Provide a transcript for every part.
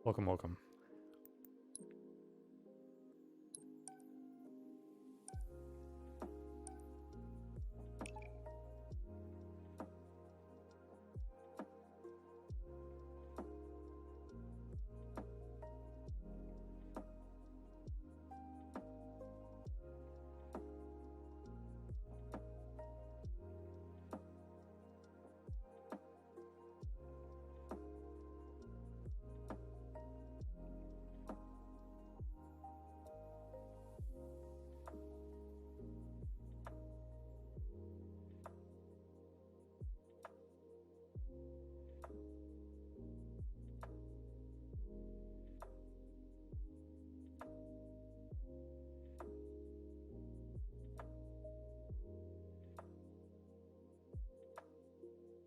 Welcome, welcome.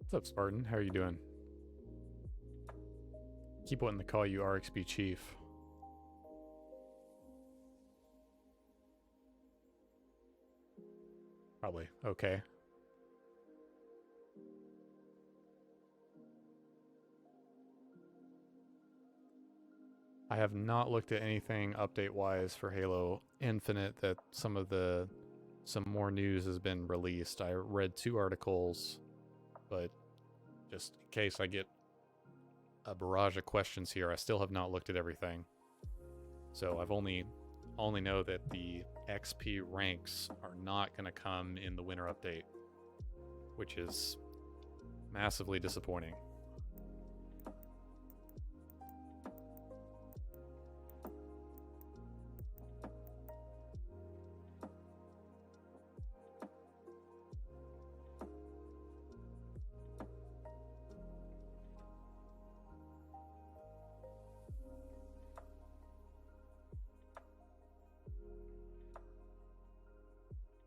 What's up, Spartan? How are you doing? Keep wanting to call you RXB Chief. Probably. Okay. I have not looked at anything update-wise for Halo Infinite that some more news has been released. I read 2 articles, but just in case I get a barrage of questions here, I still have not looked at everything. So I've only know that the XP ranks are not going to come in the winter update, which is massively disappointing.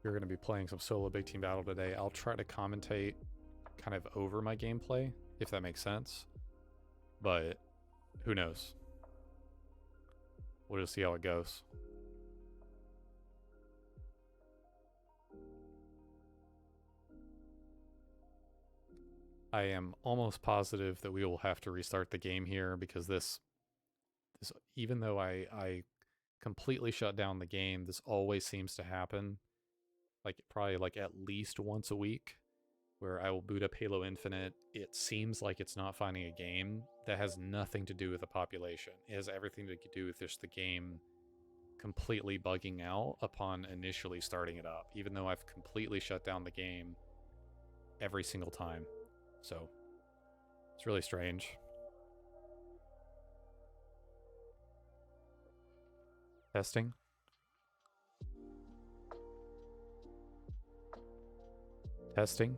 You're going to be playing some solo big team battle today. I'll try to commentate kind of over my gameplay, if that makes sense. But who knows? We'll just see how it goes. I am almost positive that we will have to restart the game here because this even though I completely shut down the game, this always seems to happen. Like probably like at least once a week, where I will boot up Halo Infinite. It seems like it's not finding a game. That has nothing to do with the population. It has everything to do with just the game completely bugging out upon initially starting it up, even though I've completely shut down the game every single time. So it's really strange. Testing. Testing.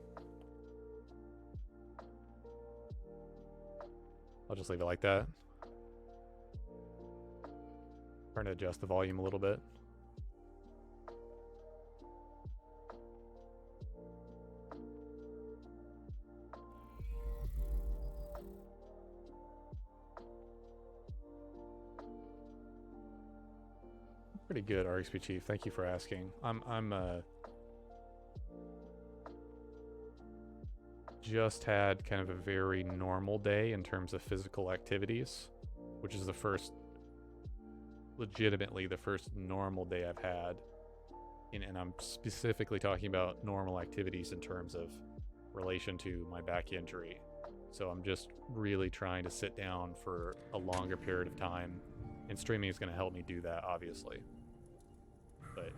I'll just leave it like that. Trying to adjust the volume a little bit. Pretty good, RXP Chief. Thank you for asking. I'm just had kind of a very normal day in terms of physical activities, which is legitimately the first normal day I've had. And I'm specifically talking about normal activities in terms of relation to my back injury. So I'm just really trying to sit down for a longer period of time, and streaming is going to help me do that, obviously. But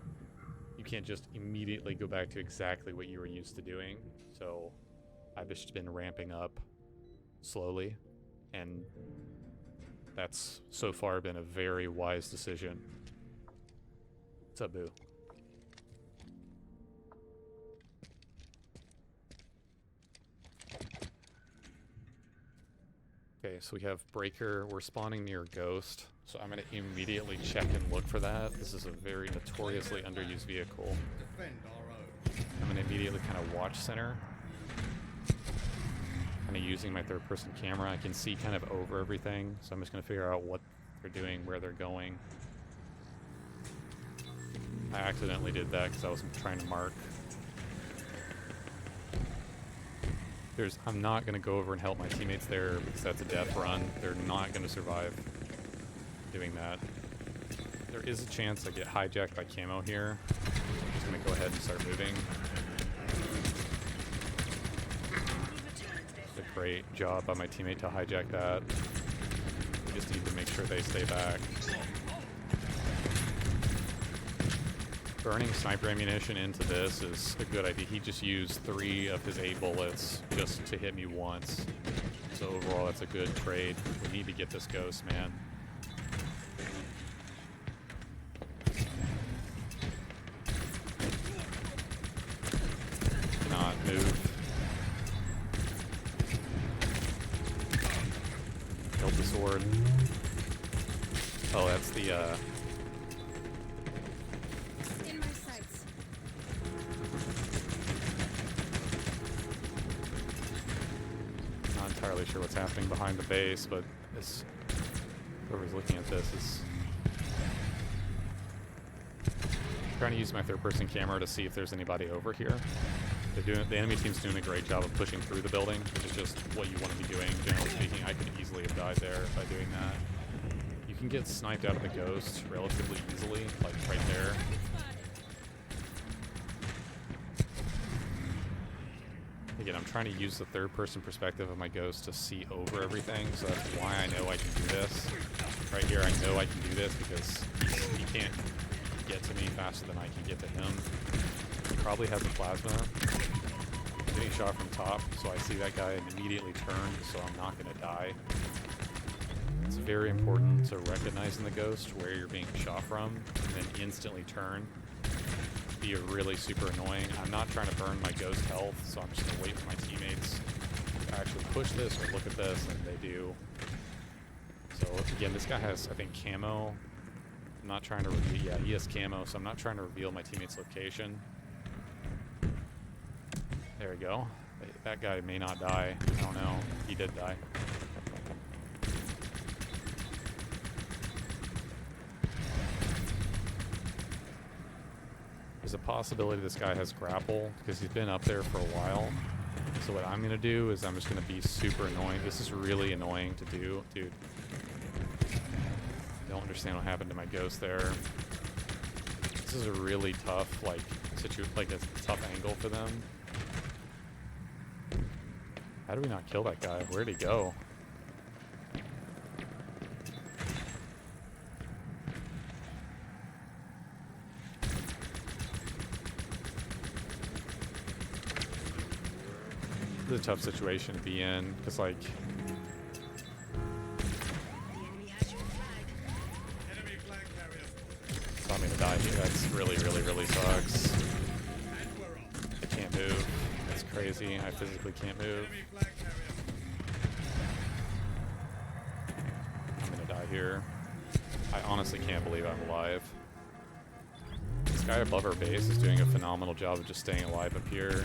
you can't just immediately go back to exactly what you were used to doing. So I've just been ramping up slowly, and that's so far been a very wise decision. What's up, Boo? Okay, so we have Breaker. We're spawning near Ghost, so I'm going to immediately check and look for that. This is a very notoriously underused vehicle. I'm going to immediately kind of watch center. Kind of using my third-person camera. I can see kind of over everything, so I'm just going to figure out what they're doing, where they're going. I accidentally did that because I was trying to mark. I'm not going to go over and help my teammates there because that's a death run. They're not going to survive. doing that. There is a chance I get hijacked by camo here. I'm just gonna go ahead and start moving. It's a great job by my teammate to hijack that. We just need to make sure they stay back. Burning sniper ammunition into this is a good idea. He just used 3 of his 8 bullets just to hit me once. So overall, that's a good trade. We need to get this ghost, man. Not move. Killed the sword. Oh, that's the, not entirely sure what's happening behind the base, but this, whoever's looking at this is trying to use my third-person camera to see if there's anybody over here. The enemy team's doing a great job of pushing through the building, which is just what you want to be doing. Generally speaking, I could easily have died there by doing that. You can get sniped out of the ghost relatively easily, like right there. Again, I'm trying to use the third-person perspective of my ghost to see over everything, so that's why I know I can do this. Right here, I know I can do this because he can't get to me faster than I can get to him. He probably has a plasma. I'm getting shot from top, so I see that guy and immediately turn, so I'm not going to die. It's very important to recognize in the ghost where you're being shot from, and then instantly turn. Be really super annoying. I'm not trying to burn my ghost health, so I'm just going to wait for my teammates to actually push this or look at this, and they do. So again, this guy has, I think, camo. I'm not trying to reveal, yeah, he has camo, so I'm not trying to reveal my teammate's location. There we go. That guy may not die. I don't know. He did die. There's a possibility this guy has grapple because he's been up there for a while. So what I'm going to do is I'm just going to be super annoying. This is really annoying to do. Dude. I don't understand what happened to my ghost there. This is a really tough, like a tough angle for them. How do we not kill that guy? Where'd he go? This is a tough situation to be in, because like... Tell me to die here. That's really, really, really sucks. I can't move. That's crazy. I physically can't move. I'm gonna die here. I honestly can't believe I'm alive. This guy above our base is doing a phenomenal job of just staying alive up here.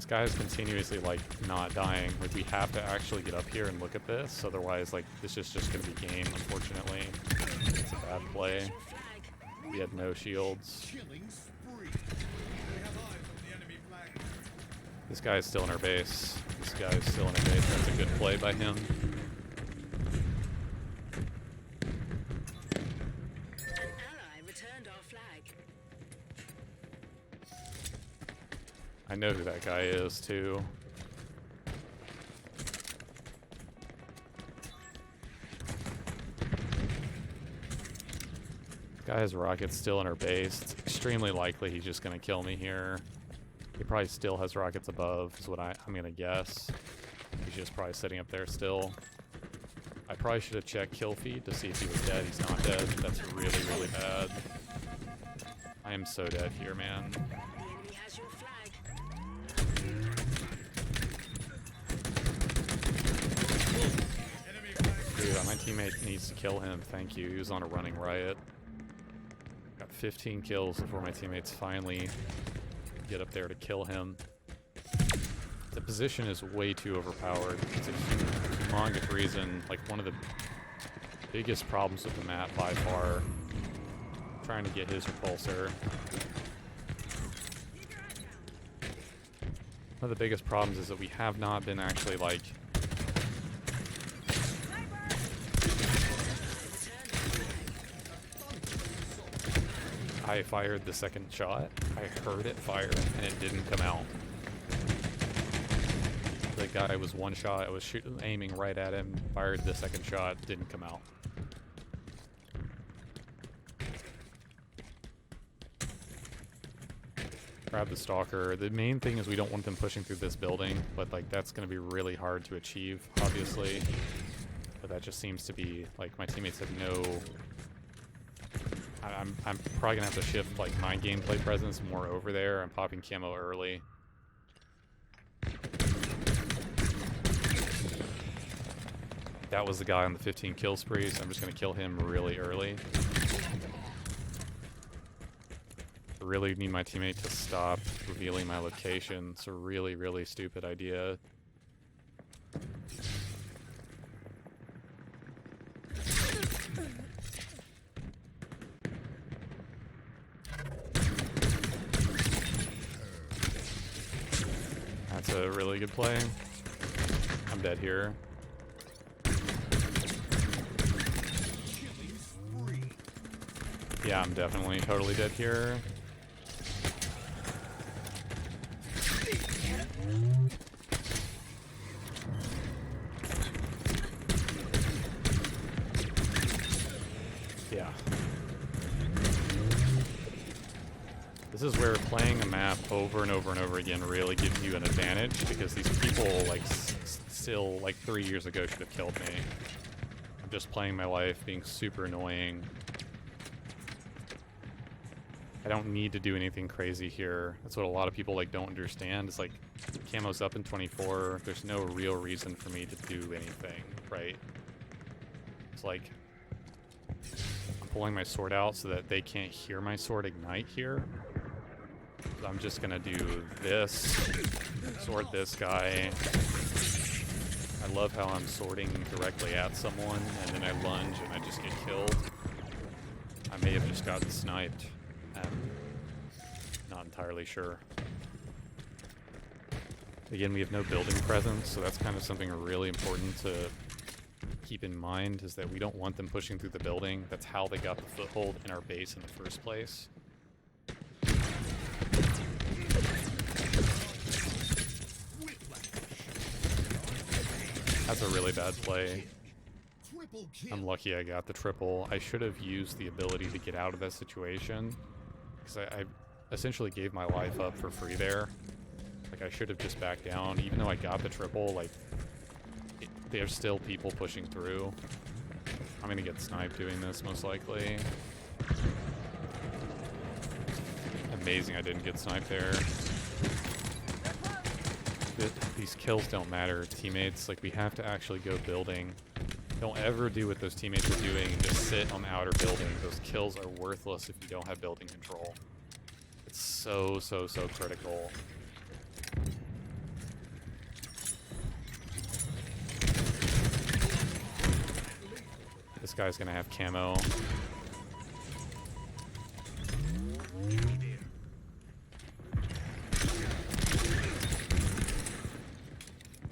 Guy is continuously like not dying. Like we have to actually get up here and look at this, otherwise like this is just gonna be game, unfortunately. It's a bad play. We had no shields. This guy is still in our base. This guy is still in our base. That's a good play by him. I know who that guy is, too. Guy has rockets still in our base. It's extremely likely he's just going to kill me here. He probably still has rockets above, is what I'm going to guess. He's just probably sitting up there still. I probably should have checked kill feed to see if he was dead. He's not dead. That's really, really bad. I am so dead here, man. Dude, my teammate needs to kill him. Thank you. He was on a running riot. Got 15 kills before my teammates finally get up there to kill him. The position is way too overpowered. It's a humongous reason. Like, one of the biggest problems with the map by far. Trying to get his repulsor. One of the biggest problems is that we have not been actually, like... I fired the second shot. I heard it fire, and it didn't come out. The guy was one shot. I was aiming right at him, fired the second shot, didn't come out. Grab the stalker. The main thing is we don't want them pushing through this building, but like that's going to be really hard to achieve, obviously. But that just seems to be like my teammates have no. I'm probably gonna have to shift like my gameplay presence more over there. I'm popping camo early. That was the guy on the 15 kill spree, so I'm just gonna kill him really early. I really need my teammate to stop revealing my location. It's a really, really stupid idea. That's a really good play. I'm dead here. Yeah, I'm definitely totally dead here. Yeah. This is where playing a map over and over and over again really gives you an advantage, because these people, like, still, like, 3 years ago should have killed me. I'm just playing my life, being super annoying. I don't need to do anything crazy here. That's what a lot of people, like, don't understand. It's like, camo's up in 24. There's no real reason for me to do anything, right? It's like, I'm pulling my sword out so that they can't hear my sword ignite here. So I'm just gonna do this, sword this guy. I love how I'm swording directly at someone, and then I lunge and I just get killed. I may have just gotten sniped. Not entirely sure. Again, we have no building presence, so that's kind of something really important to keep in mind, is that we don't want them pushing through the building. That's how they got the foothold in our base in the first place. That's a really bad play. I'm lucky I got the triple. I should have used the ability to get out of that situation, because I essentially gave my life up for free there. Like, I should have just backed down. Even though I got the triple, like, there's still people pushing through. I'm gonna get sniped doing this, most likely. Amazing I didn't get sniped there. These kills don't matter, teammates. Like, we have to actually go building. Don't ever do what those teammates are doing and just sit on the outer building. Those kills are worthless if you don't have building control. It's so, so, so critical. This guy's gonna have camo.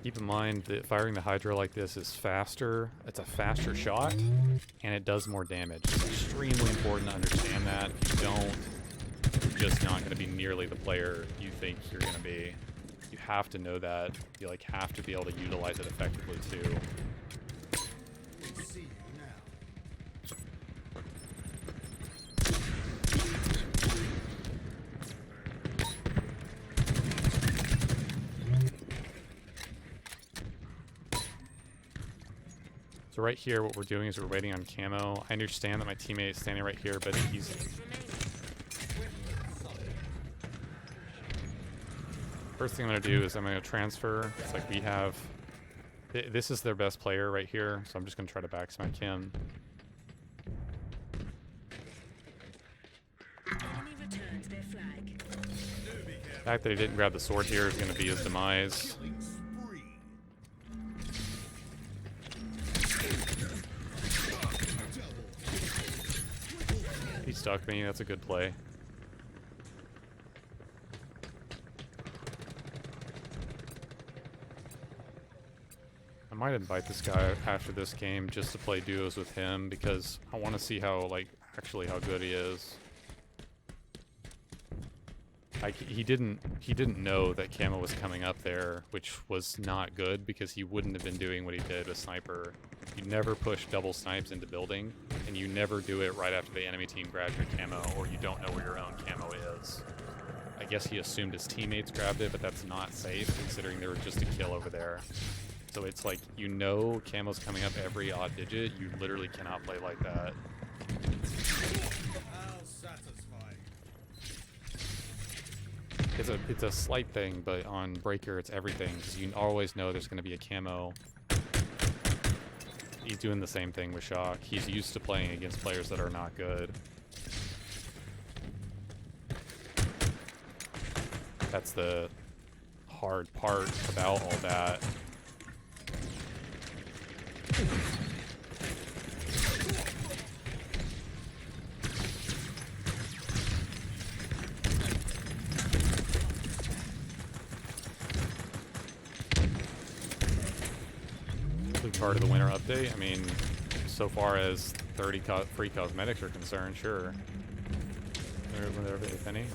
Keep in mind that firing the Hydra like this is faster. It's a faster shot, and it does more damage. It's extremely important to understand that. If you don't, you're just not going to be nearly the player you think you're going to be. You have to know that. You like have to be able to utilize it effectively too. So right here, what we're doing is we're waiting on camo. I understand that my teammate is standing right here, but he's... First thing I'm going to do is I'm going to transfer. It's like we have... This is their best player right here, so I'm just going to try to backsmack him. The fact that he didn't grab the sword here is going to be his demise. stuck me. That's a good play. I might invite this guy after this game just to play duos with him because I want to see how, like, actually how good he is. Like, he didn't know that Camo was coming up there, which was not good because he wouldn't have been doing what he did with Sniper. You never push double snipes into building, and you never do it right after the enemy team grabs your camo, or you don't know where your own camo is. I guess he assumed his teammates grabbed it, but that's not safe considering there was just a kill over there. So it's like, you know camo's coming up every odd digit, you literally cannot play like that. It's a slight thing, but on Breaker it's everything, because you always know there's going to be a camo. He's doing the same thing with Shock. He's used to playing against players that are not good. That's the hard part about all that. Part of the winter update. I mean, so far as 30 free cosmetics are concerned, sure. If any.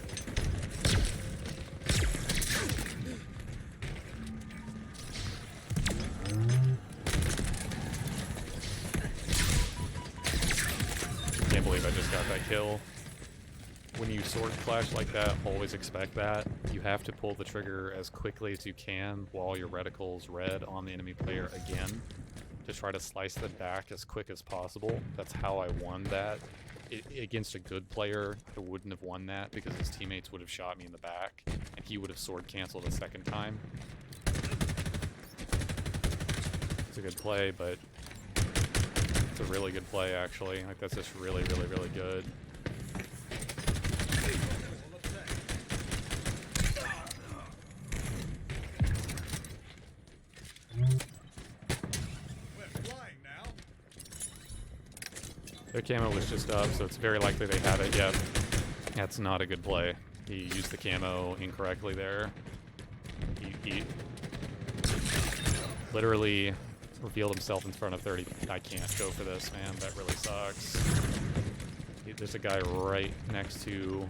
Can't believe I just got that kill. When you sword flash like that, always expect that. You have to pull the trigger as quickly as you can while your reticle's red on the enemy player again, to try to slice them back as quick as possible. That's how I won that. Against a good player, I wouldn't have won that because his teammates would have shot me in the back, and he would have sword canceled a second time. It's a good play, but it's a really good play, actually. Like, that's just really, really, really good. Their camo was just up, so it's very likely they had it. Yep. That's not a good play. He used the camo incorrectly there. He literally revealed himself in front of 30. I can't go for this, man. That really sucks. There's a guy right next to...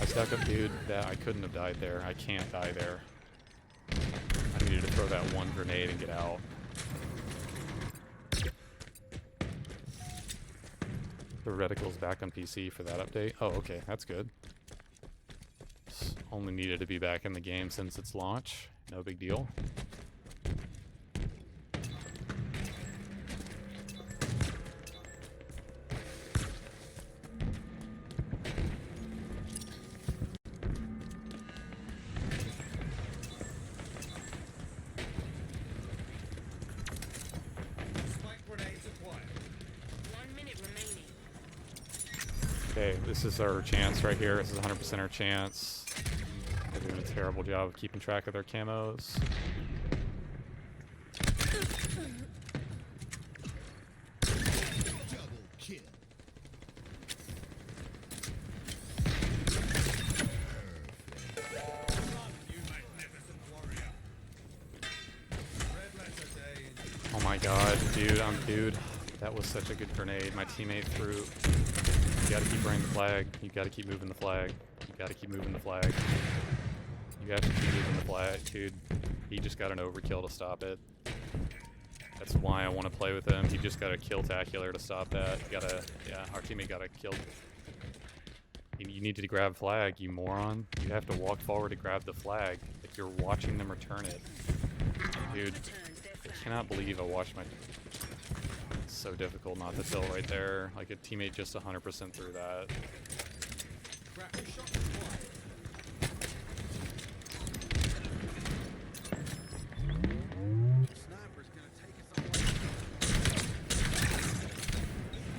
I stuck up, dude. That I couldn't have died there. I can't die there. I needed to throw that one grenade and get out. The reticle's back on PC for that update. Oh, okay, that's good. Only needed to be back in the game since its launch. No big deal. Okay, this is our chance right here. This is 100% our chance. They're doing a terrible job of keeping track of their camos. Double kill. Oh my god, dude, that was such a good grenade. My teammate threw. You gotta keep running the flag. You gotta keep moving the flag. You gotta keep moving the flag. You have to keep moving the flag, dude. He just got an overkill to stop it. That's why I want to play with him. He just got a kill tacular to stop that. Yeah, our teammate got a kill. You need to grab flag, you moron. You have to walk forward to grab the flag if you're watching them return it. Dude, I cannot believe I watched my... It's so difficult not to kill right there. Like, a teammate just 100% through that.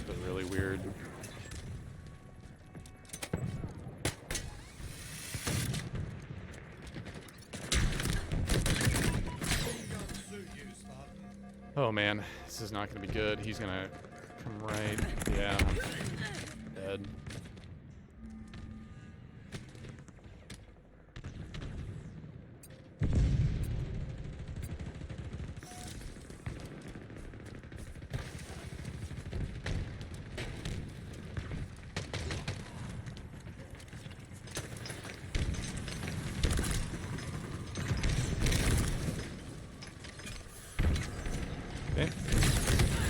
But really weird. Oh man, this is not going to be good. He's going to Come right. Yeah, I'm dead. Okay.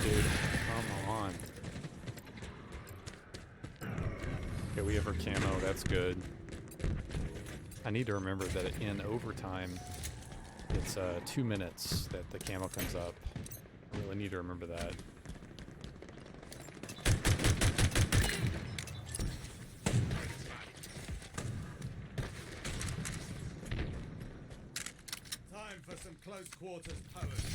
Dude, come on. Okay, we have our camo, that's good. I need to remember that in overtime, it's 2 minutes that the camo comes up. I really need to remember that. Time for some close quarters poetry.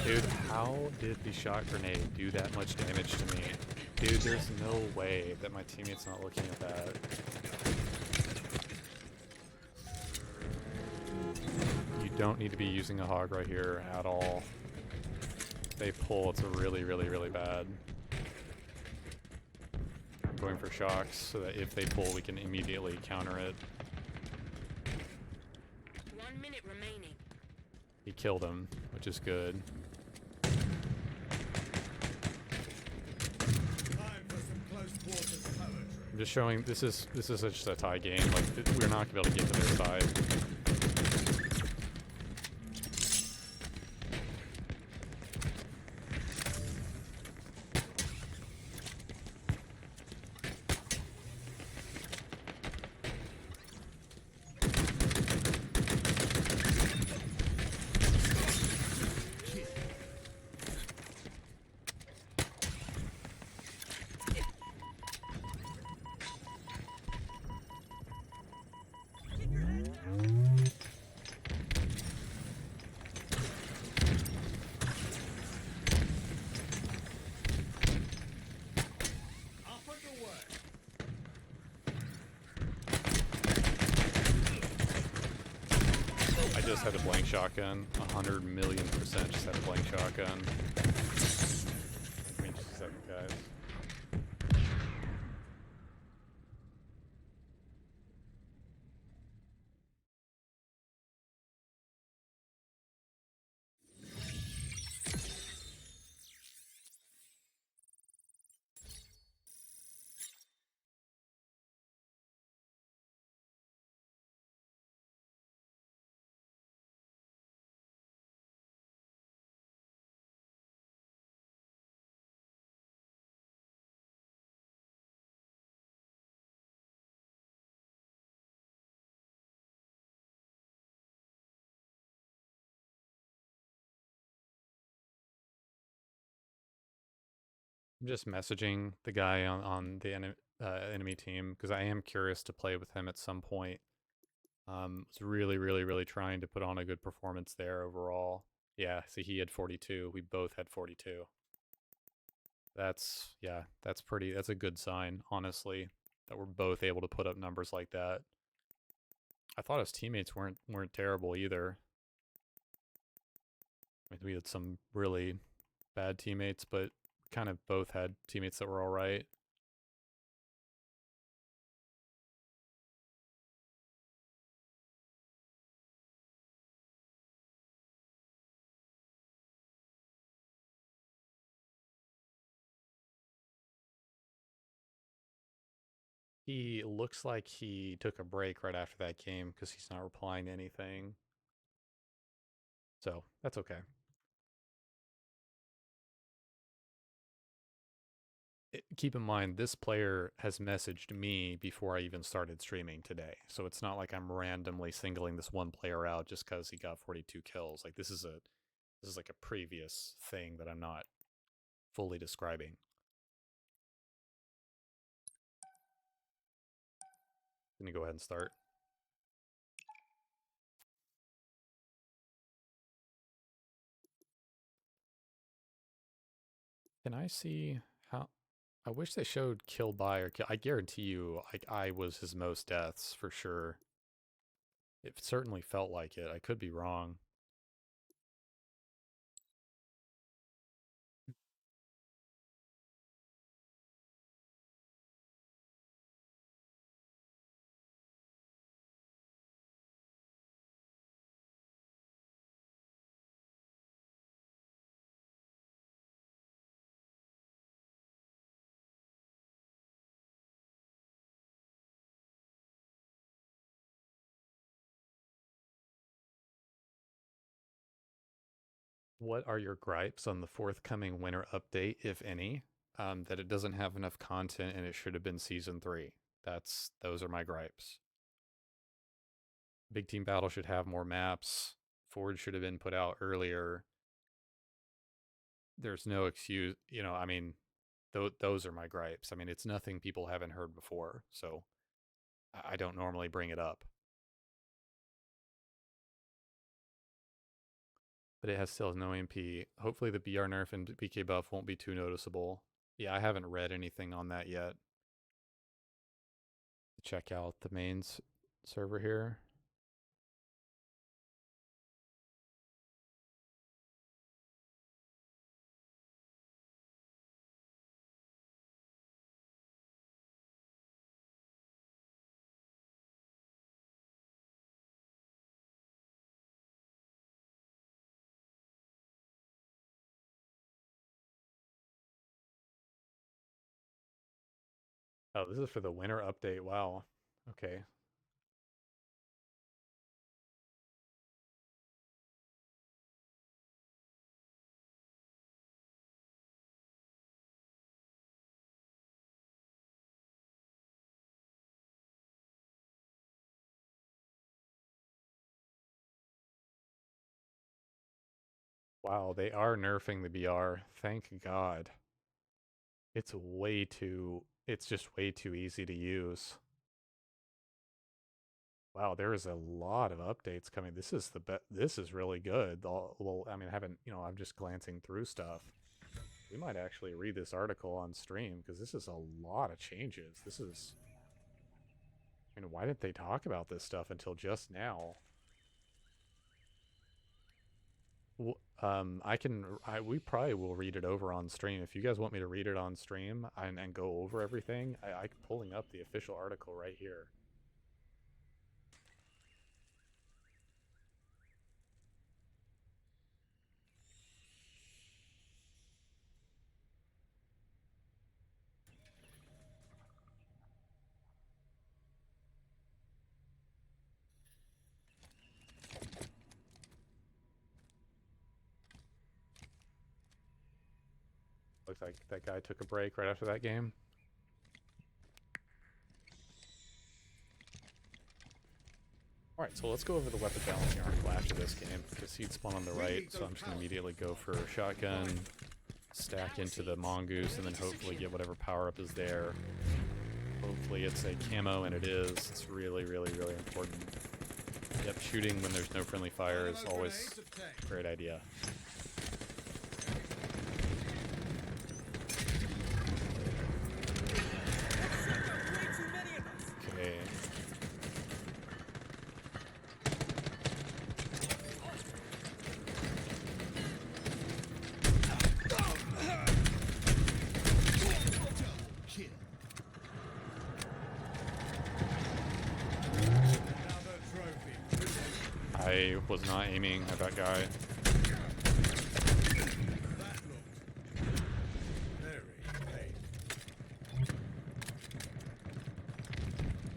Dude, how did the shot grenade do that much damage to me? Dude, there's no way that my teammate's not looking at that. You don't need to be using a hog right here at all. If they pull, it's really, really, really bad. I'm going for shocks so that if they pull, we can immediately counter it. 1 minute remaining. He killed him, which is good. I'm just showing this is just a tie game. Like we're not gonna be able to get to their side. I just had a blank shotgun. 100,000,000% just had a blank shotgun. Give me just a second, guys. I'm just messaging the guy on the enemy team because I am curious to play with him at some point. Was really, really, really trying to put on a good performance there overall. Yeah, see, he had 42. We both had 42. That's that's a good sign, honestly, that we're both able to put up numbers like that. I thought his teammates weren't terrible either. I mean, we had some really bad teammates, but kind of both had teammates that were all right. He looks like he took a break right after that game because he's not replying to anything. So that's okay. Keep in mind, this player has messaged me before I even started streaming today. So it's not like I'm randomly singling this one player out just because he got 42 kills. Like this is like a previous thing that I'm not fully describing. Gonna go ahead and start. Can I see how? I wish they showed kill by or kill. I guarantee you, like I was his most deaths for sure. It certainly felt like it. I could be wrong. What are your gripes on the forthcoming winter update, if any? That it doesn't have enough content and it should have been season 3. Those are my gripes. Big Team Battle should have more maps. Forge should have been put out earlier. There's no excuse, I mean, those are my gripes. I mean, it's nothing people haven't heard before, so I don't normally bring it up. But it still has no MP. Hopefully the BR nerf and BK buff won't be too noticeable. Yeah, I haven't read anything on that yet. Check out the mains server here. Oh, this is for the winter update. Wow. Okay. Wow, they are nerfing the BR. Thank God. It's just way too easy to use. Wow, there is a lot of updates coming. This is this is really good. Well, I mean, I haven't, I'm just glancing through stuff. We might actually read this article on stream because this is a lot of changes. I mean, why didn't they talk about this stuff until just now? We probably will read it over on stream. If you guys want me to read it on stream and go over everything, I'm pulling up the official article right here. Looks like that guy took a break right after that game. Alright, so let's go over the weapon balancing article after this game, because he'd spawn on the right, so I'm just going to immediately go for shotgun, stack into the mongoose, and then hopefully get whatever power-up is there. Hopefully it's a camo, and it is. It's really, really, really important. Yep, shooting when there's no friendly fire is always a great idea. Okay. I was not aiming at that guy.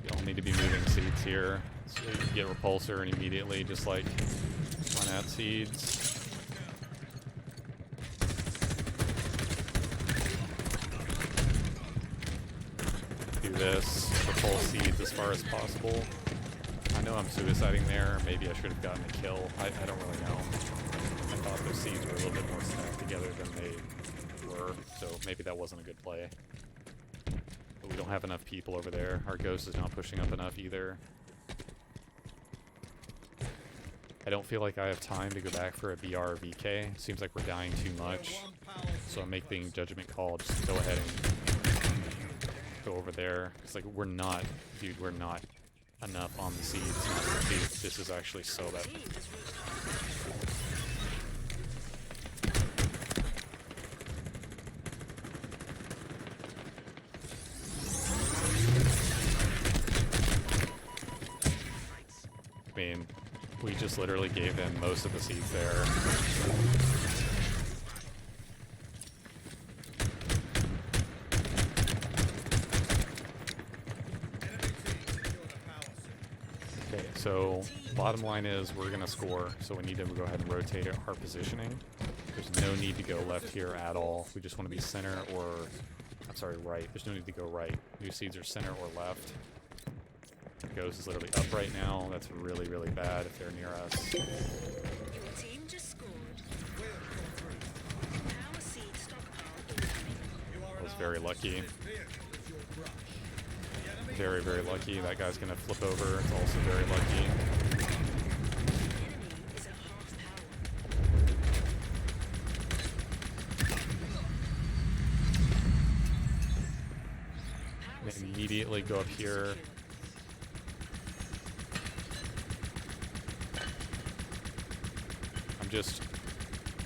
You don't need to be moving seeds here. So you get repulsor and immediately just like run out seeds. Do this, repulse seeds as far as possible. I know I'm suiciding there. Maybe I should have gotten a kill. I don't really know. I thought those seeds were a little bit more stacked together than they were, so maybe that wasn't a good play. But we don't have enough people over there. Our ghost is not pushing up enough either. I don't feel like I have time to go back for a BR or VK. Seems like we're dying too much. So I'm making judgment call. Just go ahead and go over there. It's like we're not, dude, we're not. enough on the seeds not to repeat. This is actually so bad. Team has reached I mean, we just literally gave them most of the seeds there. Okay, so bottom line is we're going to score, so we need to go ahead and rotate our positioning. There's no need to go left here at all. We just want to be center or, I'm sorry, right. There's no need to go right. New seeds are center or left. Ghost is literally up right now. That's really, really bad if they're near us. Your team just scored. Power seed stockpile incoming. I was very lucky. Very, very lucky. That guy's going to flip over. It's also very lucky. Enemy is at half power. Power seed Immediately go up here.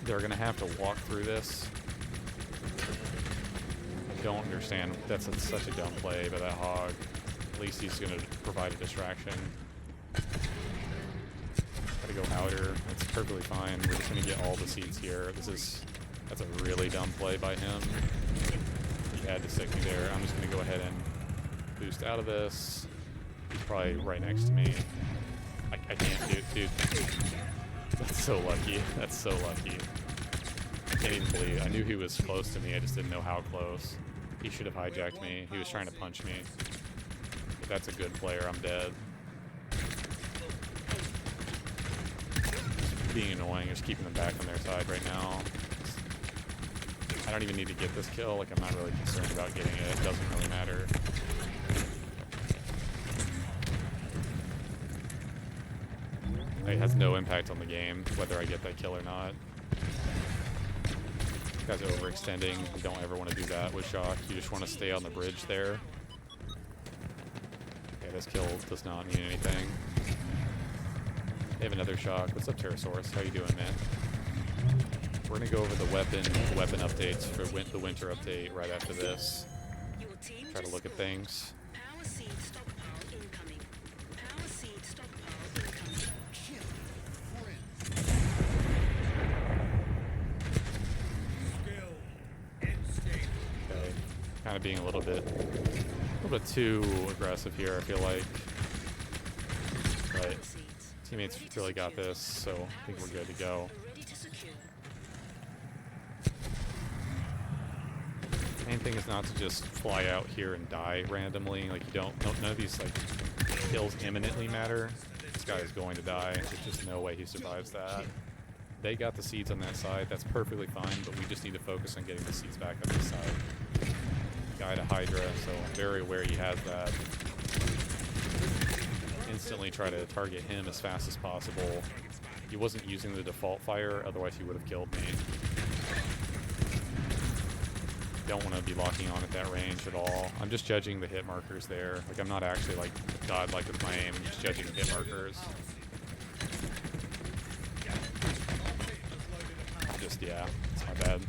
They're gonna have to walk through this. I don't understand. That's such a dumb play by that hog. At least he's gonna provide a distraction. Gotta go outer. That's perfectly fine. We're just gonna get all the seeds here. That's a really dumb play by him. He had to stick me there. I'm just gonna go ahead and boost out of this. He's probably right next to me. I can't do, dude. That's so lucky. That's so lucky. I can't even believe it. I knew he was close to me. I just didn't know how close. He should have hijacked me. He was trying to punch me. If that's a good player, I'm dead. Being annoying. Just keeping them back on their side right now. I don't even need to get this kill. Like, I'm not really concerned about getting it. It doesn't really matter. It has no impact on the game, whether I get that kill or not. This guy's overextending. You don't ever want to do that with Shock. You just want to stay on the bridge there. Okay, this kill does not mean anything. They have another Shock. What's up, Pterosaurus? How you doing, man? We're going to go over the weapon updates for the winter update right after this. Your team Try to just look at scored. things. Power seed stockpile incoming. Power seed stockpile incoming. Okay. Kind of being a little bit too aggressive here, I feel like. But Power seeds teammates ready to really got secure. this, so I think we're good to go. Ready to secure. Main thing is not to just fly out here and die randomly. Like, none of these, like, kills imminently matter. This guy is going to die. There's just no way he survives that. They got the seeds on that side. That's perfectly fine, but we just need to focus on getting the seeds back on this side. Guy to Hydra, so I'm very aware he has that. Instantly try to target him as fast as possible. He wasn't using the default fire, otherwise he would have killed me. Don't want to be locking on at that range at all. I'm just judging the hit markers there. Like, I'm not actually, like, godlike with my aim. I'm just judging the hit markers. Yeah, it's not bad.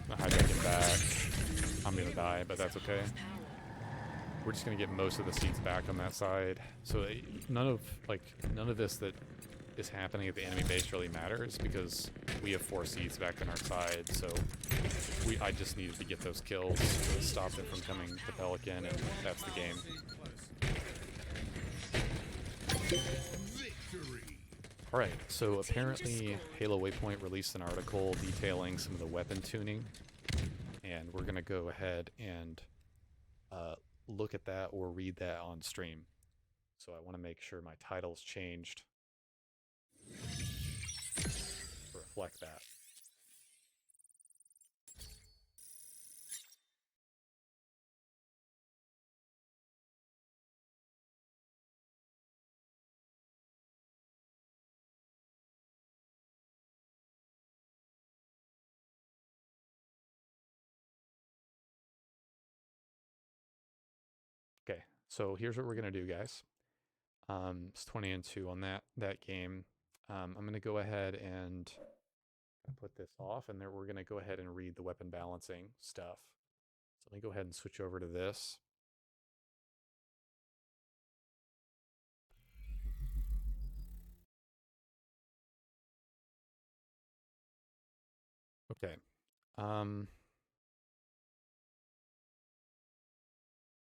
I'm not hijacking back. I'm gonna die, but that's okay. We're just gonna get most of the seeds back on that side. So none of this that is happening at the enemy base really matters because we have 4 seeds back on our side. So I just needed to get those kills to stop them from coming to Pelican, and that's the game. Alright, so apparently Halo Waypoint released an article detailing some of the weapon tuning, and we're going to go ahead and look at that or read that on stream. So I want to make sure my title's changed to reflect that. So here's what we're gonna do, guys. It's 20-2 on that game. I'm gonna go ahead and put this off, and then we're gonna go ahead and read the weapon balancing stuff. So let me go ahead and switch over to this. Okay.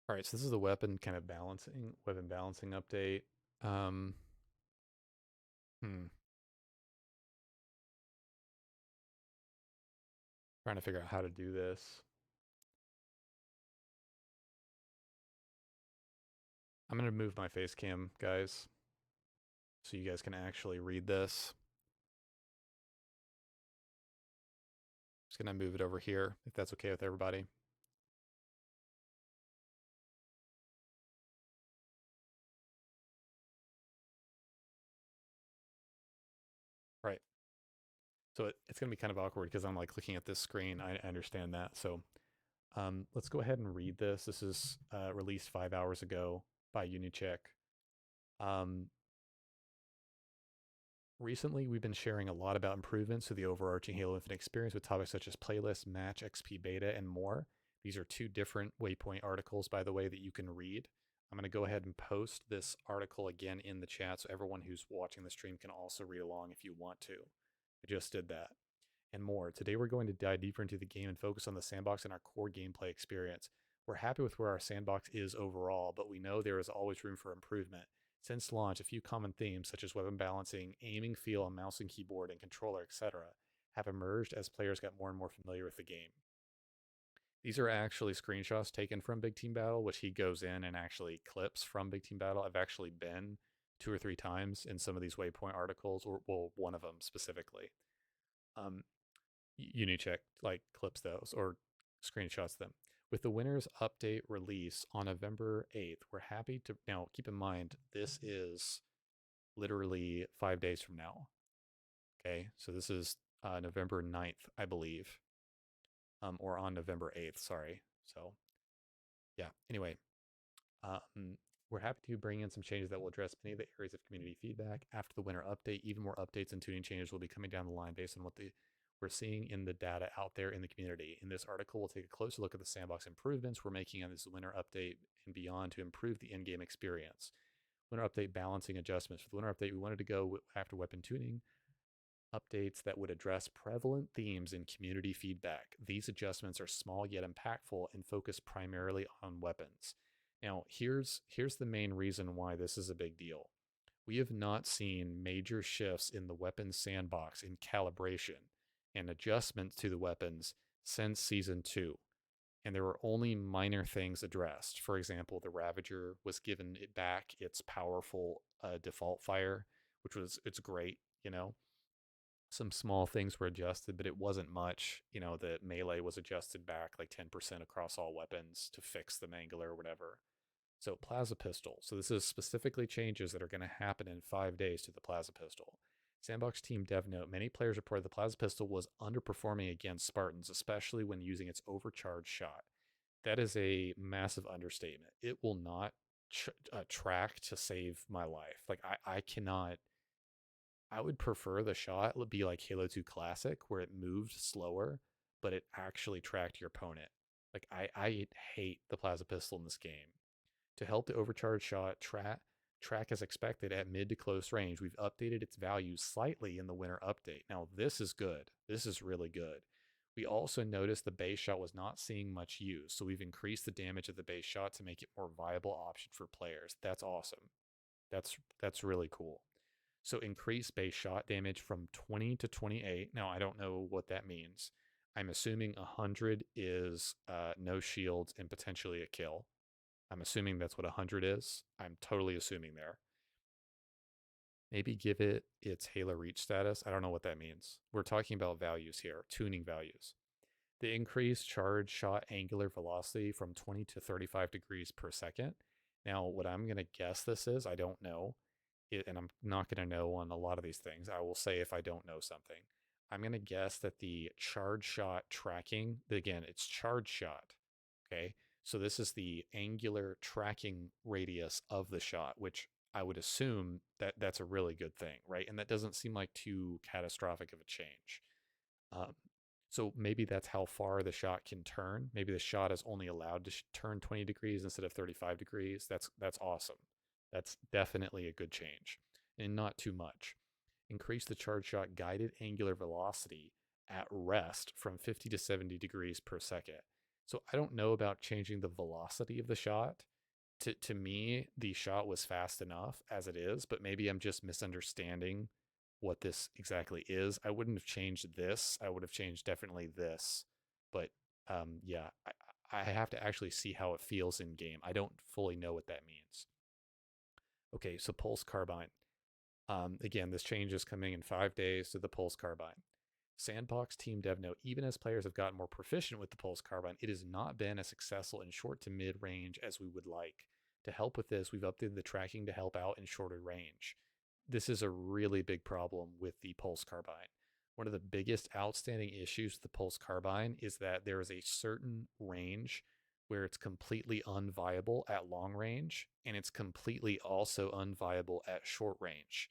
All right, so this is the weapon balancing update. Um, hmm, Trying to figure out how to do this. I'm gonna move my face cam, guys, so you guys can actually read this. Just gonna move it over here, if that's okay with everybody. Right. So it's gonna be kind of awkward because I'm like looking at this screen. I understand that. So let's go ahead and read this. This is released 5 hours ago by Unicheck. Um, Recently, we've been sharing a lot about improvements to the overarching Halo Infinite experience with topics such as playlist, match, XP beta, and more. These are two different Waypoint articles, by the way, that you can read. I'm going to go ahead and post this article again in the chat so everyone who's watching the stream can also read along if you want to. I just did that. And more. Today, we're going to dive deeper into the game and focus on the sandbox and our core gameplay experience. We're happy with where our sandbox is overall, but we know there is always room for improvement. Since launch, a few common themes such as weapon balancing, aiming feel on mouse and keyboard and controller, etc., have emerged as players got more and more familiar with the game. These are actually screenshots taken from Big Team Battle, which he goes in and actually clips from Big Team Battle. I've actually been 2 or 3 times in some of these Waypoint articles, or well, one of them specifically. Um, Unicheck like clips those or screenshots them. With the winner's update release on November 8th, we're happy to now keep in mind this is literally 5 days from now. Okay, so this is November 9th, I believe, or on November 8th. Sorry. So, yeah. Anyway, um, we're happy to bring in some changes that will address many of the areas of community feedback. After the winter update, even more updates and tuning changes will be coming down the line based on what we're seeing in the data out there in the community. In this article, we'll take a closer look at the sandbox improvements we're making on this winter update and beyond to improve the in-game experience. Winter update balancing adjustments. For the winter update, we wanted to go after weapon tuning updates that would address prevalent themes in community feedback. These adjustments are small yet impactful and focus primarily on weapons. Now, here's the main reason why this is a big deal. We have not seen major shifts in the weapons sandbox in calibration and adjustments to the weapons since season 2. And there were only minor things addressed. For example, the Ravager was given it back its powerful default fire, which was it's great, you know. Some small things were adjusted, but it wasn't much. You know, the melee was adjusted back like 10% across all weapons to fix the mangler or whatever. So plasma pistol. So this is specifically changes that are going to happen in 5 days to the plasma pistol. Sandbox team dev note, many players reported the plasma pistol was underperforming against Spartans, especially when using its overcharged shot. That is a massive understatement. It will not track to save my life. Like I cannot. I would prefer the shot would be like Halo 2 Classic, where it moved slower, but it actually tracked your opponent. Like I hate the plasma pistol in this game. To help the overcharged shot track as expected at mid to close range, we've updated its values slightly in the winter update. Now, this is good. This is really good. We also noticed the base shot was not seeing much use, so we've increased the damage of the base shot to make it more viable option for players. That's awesome. That's really cool. So increase base shot damage from 20 to 28. Now, I don't know what that means. I'm assuming 100 is no shields and potentially a kill. I'm assuming that's what 100 is. I'm totally assuming there. Maybe give it its Halo Reach status. I don't know what that means. We're talking about values here, tuning values. The increased charge shot angular velocity from 20 to 35 degrees per second. Now, what I'm going to guess this is, I don't know, and I'm not going to know on a lot of these things. I will say if I don't know something. I'm going to guess that the charge shot tracking, again, it's charge shot, okay? So this is the angular tracking radius of the shot, which I would assume that that's a really good thing, right? And that doesn't seem like too catastrophic of a change. Um, so maybe that's how far the shot can turn. Maybe the shot is only allowed to turn 20 degrees instead of 35 degrees. That's awesome. That's definitely a good change, and not too much. Increase the charge shot guided angular velocity at rest from 50 to 70 degrees per second. So I don't know about changing the velocity of the shot. To me, the shot was fast enough as it is, but maybe I'm just misunderstanding what this exactly is. I wouldn't have changed this. I would have changed definitely this. But yeah, I have to actually see how it feels in game. I don't fully know what that means. Okay, so pulse carbine. Again, this change is coming in 5 days to the pulse carbine. Sandbox team dev note, even as players have gotten more proficient with the pulse carbine, it has not been as successful in short to mid range as we would like. To help with this, we've updated the tracking to help out in shorter range. This is a really big problem with the pulse carbine. One of the biggest outstanding issues with the pulse carbine is that there is a certain range where it's completely unviable at long range, and it's completely also unviable at short range.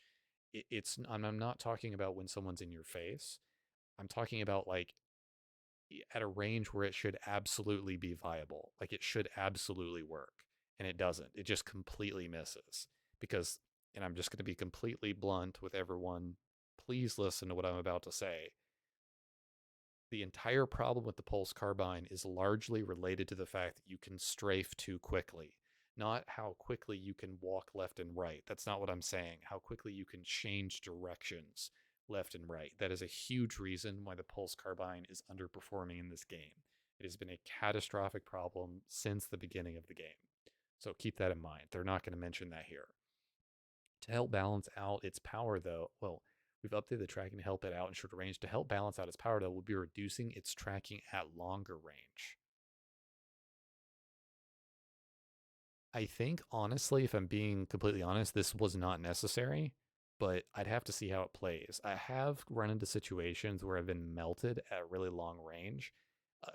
I'm not talking about when someone's in your face. I'm talking about like at a range where it should absolutely be viable. Like it should absolutely work. And it doesn't. It just completely misses. Because, and I'm just going to be completely blunt with everyone. Please listen to what I'm about to say. The entire problem with the pulse carbine is largely related to the fact that you can strafe too quickly, not how quickly you can walk left and right. That's not what I'm saying. How quickly you can change directions left and right. That is a huge reason why the pulse carbine is underperforming in this game. It has been a catastrophic problem since the beginning of the game. So keep that in mind. They're not going to mention that here. To help balance out its power, though, well, we've updated the tracking to help it out in shorter range. To help balance out its power, though, we'll be reducing its tracking at longer range. I think, honestly, if I'm being completely honest, this was not necessary, but I'd have to see how it plays. I have run into situations where I've been melted at really long range,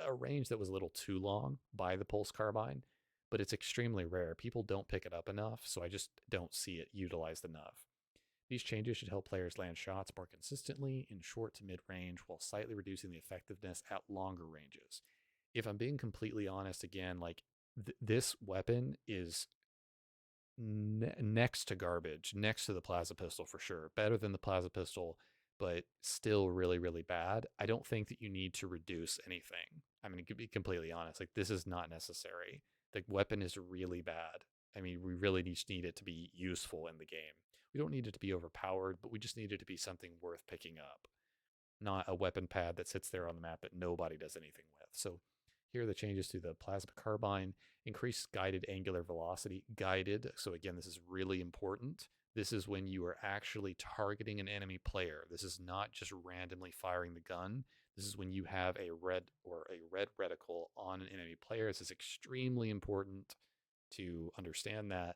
a range that was a little too long by the pulse carbine, but it's extremely rare. People don't pick it up enough, so I just don't see it utilized enough. These changes should help players land shots more consistently in short to mid range while slightly reducing the effectiveness at longer ranges. If I'm being completely honest, again, like this weapon is next to garbage, next to the plasma pistol for sure. Better than the plasma pistol, but still really, really bad. I don't think that you need to reduce anything. I'm going to be completely honest. Like, this is not necessary. The weapon is really bad. I mean, we really just need it to be useful in the game. We don't need it to be overpowered, but we just need it to be something worth picking up, not a weapon pad that sits there on the map that nobody does anything with. So here are the changes to the plasma carbine. Increased guided angular velocity. Guided, so again, this is really important. This is when you are actually targeting an enemy player. This is not just randomly firing the gun. This is when you have a red reticle on an enemy player. This is extremely important to understand that.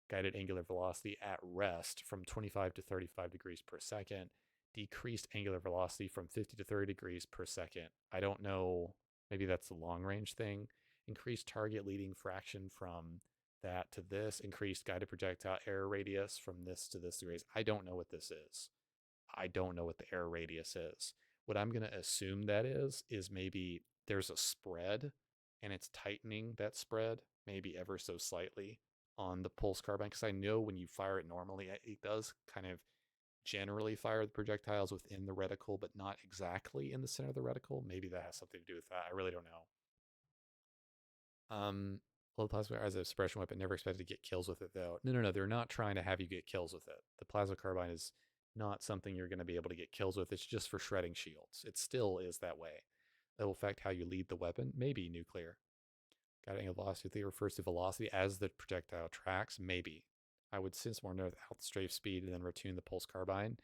Guided angular velocity at rest from 25 to 35 degrees per second. Decreased angular velocity from 50 to 30 degrees per second. I don't know, maybe that's the long range thing. Increased target leading fraction from that to this. Increased guided projectile error radius from this to this degrees. I don't know what this is. I don't know what the error radius is. What I'm going to assume that is maybe there's a spread and it's tightening that spread, maybe ever so slightly on the pulse carbine. Because I know when you fire it normally, it does kind of generally fire the projectiles within the reticle, but not exactly in the center of the reticle. Maybe that has something to do with that. I really don't know. Well, the plasma as a suppression weapon, never expected to get kills with it though. No. They're not trying to have you get kills with it. The plasma carbine is not something you're going to be able to get kills with. It's just for shredding shields. It still is that way. That will affect how you lead the weapon. Maybe nuclear. Guiding a velocity refers to velocity as the projectile tracks. Maybe. I would sense more north out the strafe speed and then retune the pulse carbine.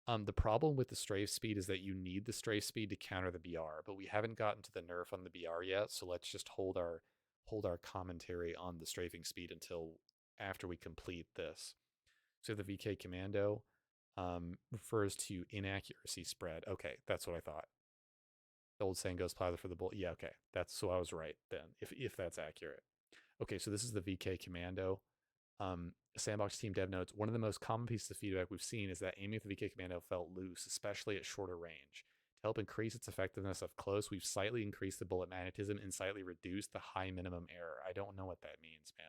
The problem with the strafe speed is that you need the strafe speed to counter the BR, but we haven't gotten to the nerf on the BR yet, so let's just hold our commentary on the strafing speed until after we complete this. So the VK commando refers to inaccuracy spread. Okay, that's what I thought. The old saying goes, "Plow for the bullet." Yeah, okay, that's so I was right then. If that's accurate. Okay, so this is the VK Commando. Sandbox team dev notes, one of the most common pieces of feedback we've seen is that aiming at the VK Commando felt loose, especially at shorter range. To help increase its effectiveness up close, we've slightly increased the bullet magnetism and slightly reduced the high minimum error. I don't know what that means, man.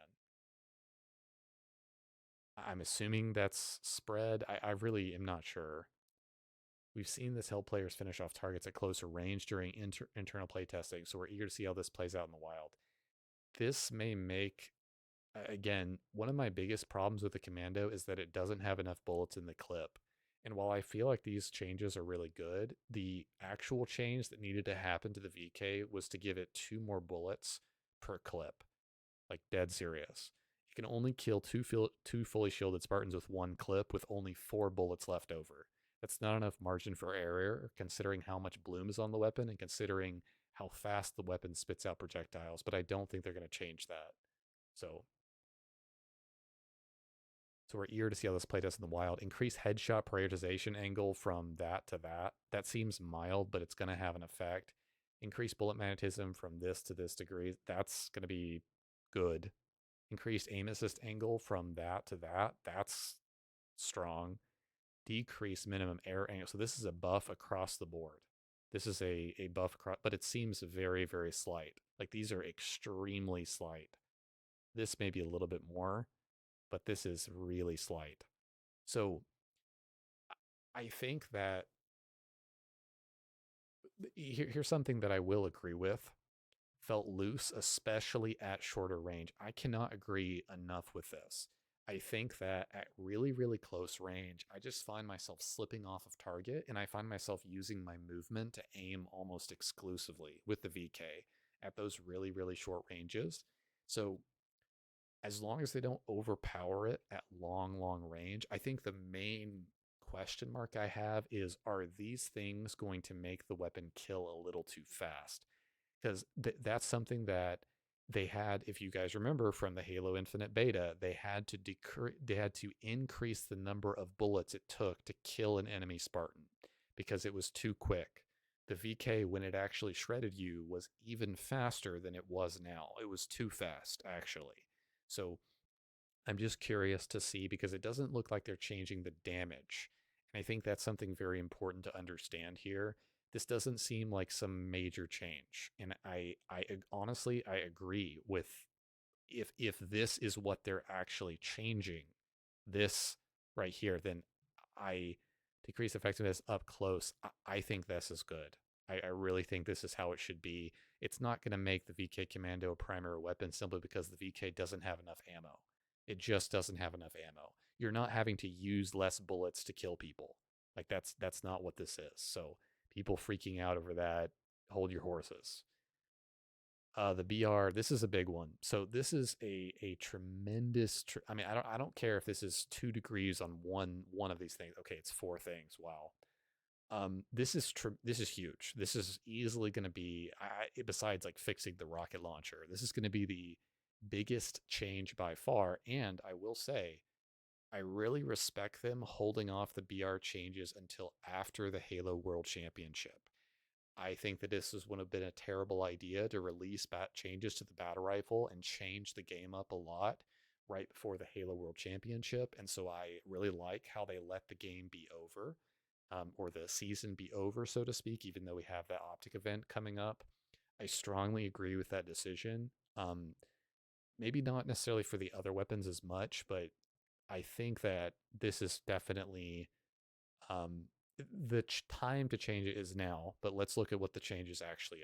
I'm assuming that's spread. I really am not sure. We've seen this help players finish off targets at closer range during internal playtesting, so we're eager to see how this plays out in the wild. This may make, again, one of my biggest problems with the Commando is that it doesn't have enough bullets in the clip. And while I feel like these changes are really good, the actual change that needed to happen to the VK was to give it 2 more bullets per clip. Like, dead serious. You can only kill two fully shielded Spartans with 1 clip with only 4 bullets left over. That's not enough margin for error, considering how much bloom is on the weapon and considering how fast the weapon spits out projectiles, but I don't think they're going to change that. So so we're eager to see how this playtests in the wild. Increase headshot prioritization angle from that to that. That seems mild, but it's going to have an effect. Increase bullet magnetism from this to this degree. That's going to be good. Increased aim assist angle from that to that. That's strong. Decrease minimum air angle. So this is a buff across the board. This is a buff across, but it seems very, very slight. Like, these are extremely slight. This may be a little bit more, but this is really slight. So I think that here's something that I will agree with. Felt loose, especially at shorter range. I cannot agree enough with this. I think that at really, really close range, I just find myself slipping off of target and I find myself using my movement to aim almost exclusively with the VK at those really, really short ranges. So as long as they don't overpower it at long, long range, I think the main question mark I have is, are these things going to make the weapon kill a little too fast? Because that's something that they had, if you guys remember from the Halo Infinite beta, they had to increase the number of bullets it took to kill an enemy Spartan because it was too quick. The VK, when it actually shredded you, was even faster than it was now. It was too fast, actually. So I'm just curious to see, because it doesn't look like they're changing the damage. And I think that's something very important to understand here. This doesn't seem like some major change. And I honestly, I agree with, if this is what they're actually changing, this right here, then I decrease effectiveness up close. I think this is good. I really think this is how it should be. It's not going to make the VK Commando a primary weapon simply because the VK doesn't have enough ammo. It just doesn't have enough ammo. You're not having to use less bullets to kill people. Like, that's not what this is. So people freaking out over that, hold your horses. The BR, this is a big one. So this is a tremendous. I mean, I don't care if this is 2 degrees on one of these things. Okay, it's 4 things. Wow. This is huge. This is easily going to be, besides like fixing the rocket launcher, this is going to be the biggest change by far. And I will say, I really respect them holding off the BR changes until after the Halo World Championship. I think that this would have been a terrible idea to release changes to the battle rifle and change the game up a lot right before the Halo World Championship. And so I really like how they let the game be over, or the season be over, so to speak, even though we have that optic event coming up. I strongly agree with that decision. Maybe not necessarily for the other weapons as much, but I think that this is definitely, um, the time to change it is now, but let's look at what the changes actually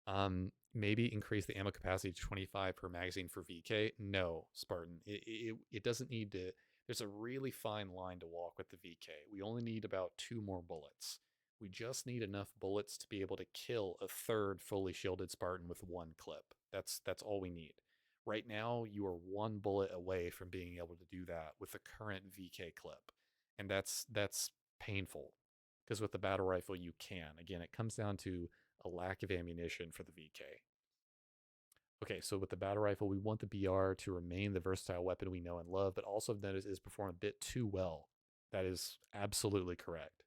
are. Maybe increase the ammo capacity to 25 per magazine for VK. No, Spartan. It doesn't need to. There's a really fine line to walk with the VK. We only need about 2 more bullets. We just need enough bullets to be able to kill a third fully shielded Spartan with 1 clip. That's all we need. Right now, you are 1 bullet away from being able to do that with the current VK clip, and that's painful, because with the battle rifle you can. Again, it comes down to a lack of ammunition for the VK. Okay, so with the battle rifle, we want the BR to remain the versatile weapon we know and love, but also have noticed is perform a bit too well. That is absolutely correct.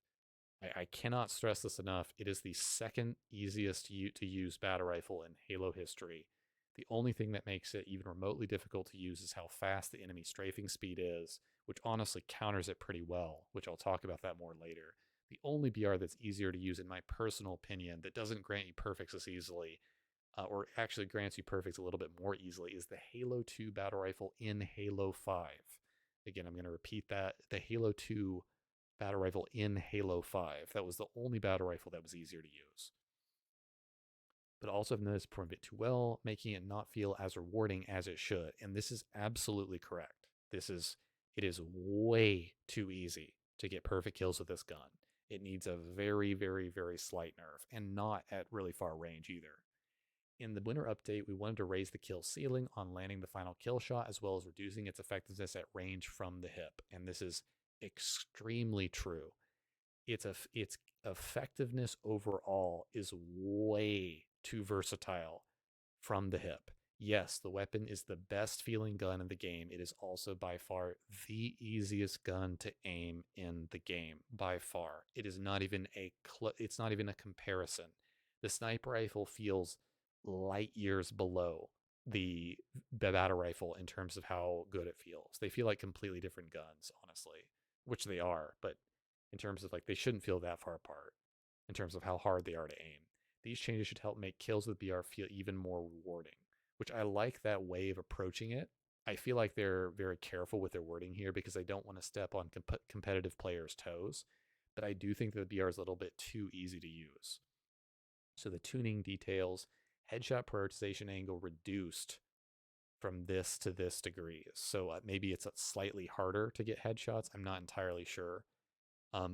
I cannot stress this enough. It is the second easiest to use battle rifle in Halo history. The only thing that makes it even remotely difficult to use is how fast the enemy strafing speed is, which honestly counters it pretty well, which I'll talk about that more later. The only BR that's easier to use, in my personal opinion, that doesn't grant you perfects as easily, or actually grants you perfects a little bit more easily, is the Halo 2 battle rifle in Halo 5. Again, I'm going to repeat that. The Halo 2 battle rifle in Halo 5. That was the only battle rifle that was easier to use. But also have noticed performed it too well, making it not feel as rewarding as it should. And this is absolutely correct. It is way too easy to get perfect kills with this gun. It needs a very, very, very slight nerf, and not at really far range either. In the winter update, we wanted to raise the kill ceiling on landing the final kill shot, as well as reducing its effectiveness at range from the hip. And this is extremely true. Its effectiveness overall is way too versatile from the hip. Yes, the weapon is the best feeling gun in the game. It is also by far the easiest gun to aim in the game, by far. It is not even it's not even a comparison. The sniper rifle feels light years below the battle rifle in terms of how good it feels. They feel like completely different guns, honestly, which they are, but in terms of like they shouldn't feel that far apart in terms of how hard they are to aim. These changes should help make kills with BR feel even more rewarding, which I like that way of approaching it. I feel like they're very careful with their wording here because they don't want to step on competitive players' toes, but I do think that the BR is a little bit too easy to use. So the tuning details, headshot prioritization angle reduced from this to this degree. So maybe it's slightly harder to get headshots. I'm not entirely sure.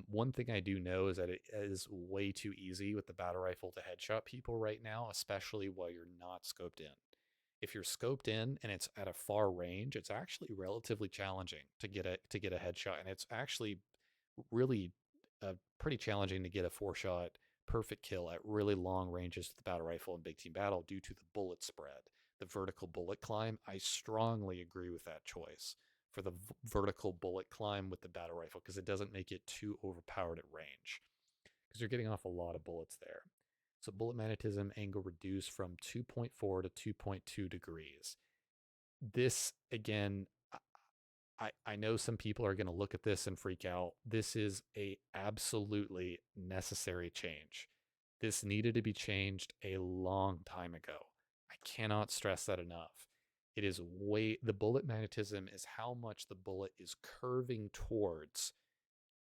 One thing I do know is that it is way too easy with the battle rifle to headshot people right now, especially while you're not scoped in. If you're scoped in and it's at a far range, it's actually relatively challenging to get a headshot, and it's actually really pretty challenging to get a 4-shot perfect kill at really long ranges with the battle rifle in big team battle due to the bullet spread, the vertical bullet climb. I strongly agree with that choice for the vertical bullet climb with the battle rifle because it doesn't make it too overpowered at range because you're getting off a lot of bullets there. So bullet magnetism angle reduced from 2.4 to 2.2 degrees. This again, I know some people are going to look at this and freak out. This is a absolutely necessary change. This needed to be changed a long time ago. I cannot stress that enough. It is the bullet magnetism is how much the bullet is curving towards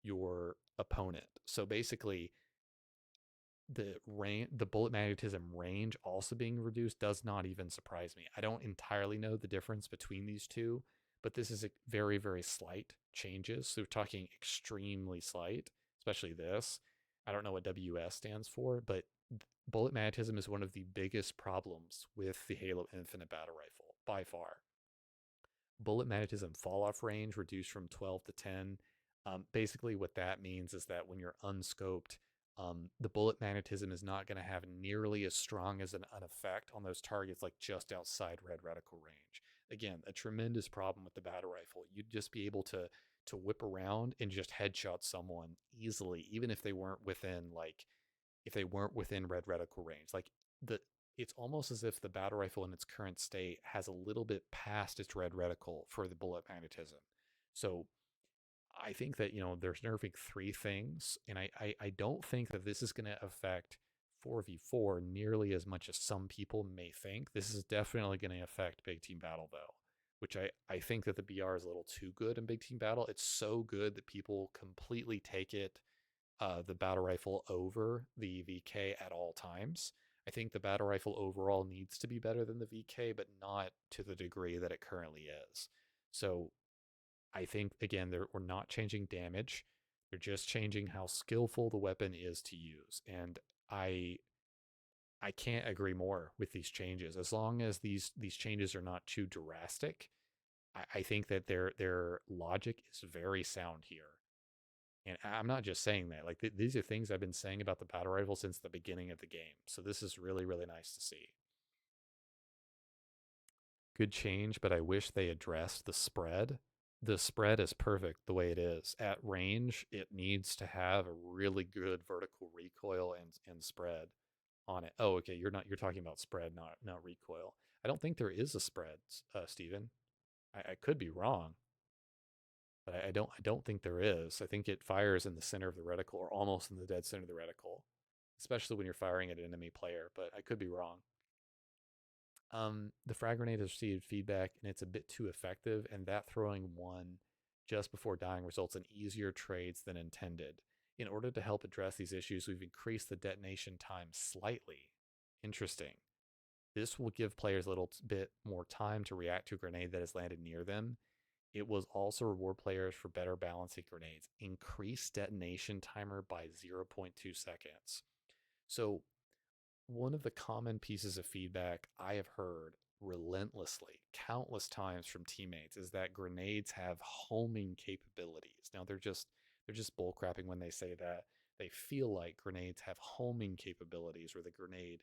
your opponent. So basically, the bullet magnetism range also being reduced does not even surprise me. I don't entirely know the difference between these two, but this is a very, very slight changes. So we're talking extremely slight, especially this. I don't know what WS stands for, but bullet magnetism is one of the biggest problems with the Halo Infinite battle rifle by far. Bullet magnetism fall off range reduced from 12 to 10. Basically, what that means is that when you're unscoped, the bullet magnetism is not going to have nearly as strong as an effect on those targets like just outside red reticle range. Again, a tremendous problem with the battle rifle. You'd just be able to whip around and just headshot someone easily, even if they weren't within red reticle range. Like the it's almost as if the battle rifle in its current state has a little bit past its red reticle for the bullet magnetism. So I think that, there's nerfing three things, and I don't think that this is going to affect 4v4 nearly as much as some people may think. This is definitely going to affect big team battle, though, which I think that the BR is a little too good in big team battle. It's so good that people completely take it, the battle rifle over the VK at all times. I think the battle rifle overall needs to be better than the VK, but not to the degree that it currently is. So I think again we're not changing damage. They're just changing how skillful the weapon is to use. And I can't agree more with these changes. As long as these changes are not too drastic, I think that their logic is very sound here. And I'm not just saying that. Like these are things I've been saying about the battle rifle since the beginning of the game. So this is really, really nice to see. Good change, but I wish they addressed the spread. the spread is perfect the way it is. At range, it needs to have a really good vertical recoil and spread on it. Oh, okay. You're talking about spread, not recoil. I don't think there is a spread, Steven. I could be wrong, but I don't think there is. I think it fires in the center of the reticle or almost in the dead center of the reticle, especially when you're firing at an enemy player. But I could be wrong. The frag grenade has received feedback and it's a bit too effective, and that throwing one just before dying results in easier trades than intended. In order to help address these issues, we've increased the detonation time slightly. Interesting. This will give players a little bit more time to react to a grenade that has landed near them. It will also reward players for better balancing grenades. Increase detonation timer by zero point 0.2 seconds. So one of the common pieces of feedback I have heard relentlessly, countless times from teammates, is that grenades have homing capabilities. Now they're just bullcrapping when they say that. They feel like grenades have homing capabilities, where the grenade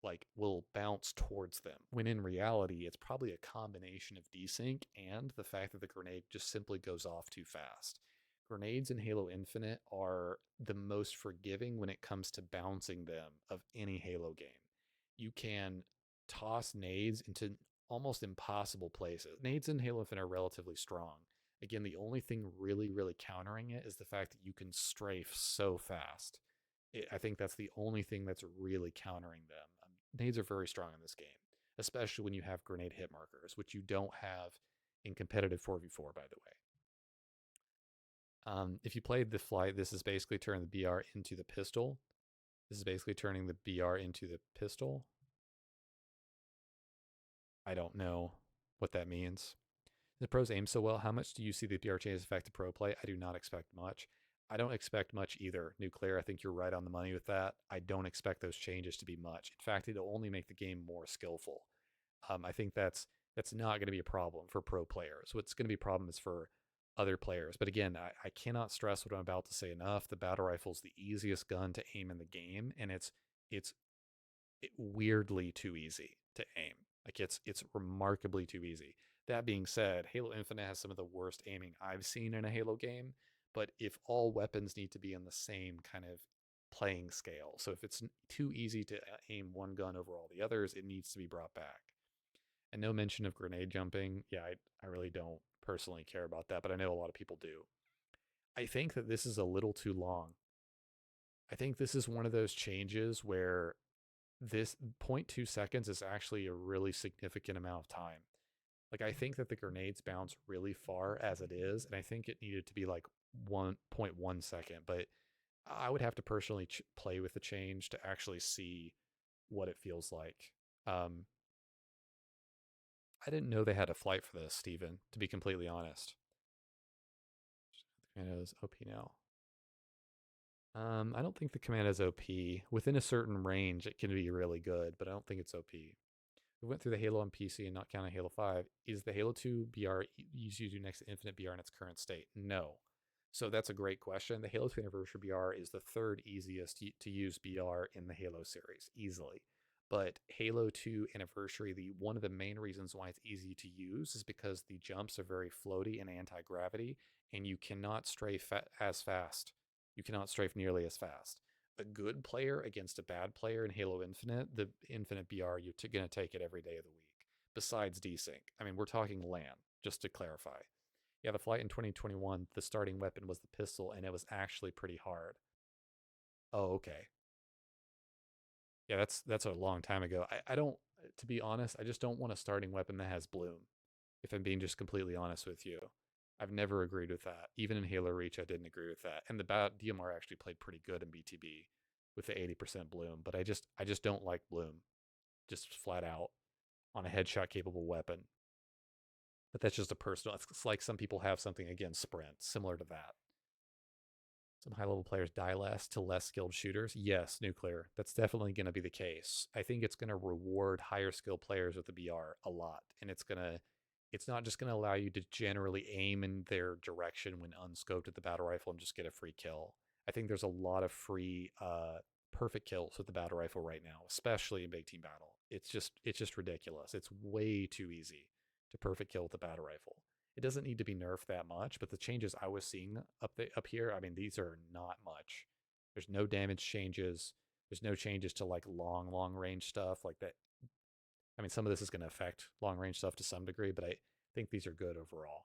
like will bounce towards them. When in reality, it's probably a combination of desync and the fact that the grenade just simply goes off too fast. Grenades in Halo Infinite are the most forgiving when it comes to bouncing them of any Halo game. You can toss nades into almost impossible places. Nades in Halo Infinite are relatively strong. Again, the only thing really countering it is the fact that you can strafe so fast. I think that's the only thing that's really countering them. Nades are very strong in this game, especially when you have grenade hit markers, which you don't have in competitive 4v4, by the way. If you played the flight, this is basically turning the BR into the pistol. This is basically turning the BR into the pistol. I don't know what that means. The pros aim so well. How much do you see the BR changes affect the pro play? I do not expect much. I don't expect much either. Nuclear, I think you're right on the money with that. I don't expect those changes to be much. In fact, it'll only make the game more skillful. I think that's not going to be a problem for pro players. What's going to be a problem is for other players. But again, I cannot stress what I'm about to say enough. The battle rifle is the easiest gun to aim in the game, and it's weirdly too easy to aim. Like it's remarkably too easy. That being said, Halo Infinite has some of the worst aiming I've seen in a Halo game. But if all weapons need to be in the same kind of playing scale, so if it's too easy to aim one gun over all the others, it needs to be brought back. And no mention of grenade jumping. Yeah, I really don't personally care about that, but I know a lot of people do. I think that this is a little too long. I think this is one of those changes where this zero point 0.2 seconds is actually a really significant amount of time. Like, I think that the grenades bounce really far as it is, and I think it needed to be like 1.1 second, but I would have to personally play with the change to actually see what it feels like. Um, I didn't know they had a flight for this, Steven, to be completely honest. The command is OP now. I don't think the command is OP. Within a certain range, it can be really good, but I don't think it's OP. We went through the Halo on PC and not counting Halo 5. Is the Halo 2 BR usually next to Infinite BR in its current state? No. So that's a great question. The Halo 2 Anniversary BR is the third easiest to use BR in the Halo series, easily. But Halo 2 Anniversary, one of the main reasons why it's easy to use is because the jumps are very floaty and anti-gravity, and you cannot strafe as fast. You cannot strafe nearly as fast. A good player against a bad player in Halo Infinite, the Infinite BR, you're going to take it every day of the week. Besides desync. I mean, we're talking LAN, just to clarify. Yeah, the flight in 2021, the starting weapon was the pistol, and it was actually pretty hard. Oh, okay. Yeah, that's a long time ago. I don't, to be honest, I just don't want a starting weapon that has bloom. If I'm being just completely honest with you, I've never agreed with that. Even in Halo Reach, I didn't agree with that. And the DMR actually played pretty good in BTB with the 80% bloom, but I just don't like bloom, just flat out on a headshot capable weapon. But that's just a personal. It's like some people have something against sprint, similar to that. Some high level players die less to less skilled shooters. Yes, nuclear. That's definitely going to be the case. I think it's going to reward higher skilled players with the BR a lot. And it's not just going to allow you to generally aim in their direction when unscoped at the battle rifle and just get a free kill. I think there's a lot of free, perfect kills with the battle rifle right now, especially in big team battle. It's just ridiculous. It's way too easy to perfect kill with the battle rifle. It doesn't need to be nerfed that much, but the changes I was seeing up here, I mean, these are not much. There's no damage changes. There's no changes to like long range stuff like that. I mean, some of this is going to affect long range stuff to some degree, but I think these are good overall.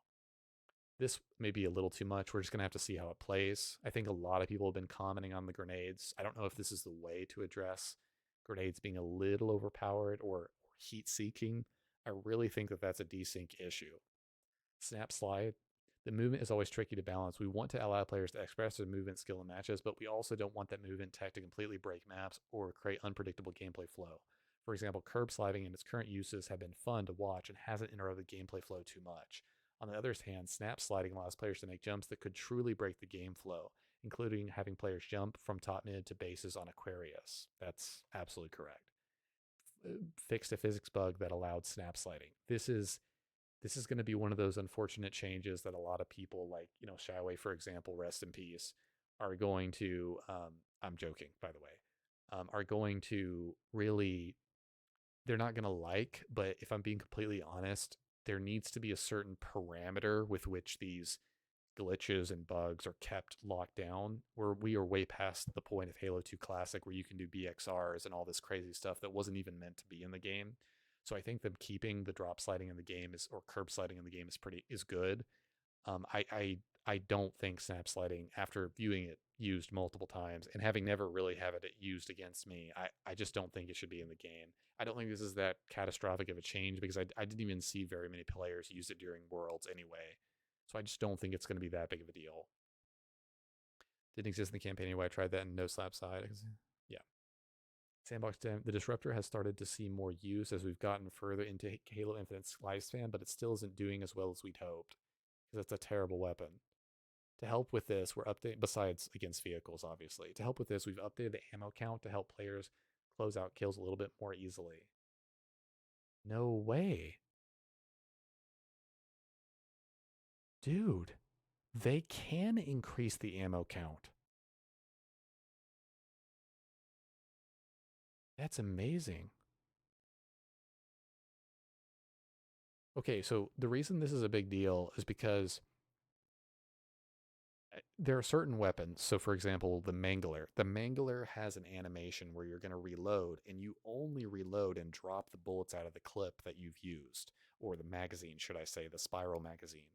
This may be a little too much. We're just going to have to see how it plays. I think a lot of people have been commenting on the grenades. I don't know if this is the way to address grenades being a little overpowered or heat seeking. I really think that that's a desync issue. Snap slide. The movement is always tricky to balance. We want to allow players to express their movement skill in matches, but we also don't want that movement tech to completely break maps or create unpredictable gameplay flow. For example, curb sliding in its current uses have been fun to watch and hasn't interrupted gameplay flow too much. On the other hand, snap sliding allows players to make jumps that could truly break the game flow, including having players jump from top mid to bases on Aquarius. That's absolutely correct. Fixed a physics bug that allowed snap sliding. This is going to be one of those unfortunate changes that a lot of people, like, you know, Shyway, for example, rest in peace, are going to, I'm joking, by the way, are going to really, they're not going to like, but if I'm being completely honest, there needs to be a certain parameter with which these glitches and bugs are kept locked down, where we are way past the point of Halo 2 Classic where you can do BXRs and all this crazy stuff that wasn't even meant to be in the game. So I think them keeping the drop sliding in the game is, or curb sliding in the game is good. I don't think snap sliding, after viewing it used multiple times and having never really had it used against me, I just don't think it should be in the game. I don't think this is that catastrophic of a change because I didn't even see very many players use it during Worlds anyway. So I just don't think it's going to be that big of a deal. Didn't exist in the campaign anyway. I tried that in no slap side. Yeah. Sandbox the Disruptor has started to see more use as we've gotten further into Halo Infinite's lifespan, but it still isn't doing as well as we'd hoped because it's a terrible weapon. To help with this, we're updating, besides against vehicles, obviously. To help with this, we've updated the ammo count to help players close out kills a little bit more easily. No way. Dude, they can increase the ammo count. That's amazing. Okay, so the reason this is a big deal is because there are certain weapons. So, for example, the Mangler. The Mangler has an animation where you're going to reload, and you only reload and drop the bullets out of the clip that you've used, or the magazine, should I say, the spiral magazine.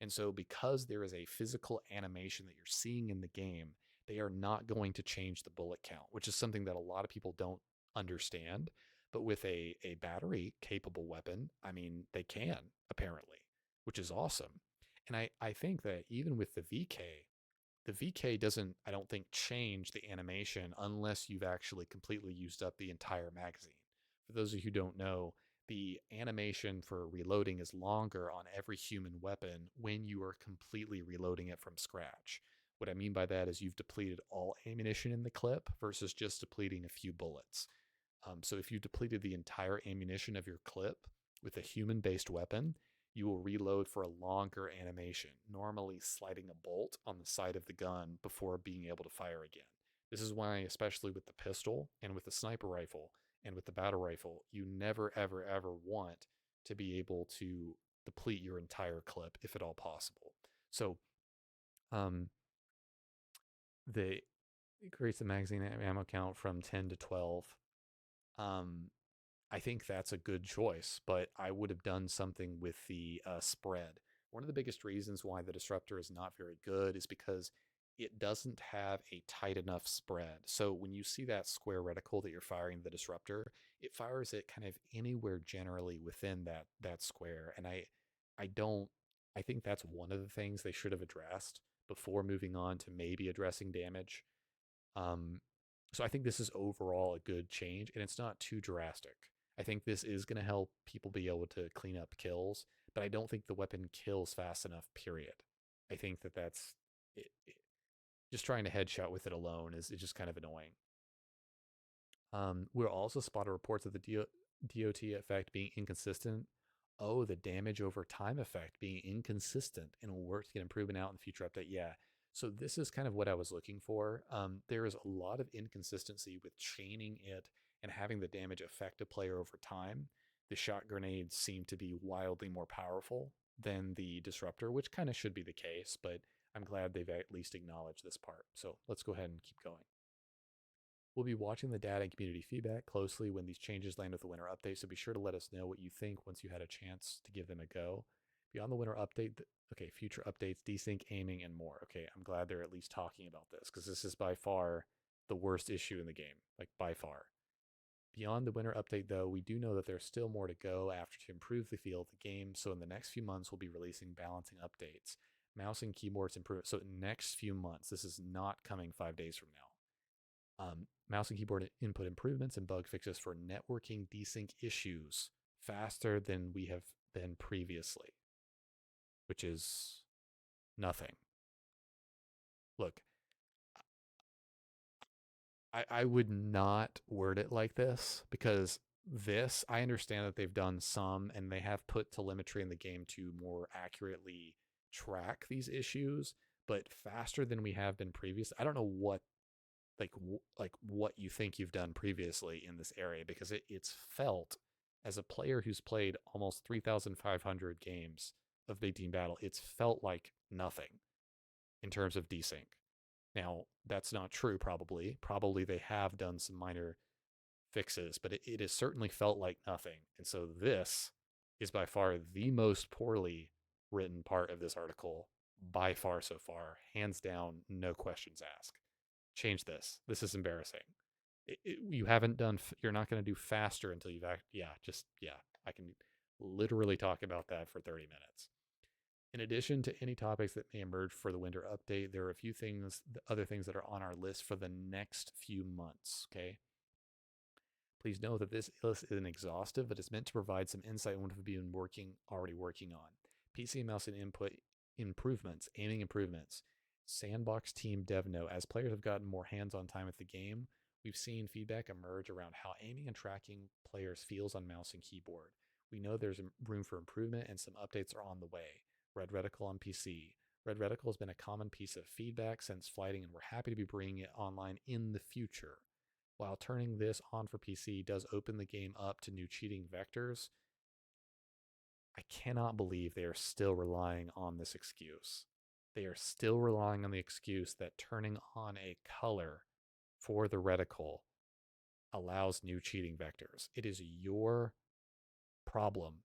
And so, because there is a physical animation that you're seeing in the game, they are not going to change the bullet count, which is something that a lot of people don't understand. But with a battery capable weapon, I mean, they can, apparently, which is awesome. And I think that even with the VK doesn't, I don't think, change the animation unless you've actually completely used up the entire magazine. For those of you who don't know, the animation for reloading is longer on every human weapon when you are completely reloading it from scratch. What I mean by that is you've depleted all ammunition in the clip versus just depleting a few bullets. So if you depleted the entire ammunition of your clip with a human-based weapon, you will reload for a longer animation, normally sliding a bolt on the side of the gun before being able to fire again. This is why, especially with the pistol and with the sniper rifle and with the battle rifle, you never, ever, ever want to be able to deplete your entire clip if at all possible. So, it increase the magazine ammo count from 10 to 12. I think that's a good choice, but I would have done something with the spread. One of the biggest reasons why the Disruptor is not very good is because it doesn't have a tight enough spread. So when you see that square reticle that you're firing the Disruptor, it fires it kind of anywhere generally within that square. And I think that's one of the things they should have addressed before moving on to maybe addressing damage. Um, so I think this is overall a good change, and it's not too drastic. I think this is going to help people be able to clean up kills, but I don't think the weapon kills fast enough, period. I think that's just trying to headshot with it alone is just kind of annoying. We'll also spotted reports of the DOT effect being inconsistent. Oh, the damage over time effect being inconsistent and will work to get improvement out in the future update. Yeah. So this is kind of what I was looking for. There is a lot of inconsistency with chaining it and having the damage affect a player over time. The shot grenades seem to be wildly more powerful than the disruptor, which kind of should be the case, but I'm glad they've at least acknowledged this part. So let's go ahead and keep going. We'll be watching the data and community feedback closely when these changes land with the winter update, so be sure to let us know what you think once you had a chance to give them a go. Beyond the winter update, okay, future updates, desync, aiming, and more. Okay, I'm glad they're at least talking about this because this is by far the worst issue in the game, like by far. Beyond the winter update, though, we do know that there's still more to go after to improve the feel of the game, so in the next few months, we'll be releasing balancing updates. Mouse and keyboards improve. So, next few months, this is not coming 5 days from now. Mouse and keyboard input improvements and bug fixes for networking desync issues faster than we have been previously, which is nothing. Look, I would not word it like this because this, I understand that they've done some and they have put telemetry in the game to more accurately track these issues, but faster than we have been previously. I don't know what like what you think you've done previously in this area because it's felt as a player who's played almost 3,500 games of Big Team Battle, it's felt like nothing in terms of desync. Now, that's not true, probably. Probably they have done some minor fixes, but it has certainly felt like nothing. And so this is by far the most poorly written part of this article, by far so far. Hands down, no questions asked. Change this. This is embarrassing. You haven't done, you're not going to do faster until you've, I can literally talk about that for 30 minutes. In addition to any topics that may emerge for the winter update, there are a few things, other things that are on our list for the next few months. Okay. Please know that this list isn't exhaustive, but it's meant to provide some insight on what we've been already working on. PC and mouse and input improvements, aiming improvements, sandbox team dev note. As players have gotten more hands-on time with the game, we've seen feedback emerge around how aiming and tracking players feels on mouse and keyboard. We know there's room for improvement and some updates are on the way. Red Reticle on PC. Red Reticle has been a common piece of feedback since flighting, and we're happy to be bringing it online in the future. While turning this on for PC does open the game up to new cheating vectors, I cannot believe they are still relying on this excuse. They are still relying on the excuse that turning on a color for the reticle allows new cheating vectors. It is your problem.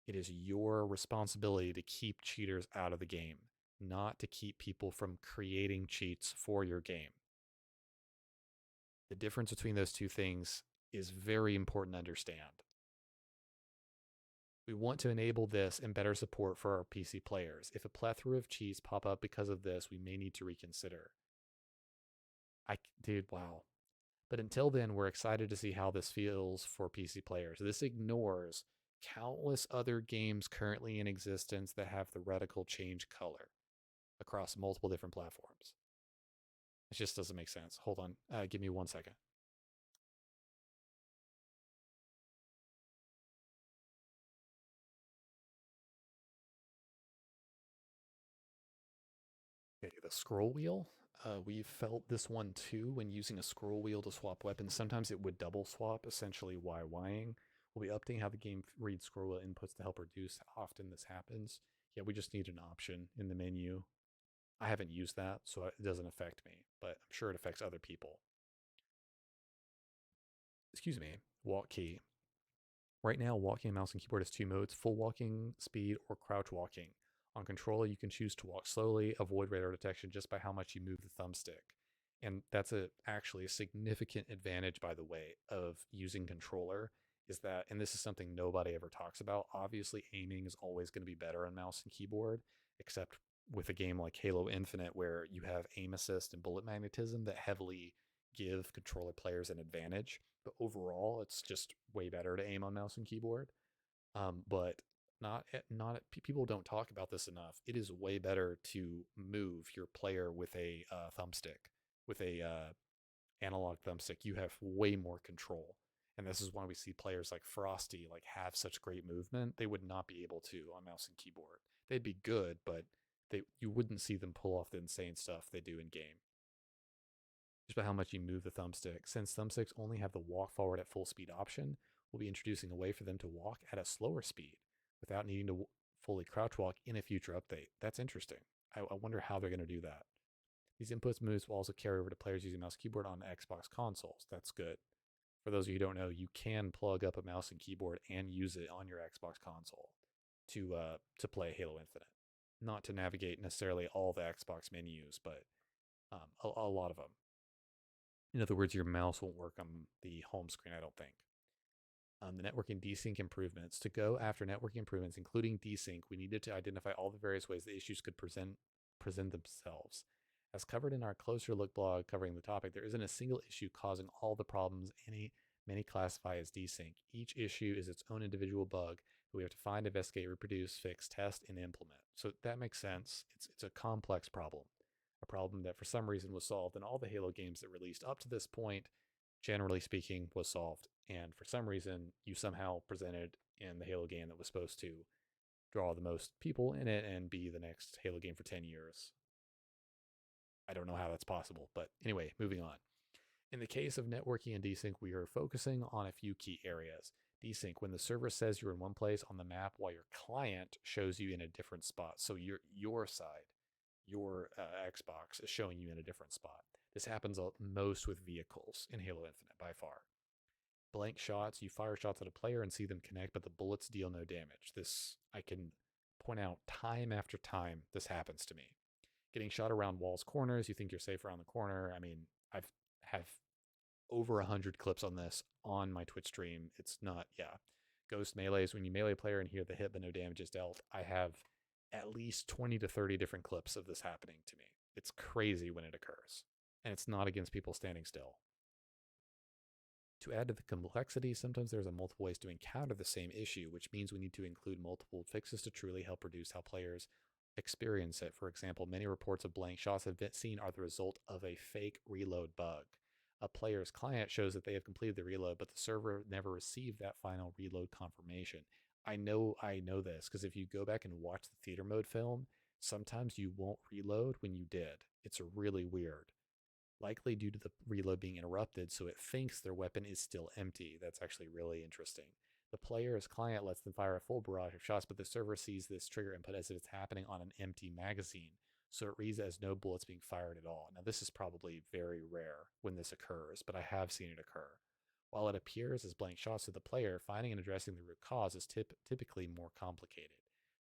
It is your responsibility to keep cheaters out of the game, not to keep people from creating cheats for your game. The difference between those two things is very important to understand. We want to enable this and better support for our PC players. If a plethora of cheats pop up because of this, we may need to reconsider. Dude, wow. But until then, we're excited to see how this feels for PC players. This ignores countless other games currently in existence that have the reticle change color across multiple different platforms. It just doesn't make sense. Hold on. Give me 1 second. Okay, the scroll wheel. We've felt this one too when using a scroll wheel to swap weapons. Sometimes it would double swap, essentially YYing. We'll be updating how the game reads scroll wheel inputs to help reduce how often this happens. Yeah, we just need an option in the menu. I haven't used that, so it doesn't affect me, but I'm sure it affects other people. Excuse me. Walk key. Right now, walking and mouse and keyboard has two modes: full walking speed or crouch walking. On controller, you can choose to walk slowly, avoid radar detection just by how much you move the thumbstick. And that's actually a significant advantage, by the way, of using controller is that, and this is something nobody ever talks about, obviously aiming is always going to be better on mouse and keyboard, except with a game like Halo Infinite where you have aim assist and bullet magnetism that heavily give controller players an advantage. But overall, it's just way better to aim on mouse and keyboard. But not people don't talk about this enough. It is way better to move your player with a thumbstick, with a analog thumbstick. You have way more control, and this is why we see players like Frosty like have such great movement. They would not be able to on mouse and keyboard. They'd be good, but you wouldn't see them pull off the insane stuff they do in game. Just by how much you move the thumbstick. Since thumbsticks only have the walk forward at full speed option, we'll be introducing a way for them to walk at a slower speed without needing to fully crouch walk in a future update. That's interesting. I wonder how they're going to do that. These inputs moves will also carry over to players using mouse keyboard on Xbox consoles. That's good. For those of you who don't know, you can plug up a mouse and keyboard and use it on your Xbox console to play Halo Infinite. Not to navigate necessarily all the Xbox menus, but a lot of them. In other words, your mouse won't work on the home screen, I don't think. The networking desync improvements. To go after networking improvements, including desync, we needed to identify all the various ways the issues could present themselves. As covered in our closer look blog covering the topic, there isn't a single issue causing all the problems many classify as desync. Each issue is its own individual bug that we have to find, investigate, reproduce, fix, test, and implement. So that makes sense. It's a complex problem, a problem that for some reason was solved in all the Halo games that released up to this point, generally speaking, was solved. And for some reason, you somehow presented in the Halo game that was supposed to draw the most people in it and be the next Halo game for 10 years. I don't know how that's possible, but anyway, moving on. In the case of networking and desync, we are focusing on a few key areas. Desync, when the server says you're in one place on the map while your client shows you in a different spot. So your side, your Xbox is showing you in a different spot. This happens most with vehicles in Halo Infinite by far. Blank shots, you fire shots at a player and see them connect, but the bullets deal no damage. This, I can point out time after time, this happens to me. Getting shot around walls, corners, you think you're safe around the corner. I mean, I've have over 100 clips on this on my Twitch stream. It's not, yeah. Ghost melees, when you melee a player and hear the hit but no damage is dealt, I have at least 20 to 30 different clips of this happening to me. It's crazy when it occurs. And it's not against people standing still. To add to the complexity, sometimes there's multiple ways to encounter the same issue, which means we need to include multiple fixes to truly help reduce how players experience it. For example, many reports of blank shots have been seen are the result of a fake reload bug. A player's client shows that they have completed the reload, but the server never received that final reload confirmation. I know this because if you go back and watch the theater mode film, sometimes you won't reload when you did. It's really weird. Likely due to the reload being interrupted, so it thinks their weapon is still empty. That's actually really interesting. The player's client lets them fire a full barrage of shots, but the server sees this trigger input as if it's happening on an empty magazine, so it reads as no bullets being fired at all. Now, this is probably very rare when this occurs, but I have seen it occur. While it appears as blank shots to the player, finding and addressing the root cause is typically more complicated.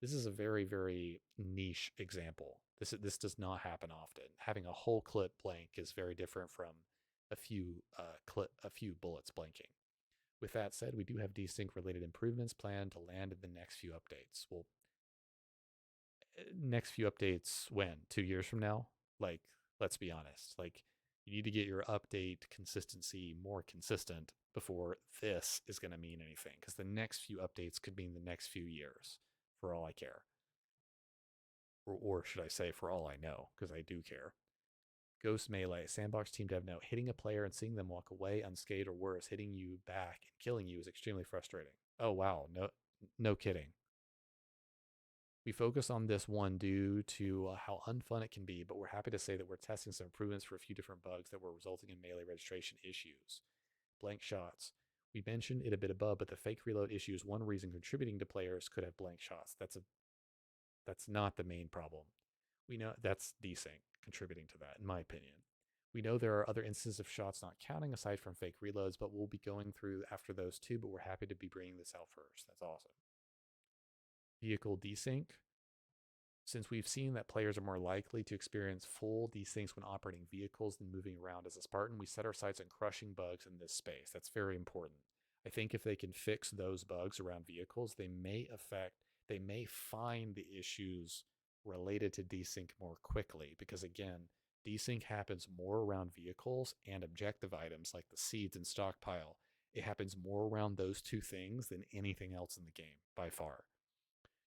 This is a very, very niche example. This does not happen often. Having a whole clip blank is very different from a few bullets blanking. With that said, we do have desync related improvements planned to land in the next few updates. Well, next few updates when? 2 years from now? Like, let's be honest. Like, you need to get your update consistency more consistent before this is going to mean anything, because the next few updates could mean the next few years, for all I care. Or should I say, for all I know, because I do care. Ghost melee, sandbox team dev note. Hitting a player and seeing them walk away unscathed or worse, hitting you back and killing you is extremely frustrating. Oh wow, no kidding. We focus on this one due to how unfun it can be, but we're happy to say that we're testing some improvements for a few different bugs that were resulting in melee registration issues. Blank shots. We mentioned it a bit above, but the fake reload issue is one reason contributing to players could have blank shots. That's not the main problem. We know that's desync contributing to that, in my opinion. We know there are other instances of shots not counting aside from fake reloads, but we'll be going through after those too, but we're happy to be bringing this out first. That's awesome. Vehicle desync. Since we've seen that players are more likely to experience full desyncs when operating vehicles than moving around as a Spartan, we set our sights on crushing bugs in this space. That's very important. I think if they can fix those bugs around vehicles, they may find the issues related to desync more quickly, because again, desync happens more around vehicles and objective items like the seeds and stockpile. It happens more around those two things than anything else in the game by far.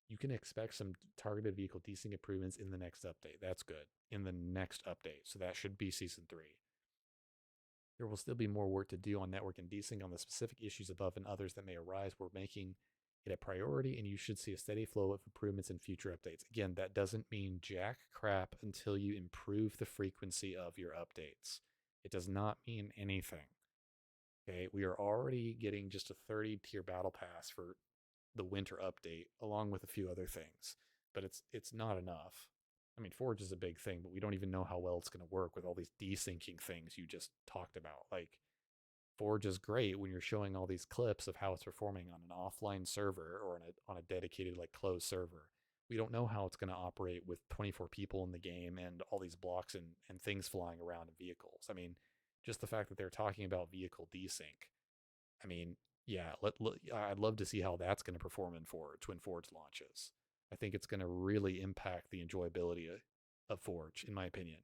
You can expect some targeted vehicle desync improvements in the next update. That's good. In the next update. So that should be Season 3. There will still be more work to do on network and desync on the specific issues above and others that may arise. We're making it a priority, and you should see a steady flow of improvements in future updates. Again, that doesn't mean jack crap until you improve the frequency of your updates. It does not mean anything. Okay, we are already getting just a 30 tier battle pass for the winter update, along with a few other things, but it's not enough. I mean, Forge is a big thing, but we don't even know how well it's going to work with all these desyncing things you just talked about. Like, Forge is great when you're showing all these clips of how it's performing on an offline server or on a dedicated like closed server. We don't know how it's going to operate with 24 people in the game and all these blocks and things flying around in vehicles. I mean, just the fact that they're talking about vehicle desync. I mean, yeah, I'd love to see how that's going to perform in Forge when Forge launches. I think it's going to really impact the enjoyability of Forge, in my opinion.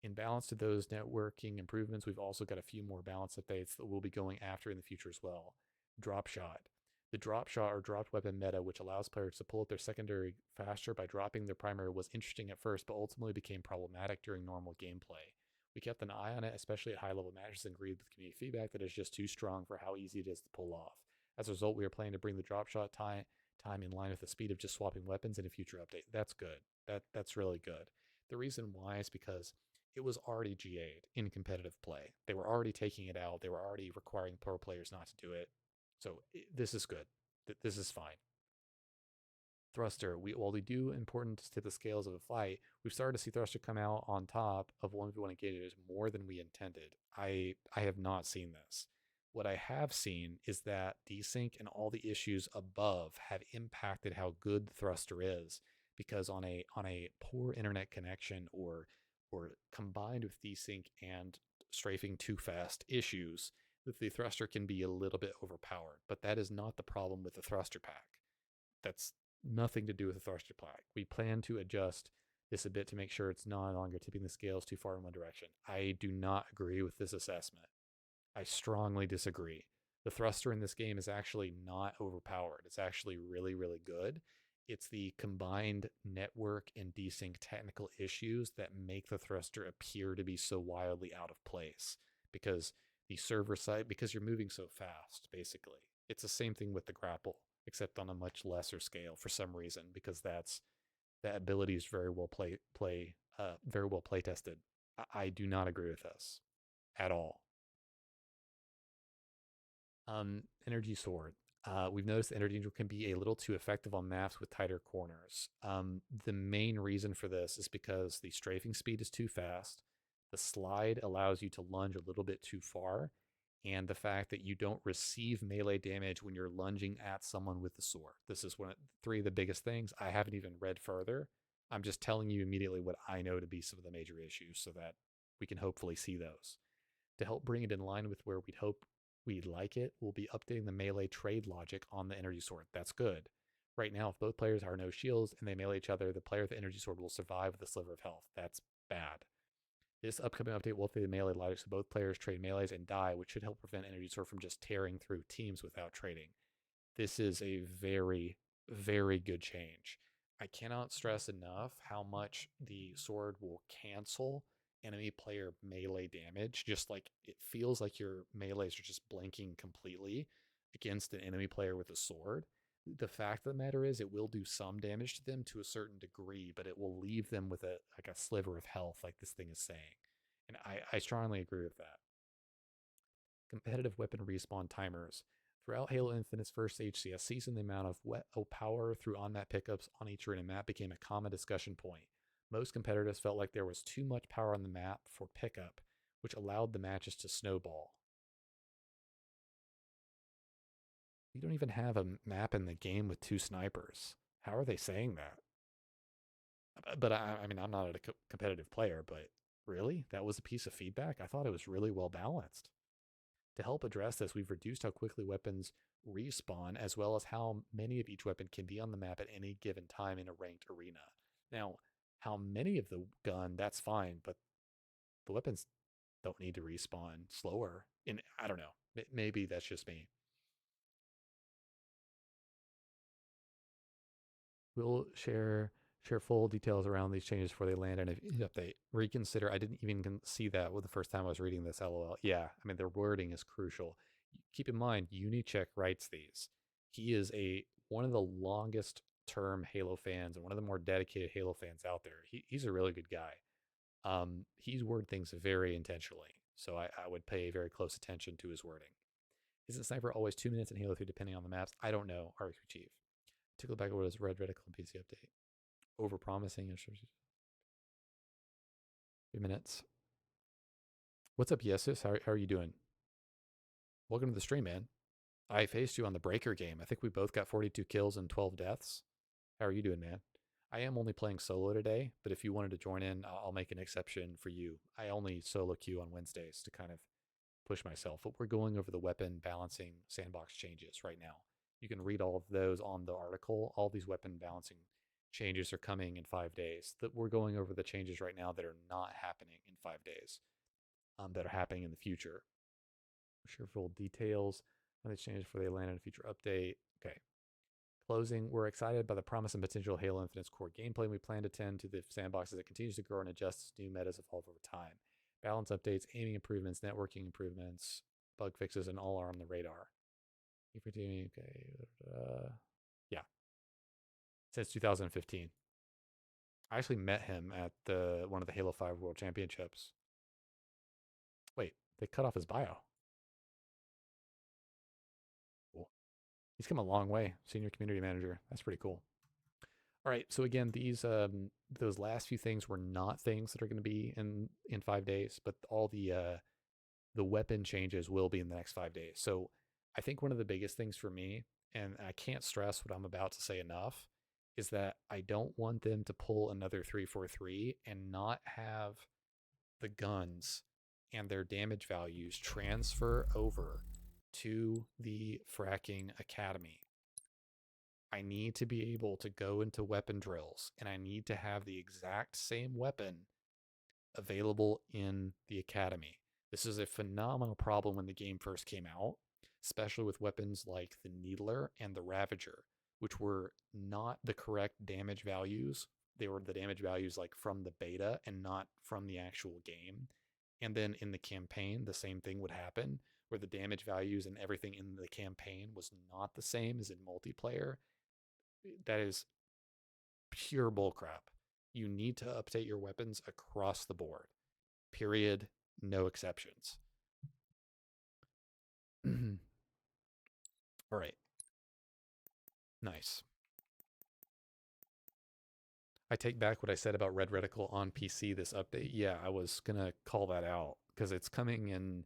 In balance to those networking improvements, we've also got a few more balance updates that we'll be going after in the future as well. Drop shot. The drop shot or dropped weapon meta, which allows players to pull up their secondary faster by dropping their primary, was interesting at first, but ultimately became problematic during normal gameplay. We kept an eye on it, especially at high level matches, and agreed with community feedback that it's just too strong for how easy it is to pull off. As a result, we are planning to bring the drop shot time in line with the speed of just swapping weapons in a future update. That's good. That's really good. The reason why is because it was already GA'd in competitive play. They were already taking it out. They were already requiring pro players not to do it. So this is good. This is fine. Thruster. While we do important to tip the scales of a fight, we've started to see Thruster come out on top of 1v1 engages more than we intended. I have not seen this. What I have seen is that desync and all the issues above have impacted how good the Thruster is, because on a poor internet connection or combined with desync and strafing too fast issues, the Thruster can be a little bit overpowered. But that is not the problem with the Thruster pack. That's nothing to do with the thruster plaque. We plan to adjust this a bit to make sure it's no longer tipping the scales too far in one direction. I do not agree with this assessment. I strongly disagree. The thruster in this game is actually not overpowered. It's actually really, really good. It's the combined network and desync technical issues that make the thruster appear to be so wildly out of place, because the server side, because you're moving so fast, basically. It's the same thing with the grapple, except on a much lesser scale for some reason, because that ability is very well play tested. I do not agree with this at all. Energy sword. We've noticed energy neutral can be a little too effective on maps with tighter corners. The main reason for this is because the strafing speed is too fast, the slide allows you to lunge a little bit too far, and the fact that you don't receive melee damage when you're lunging at someone with the sword. This is one of three of the biggest things. I haven't even read further. I'm just telling you immediately what I know to be some of the major issues so that we can hopefully see those. To help bring it in line with where we'd hope we'd like it, we'll be updating the melee trade logic on the energy sword. That's good. Right now, if both players are no shields and they melee each other, the player with the energy sword will survive with a sliver of health. That's bad. This upcoming update will update the melee logic so both players trade melees and die, which should help prevent energy sword from just tearing through teams without trading. This is a very, very good change. I cannot stress enough how much the sword will cancel enemy player melee damage. Just like it feels like your melees are just blanking completely against an enemy player with a sword. The fact of the matter is, it will do some damage to them to a certain degree, but it will leave them with a sliver of health, like this thing is saying. And I strongly agree with that. Competitive weapon respawn timers. Throughout Halo Infinite's first HCS season, the amount of power through on-map pickups on each arena map became a common discussion point. Most competitors felt like there was too much power on the map for pickup, which allowed the matches to snowball. We don't even have a map in the game with two snipers. How are they saying that? But I mean, I'm not a competitive player, but really? That was a piece of feedback? I thought it was really well balanced. To help address this, we've reduced how quickly weapons respawn, as well as how many of each weapon can be on the map at any given time in a ranked arena. Now, how many of the gun, that's fine, but the weapons don't need to respawn slower. And I don't know. Maybe that's just me. We'll share full details around these changes before they land and if they reconsider. I didn't even see that the first time I was reading this. LOL. Yeah, I mean, their wording is crucial. Keep in mind, Unicheck writes these. He is one of the longest term Halo fans and one of the more dedicated Halo fans out there. He's a really good guy. He's worded things very intentionally. So I would pay very close attention to his wording. Isn't Sniper always 2 minutes in Halo 3 depending on the maps? I don't know, RQ Chief. Tickle back what is Red Reticle PC update. Over promising. 3 minutes. What's up, Yesus? How are you doing? Welcome to the stream, man. I faced you on the Breaker game. I think we both got 42 kills and 12 deaths. How are you doing, man? I am only playing solo today, but if you wanted to join in, I'll make an exception for you. I only solo queue on Wednesdays to kind of push myself. But we're going over the weapon balancing sandbox changes right now. You can read all of those on the article. All these weapon balancing changes are coming in 5 days. That we're going over the changes right now that are not happening in 5 days, that are happening in the future. Share full details when they change before they land in a future update. Okay. Closing, we're excited by the promise and potential of Halo Infinite's core gameplay, and we plan to tend to the sandbox as it continues to grow and adjust as new metas evolve over time. Balance updates, aiming improvements, networking improvements, bug fixes, and all are on the radar. Okay. Yeah. Since 2015. I actually met him at one of the Halo 5 World Championships. Wait, they cut off his bio. Cool. He's come a long way. Senior community manager. That's pretty cool. All right. So again, those last few things were not things that are going to be in 5 days, but all the weapon changes will be in the next 5 days. So I think one of the biggest things for me, and I can't stress what I'm about to say enough, is that I don't want them to pull another 343 and not have the guns and their damage values transfer over to the fracking academy. I need to be able to go into weapon drills, and I need to have the exact same weapon available in the academy. This is a phenomenal problem when the game first came out, especially with weapons like the Needler and the Ravager, which were not the correct damage values. They were the damage values like from the beta and not from the actual game. And then in the campaign, the same thing would happen where the damage values and everything in the campaign was not the same as in multiplayer. That is pure bullcrap. You need to update your weapons across the board. Period. No exceptions. All right. Nice. I take back what I said about Red Reticle on PC this update. Yeah, I was going to call that out because it's coming in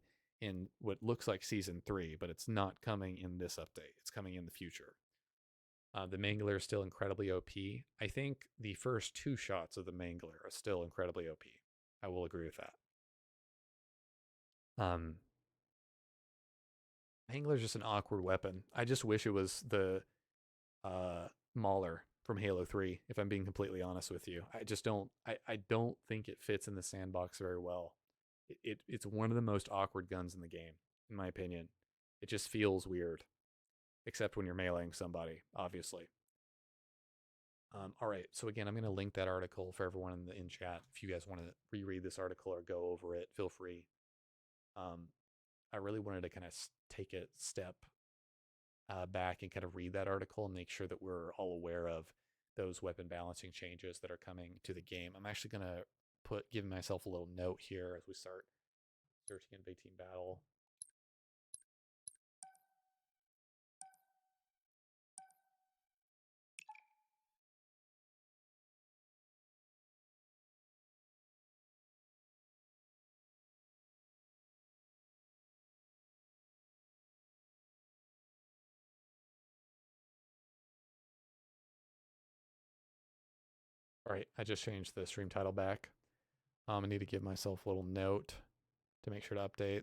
what looks like season 3, but it's not coming in this update. It's coming in the future. The Mangler is still incredibly OP. I think the first 2 shots of the Mangler are still incredibly OP. I will agree with that. Mangler's just an awkward weapon. I just wish it was the Mauler from Halo 3, if I'm being completely honest with you. I don't think it fits in the sandbox very well. It's one of the most awkward guns in the game, in my opinion. It just feels weird, except when you're meleeing somebody, obviously. All right, so again, I'm going to link that article for everyone in chat. If you guys want to reread this article or go over it, feel free. I really wanted to kind of take a step back and kind of read that article and make sure that we're all aware of those weapon balancing changes that are coming to the game. I'm actually going to give myself a little note here as we start searching in Big Team Battle. All right, I just changed the stream title back. I need to give myself a little note to make sure to update.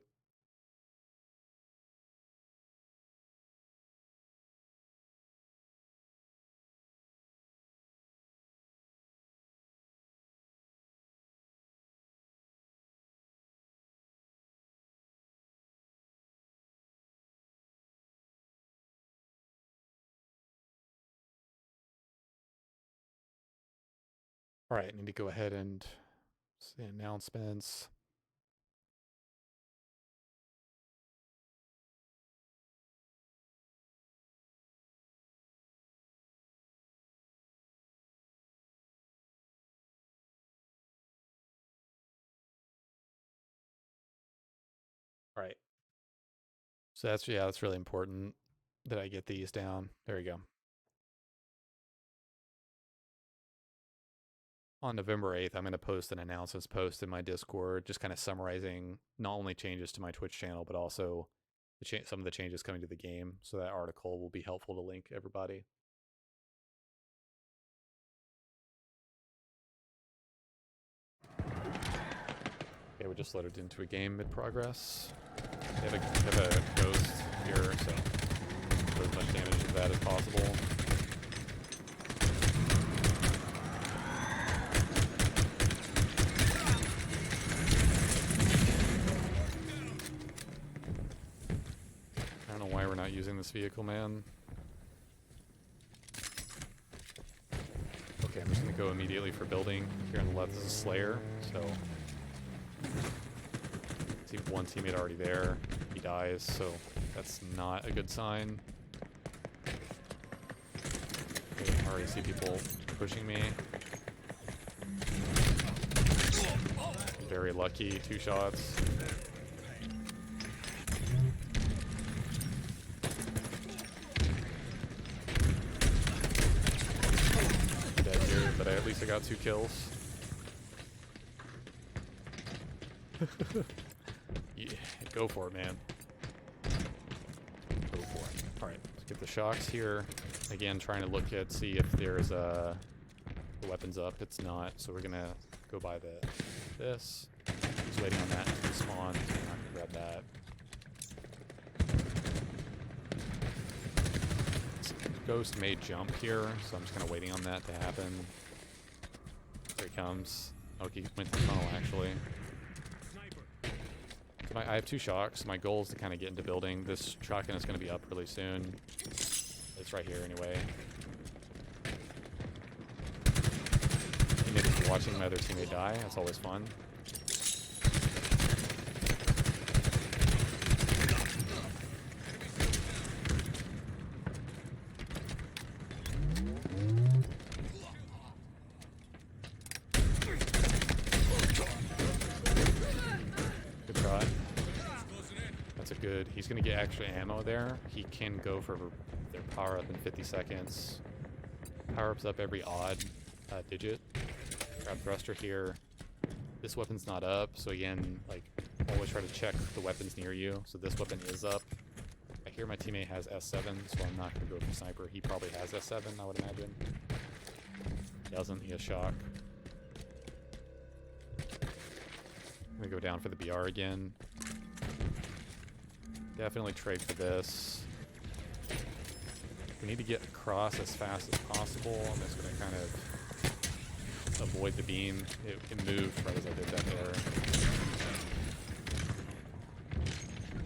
All right, I need to go ahead and say announcements. So that's, yeah, that's really important that I get these down. There you go. On November 8th, I'm going to post an announcements post in my Discord, just kind of summarizing not only changes to my Twitch channel, but also some of the changes coming to the game. So that article will be helpful to link everybody. Okay, we just loaded into a game mid-progress. They have a ghost here, so do as much damage to that as possible. I don't know why we're not using this vehicle, man. Okay, I'm just gonna go immediately for building. Here on the left is a Slayer, so see one teammate already there. He dies, so that's not a good sign. Okay, I already see people pushing me. Very lucky, 2 shots. Dead here, but at least I got 2 kills. Yeah, go for it, man. Go for it. Alright, let's get the shocks here. Again, trying to look at, see if there's the weapons up. It's not, so we're gonna go by this. Just waiting on that to respawn. So I'm not gonna grab that. Ghost may jump here, so I'm just kind of waiting on that to happen. There he comes. Oh, he went to the tunnel, actually. So I have 2 shocks. My goal is to kind of get into building. This shotgun is going to be up really soon. It's right here anyway. Teammates watching my other teammate die. That's always fun. He's gonna get extra ammo there. He can go for their power up in 50 seconds. Power ups up every odd digit. Grab thruster here. This weapon's not up, so again, like, always try to check the weapons near you. So this weapon is up. I hear my teammate has S7, so I'm not gonna go for sniper. He probably has S7, I would imagine. He doesn't. He has shock. I'm gonna go down for the BR again. Definitely trade for this. We need to get across as fast as possible. I'm just going to kind of avoid the beam. It moved right as I did that there.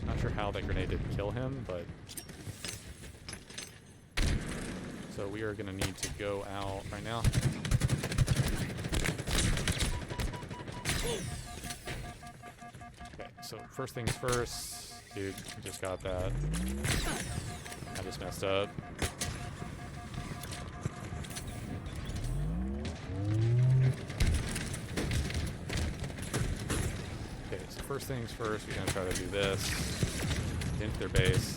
Not sure how that grenade didn't kill him, but... So we are going to need to go out right now. Okay, so first things first. Dude, just got that. I just messed up. Okay, so first things first, we're gonna try to do this. Get into their base.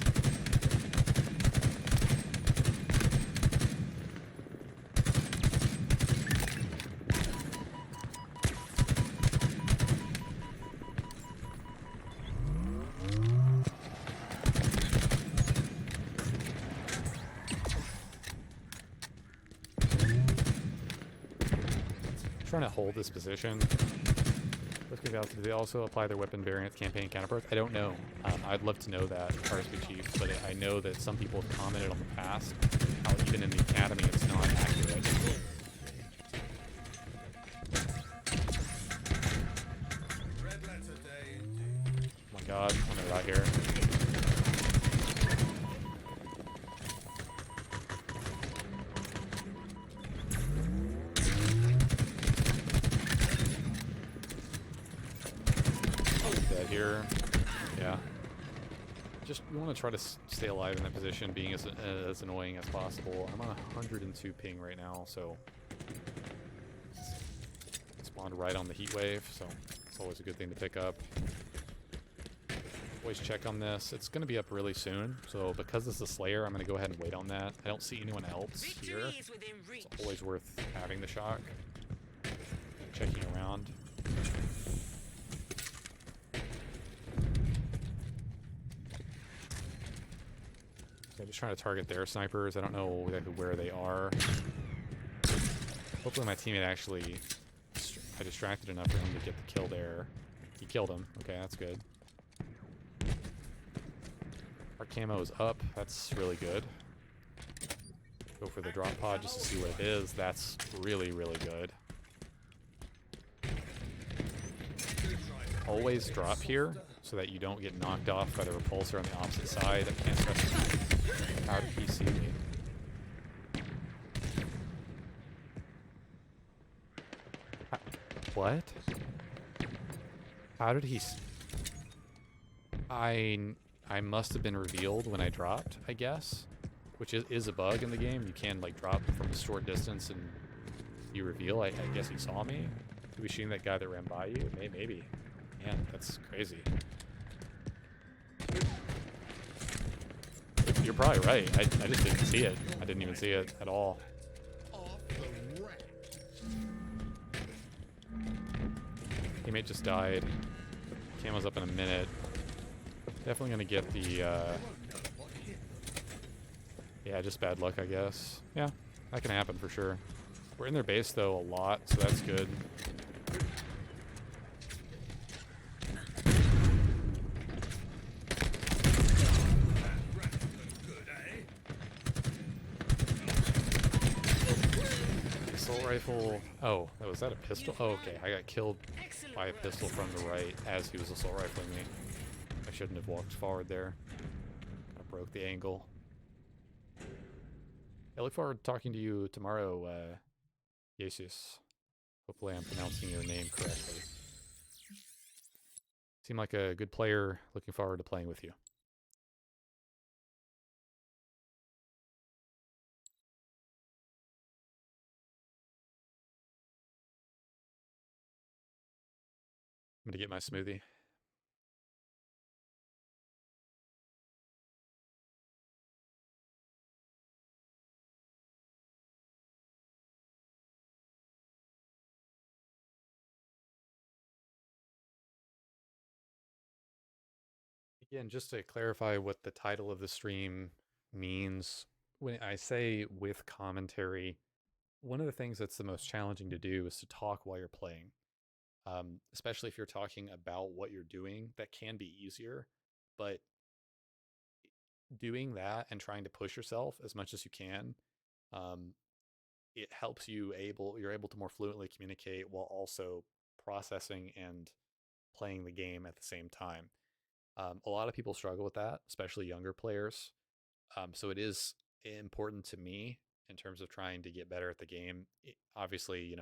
Trying to hold this position. Do they also apply their weapon variant campaign counterparts? I don't know. I'd love to know that, RSP Chief, but I know that some people have commented on the past how even in the academy it's not accurate. Oh my god, when they're out here. Here, yeah. Just we want to try to stay alive in that position, being as annoying as possible. I'm on 102 ping right now, so spawned right on the heat wave, so it's always a good thing to pick up. Always check on this. It's going to be up really soon, so because it's a Slayer, I'm going to go ahead and wait on that. I don't see anyone else here. Victory is within reach. It's always worth having the shock. Checking around. So just trying to target their snipers. I don't know exactly where they are. Hopefully my teammate actually... I distracted enough for him to get the kill there. He killed him. Okay, that's good. Our camo is up. That's really good. Go for the drop pod just to see what it is. That's really, really good. Always drop here so that you don't get knocked off by the repulsor on the opposite side. I can't stress it. How did he see me? What? How did he... I must have been revealed when I dropped, I guess. Which is a bug in the game. You can, like, drop from a short distance and you reveal. I guess he saw me. Could be shooting that guy that ran by you? Maybe. Man, that's crazy. You're probably right. I just didn't see it. I didn't even see it at all. Teammate just died. Camo's up in a minute. Definitely gonna get the, yeah, just bad luck, I guess. Yeah, that can happen for sure. We're in their base, though, a lot, so that's good. Assault rifle. Oh, was that a pistol? Oh, okay. I got killed by a pistol from the right as he was assault rifling me. I shouldn't have walked forward there. I broke the angle. I look forward to talking to you tomorrow, Jesus. Hopefully I'm pronouncing your name correctly. Seem like a good player. Looking forward to playing with you. I'm gonna get my smoothie. Again, just to clarify what the title of the stream means, when I say with commentary, one of the things that's the most challenging to do is to talk while you're playing. Especially if you're talking about what you're doing, that can be easier. But doing that and trying to push yourself as much as you can, it helps you're able to more fluently communicate while also processing and playing the game at the same time. A lot of people struggle with that, especially younger players. So it is important to me in terms of trying to get better at the game. Obviously,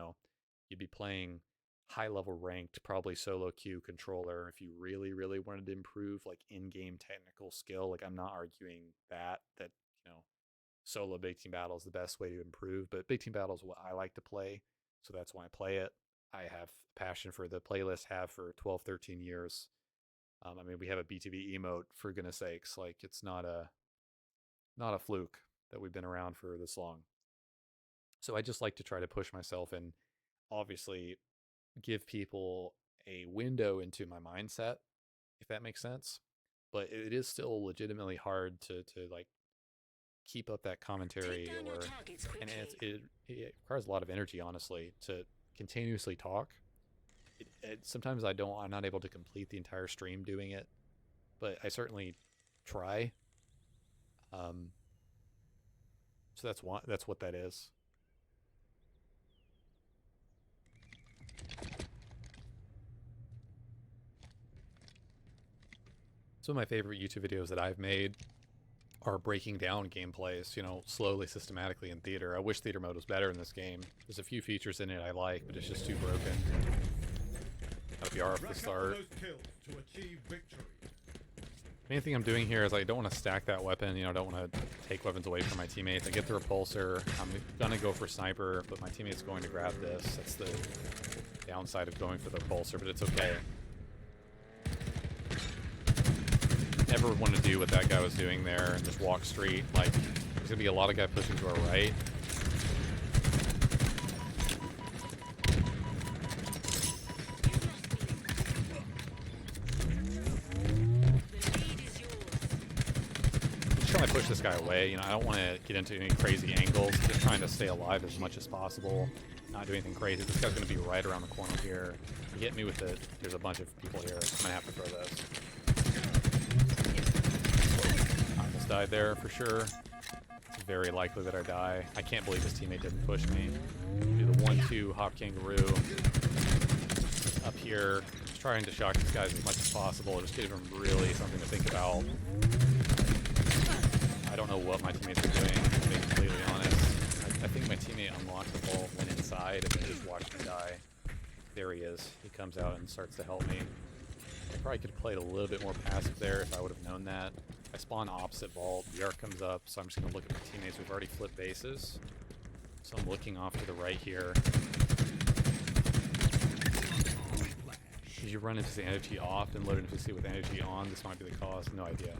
you'd be playing high-level ranked, probably solo queue controller if you really, really wanted to improve like in-game technical skill. Like, I'm not arguing that solo big team battle is the best way to improve, but big team battle is what I like to play, so that's why I play it. I have passion for the playlist, have for 12, 13 years. I mean, we have a BTB emote, for goodness sakes. Like, it's not a fluke that we've been around for this long. So I just like to try to push myself and obviously give people a window into my mindset, if that makes sense. But it is still legitimately hard to like keep up that commentary, and it requires a lot of energy, honestly, to continuously talk. Sometimes I'm not able to complete the entire stream doing it, but I certainly try. So that's what that is. Some of my favorite YouTube videos that I've made are breaking down gameplays, slowly, systematically in theater. I wish theater mode was better in this game. There's a few features in it I like, but it's just too broken. LPR off the start. Main thing I'm doing here is I don't want to stack that weapon, I don't want to take weapons away from my teammates. I get the repulsor, I'm gonna go for sniper, but my teammate's going to grab this. That's the downside of going for the repulsor, but it's okay. ever want to do what that guy was doing there and just walk straight. Like, there's gonna be a lot of guys pushing to our right. Just trying to push this guy away. You know, I don't want to get into any crazy angles. Just trying to stay alive as much as possible. Not do anything crazy. This guy's gonna be right around the corner here. He hit me with it. There's a bunch of people here. I'm gonna have to throw this. I almost died there for sure. It's very likely that I die. I can't believe his teammate didn't push me. Do the 1-2 hop kangaroo up here. Just trying to shock these guys as much as possible. Just give them really something to think about. I don't know what my teammates are doing, to be completely honest. I think my teammate unlocked the vault, went inside, and then just watched me die. There he is. He comes out and starts to help me. I probably could have played a little bit more passive there if I would have known that. I spawn opposite vault. The arc comes up, so I'm just going to look at my teammates. We've already flipped bases. So I'm looking off to the right here. Did you run into the energy off and load into C with energy on? This might be the cause. No idea.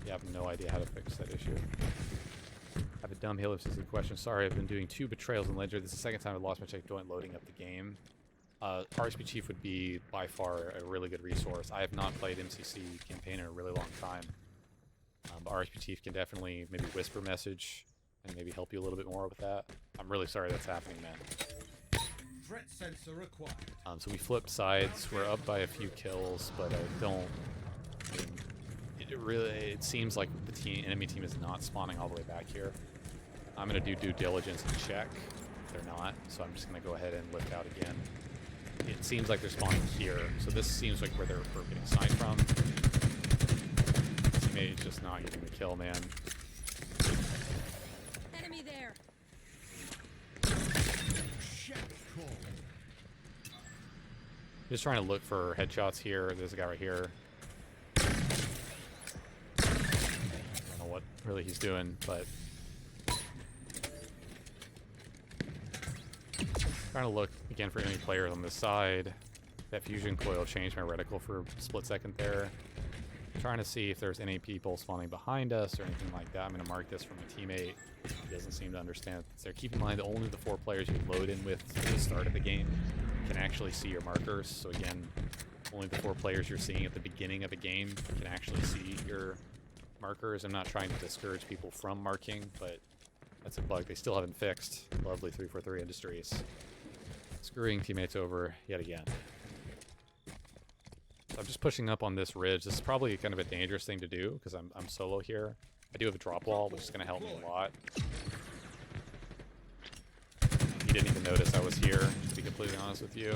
You have no idea how to fix that issue. I have a dumb Halo CC question. Sorry, I've been doing 2 betrayals in Ledger. This is the second time I've lost my checkpoint loading up the game. RSP Chief would be by far a really good resource. I have not played MCC campaign in a really long time. But RSP Chief can definitely maybe whisper message and maybe help you a little bit more with that. I'm really sorry that's happening, man. Threat sensor required. So we flipped sides. We're up by a few kills, but I don't... I mean, it seems like the enemy team is not spawning all the way back here. I'm going to do due diligence and check. They're not, so I'm just going to go ahead and lift out again. It seems like they're spawning here, so this seems like where they're getting sniped from. Teammate is just not getting the kill, man. Enemy there. Just trying to look for headshots here. There's a guy right here. I don't know what really he's doing, but trying to look again for any players on this side. That fusion coil changed my reticle for a split second there. Trying to see if there's any people spawning behind us or anything like that. I'm going to mark this from a teammate. He doesn't seem to understand. So keep in mind that only the 4 players you load in with at the start of the game can actually see your markers. So again, only the 4 players you're seeing at the beginning of a game can actually see your markers. I'm not trying to discourage people from marking, but that's a bug they still haven't fixed. Lovely 343 Industries. Screwing teammates over yet again. So I'm just pushing up on this ridge. This is probably kind of a dangerous thing to do because I'm solo here. I do have a drop wall, which is going to help me a lot. He didn't even notice I was here, to be completely honest with you.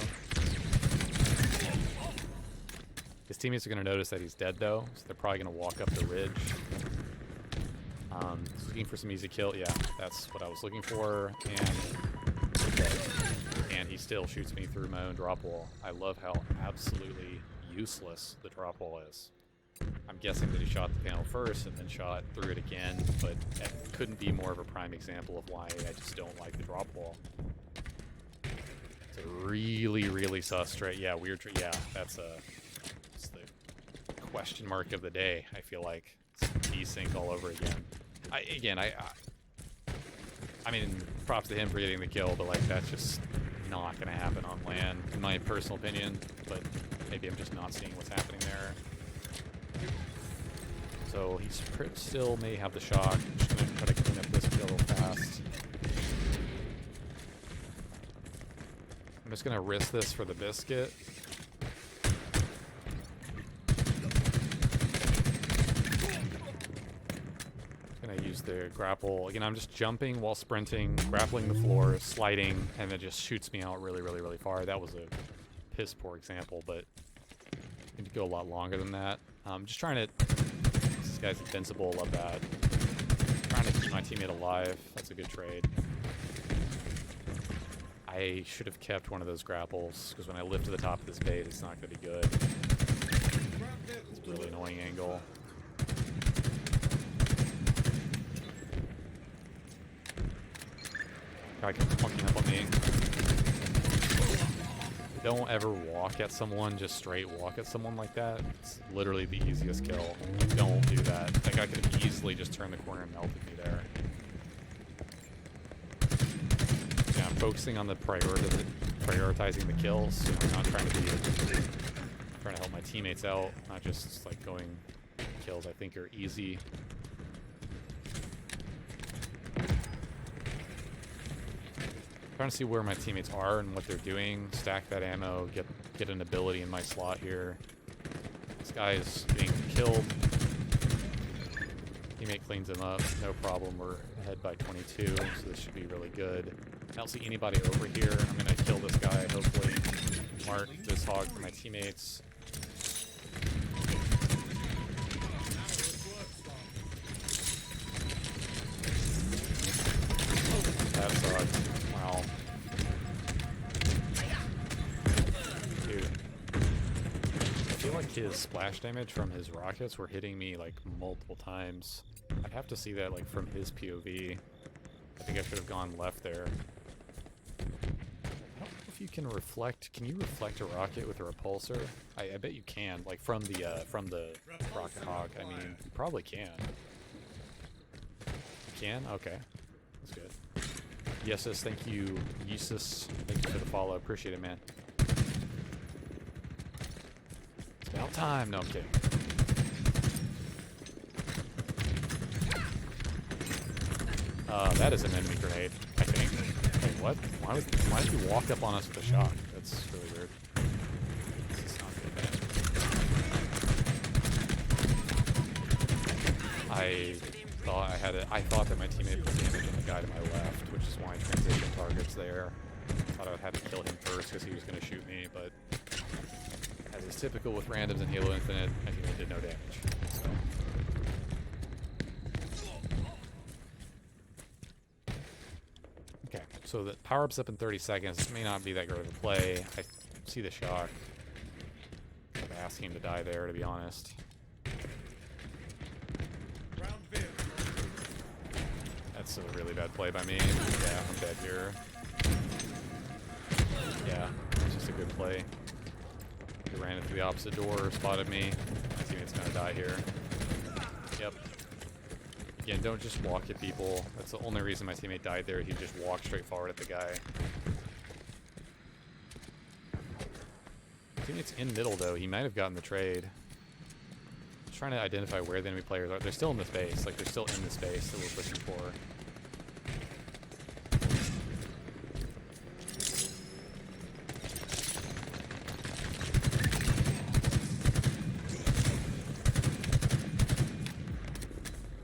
His teammates are going to notice that he's dead, though, so they're probably going to walk up the ridge. Looking for some easy kill. Yeah, that's what I was looking for. And he still shoots me through my own drop wall. I love how absolutely useless the drop wall is. I'm guessing that he shot the panel first and then shot through it again, but it couldn't be more of a prime example of why I just don't like the drop wall. It's a really, really sus trade. Yeah, weird. Yeah, that's the question mark of the day. I feel like it's desync all over again. I mean, props to him for getting the kill, but like that's just not going to happen on LAN, in my personal opinion. But maybe I'm just not seeing what's happening there. So he still may have the shock. I'm just going to try to clean up this kill real fast. I'm just going to risk this for the biscuit. Going to use the grapple. Again, I'm just jumping while sprinting, grappling the floor, sliding, and it just shoots me out really, really, really far. That was a piss poor example, but I need to go a lot longer than that. I'm just trying to... This guy's invincible, love that. Trying to keep my teammate alive. That's a good trade. I should have kept one of those grapples, because when I lift to the top of this base, it's not going to be good. It's a really annoying angle. Guy kept fucking up on me. Don't ever walk at someone, just straight walk at someone like that. It's literally the easiest kill. Don't do that. That guy could have easily just turned the corner and melted me there. Yeah, I'm focusing on the prioritizing the kills. I'm not trying to help my teammates out, not just like going kills I think are easy. Trying to see where my teammates are and what they're doing. Stack that ammo, get an ability in my slot here. This guy is being killed. Teammate cleans him up, no problem. We're ahead by 22, so this should be really good. I don't see anybody over here. I'm gonna kill this guy, hopefully. Mark this hog for my teammates. That sucks. Wow. Dude. I feel like his splash damage from his rockets were hitting me like multiple times. I'd have to see that like from his POV. I think I should have gone left there. I don't know if you can reflect. Can you reflect a rocket with a repulsor? I bet you can. Like from the rocket hog. I mean, you probably can. You can? Okay. That's good. Yesus, thank you. Yesus, thank you for the follow. Appreciate it, man. It's about time. No, I'm kidding. That is an enemy grenade, I think. Wait, what? Why did you walk up on us with a shock? That's really weird. This is not good. I thought that my teammate put damage on the guy to my left, which is why transition target's there. Thought I would have to kill him first because he was going to shoot me, but as is typical with randoms in Halo Infinite, my teammate did no damage. So. Okay, so the power-up's up in 30 seconds. This may not be that great of a play. I see the shock. I'm asking him to die there, to be honest. That's a really bad play by me. Yeah, I'm dead here. Yeah, it's just a good play. He ran into the opposite door, spotted me. My teammate's gonna die here. Yep. Again, don't just walk at people. That's the only reason my teammate died there. He just walked straight forward at the guy. My teammate's in middle, though. He might have gotten the trade. Just trying to identify where the enemy players are. They're still in the space. Like, they're still in the space that we're pushing for.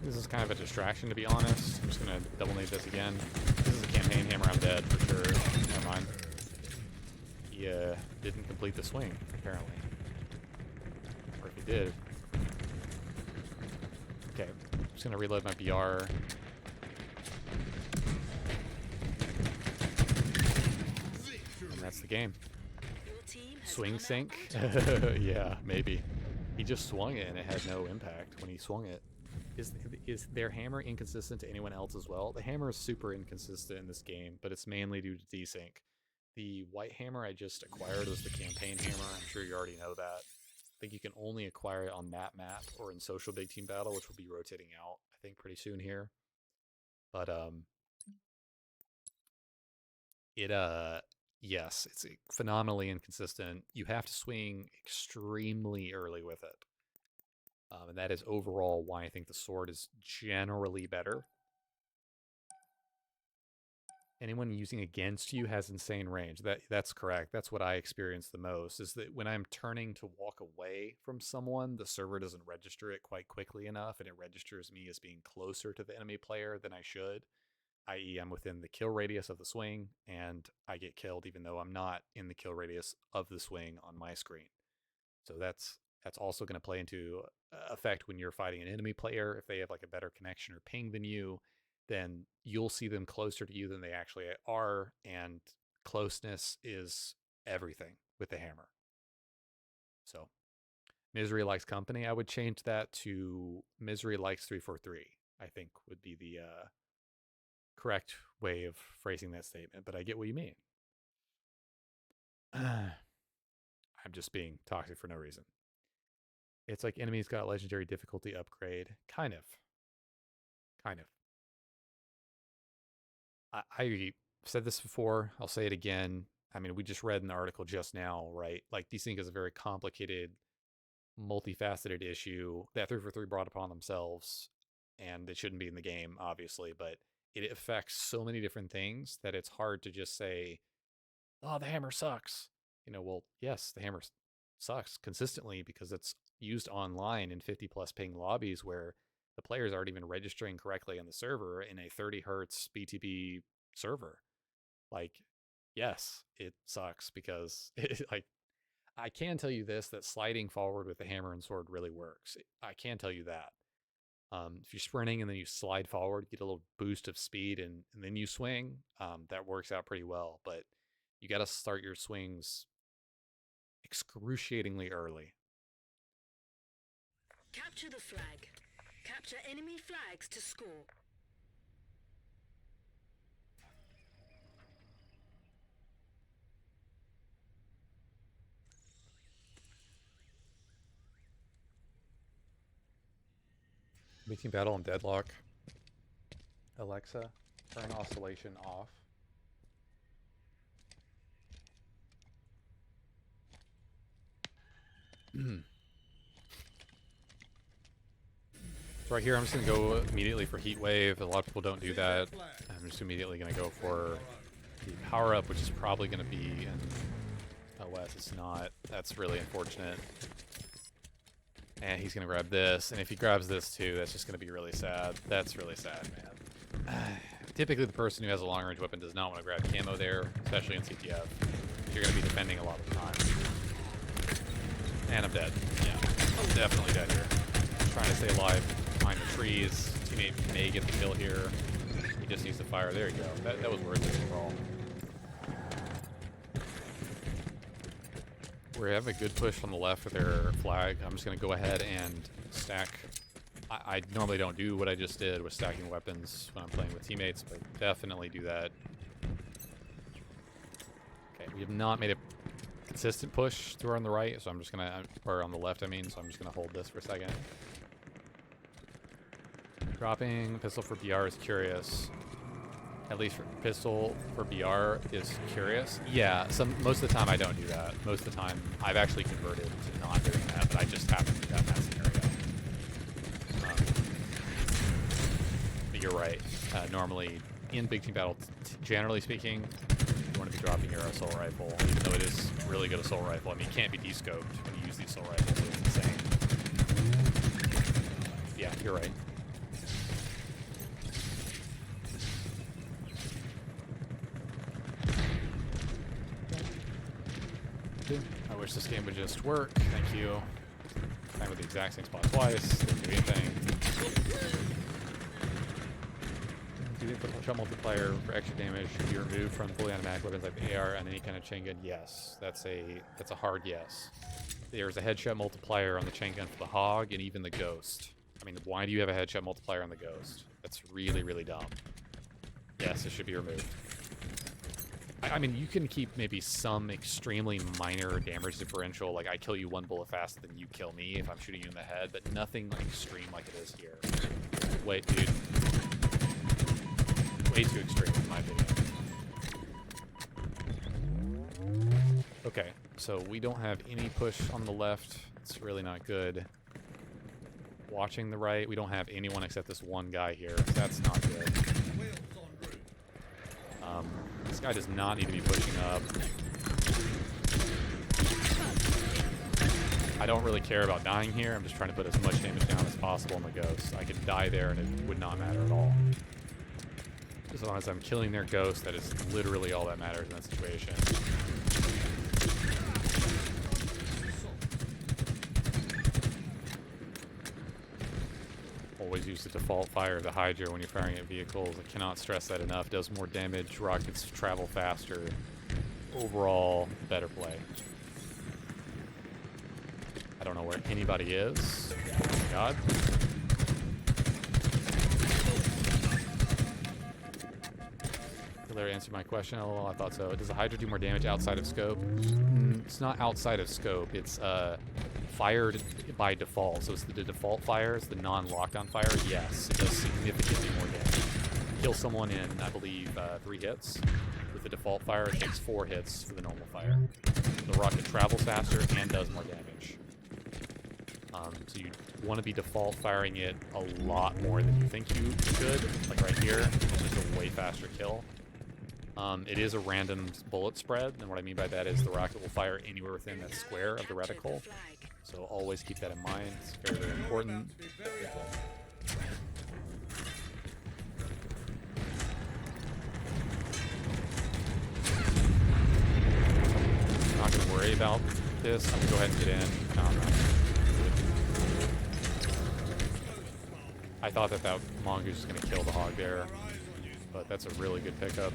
This is kind of a distraction, to be honest. I'm just going to double nade this again. This is a campaign hammer. I'm dead for sure. Never mind. He didn't complete the swing, apparently. Or if he did. Okay, I'm just going to reload my BR. And that's the game. Swing sync? Yeah, maybe. He just swung it and it had no impact when he swung it. Is their hammer inconsistent to anyone else as well? The hammer is super inconsistent in this game, but it's mainly due to desync. The white hammer I just acquired was the campaign hammer. I'm sure you already know that. I think you can only acquire it on that map or in social big team battle, which will be rotating out, I think, pretty soon here. But yes, it's phenomenally inconsistent. You have to swing extremely early with it. And that is overall why I think the sword is generally better. Anyone using against you has insane range. That's correct. That's what I experience the most, is that when I'm turning to walk away from someone, the server doesn't register it quite quickly enough, and it registers me as being closer to the enemy player than I should, i.e. I'm within the kill radius of the swing, and I get killed even though I'm not in the kill radius of the swing on my screen. So that's also going to play into effect when you're fighting an enemy player. If they have like a better connection or ping than you, then you'll see them closer to you than they actually are, and closeness is everything with the hammer. So Misery likes company. I would change that to Misery likes 343, I think would be the correct way of phrasing that statement, but I get what you mean. I'm just being toxic for no reason. It's like enemies got legendary difficulty upgrade. Kind of. Kind of. I said this before. I'll say it again. I mean, we just read in the article just now, right? Like, these things is a very complicated, multifaceted issue that 343 brought upon themselves, and it shouldn't be in the game, obviously, but it affects so many different things that it's hard to just say, oh, the hammer sucks. Well, yes, the hammer sucks consistently because it's used online in 50 plus ping lobbies where the players aren't even registering correctly on the server in a 30 hertz BTB server. Like, yes, it sucks because like, I can tell you this, that sliding forward with the hammer and sword really works. I can tell you that. If you're sprinting and then you slide forward, get a little boost of speed, and then you swing, that works out pretty well. But you got to start your swings excruciatingly early. Capture the flag. Capture enemy flags to score. Meeting battle and deadlock. Alexa, turn oscillation off. So right here, I'm just going to go immediately for Heat Wave. A lot of people don't do that. I'm just immediately going to go for the power up, which is probably going to be in OS. It's not. That's really unfortunate. And he's going to grab this. And if he grabs this too, that's just going to be really sad. That's really sad, man. Typically, the person who has a long-range weapon does not want to grab camo there, especially in CTF. You're going to be defending a lot of the time. And I'm dead. Yeah, I'm definitely dead here. I'm trying to stay alive behind the trees. Teammate may get the kill here. He just needs to fire. There you go. That was worth it overall. We have a good push on the left with their flag. I'm just going to go ahead and stack. I normally don't do what I just did with stacking weapons when I'm playing with teammates, but definitely do that. Okay, we have not made a consistent push through on the right, so I'm just going to, or on the left, I mean, so I'm just going to hold this for a second. Dropping pistol for BR is curious. At least for pistol for BR is curious. Yeah, most of the time I don't do that. Most of the time I've actually converted to not doing that, but I just happen to do that in that scenario. But you're right. Normally in big team battle, generally speaking, you want to be dropping your assault rifle, even though it is really good assault rifle. I mean, you can't be descoped when you use the assault rifle. It's insane. Yeah, you're right. I wish this game would just work. Thank you. Time with the exact same spot twice. Didn't do anything. Do you think the shot multiplier for extra damage should be removed from fully automatic weapons like the AR and any kind of chain gun? Yes. That's a hard yes. There's a headshot multiplier on the chain gun for the Hog and even the Ghost. I mean, why do you have a headshot multiplier on the Ghost? That's really, really dumb. Yes, it should be removed. I mean, you can keep maybe some extremely minor damage differential, like I kill you one bullet faster than you kill me if I'm shooting you in the head, but nothing extreme like it is here. Wait, dude. Way too extreme, in my opinion. Okay, so we don't have any push on the left. It's really not good. Watching the right, we don't have anyone except this one guy here. That's not good. This guy does not need to be pushing up. I don't really care about dying here. I'm just trying to put as much damage down as possible on the Ghost. I could die there and it would not matter at all. As long as I'm killing their Ghost, that is literally all that matters in that situation. Always use the default fire of the Hydra when you're firing at vehicles. I cannot stress that enough. It does more damage, rockets travel faster. Overall, better play. I don't know where anybody is. Oh my god. Larry answered my question. Oh, I thought so. Does the Hydra do more damage outside of scope? It's not outside of scope. It's fired by default. So it's the default fire. It's the non-locked-on fire. Yes, it does significantly more damage. Kill someone in, I believe, 3 hits. With the default fire, it takes 4 hits for the normal fire. The rocket travels faster and does more damage. So you want to be default firing it a lot more than you think you should. Like right here, it's just a way faster kill. It is a random bullet spread, and what I mean by that is the rocket will fire anywhere within that square of the reticle. So always keep that in mind. It's very, very important. I'm not going to worry about this. I'm going to go ahead and get in. I thought that mongoose was going to kill the hog there, but that's a really good pickup.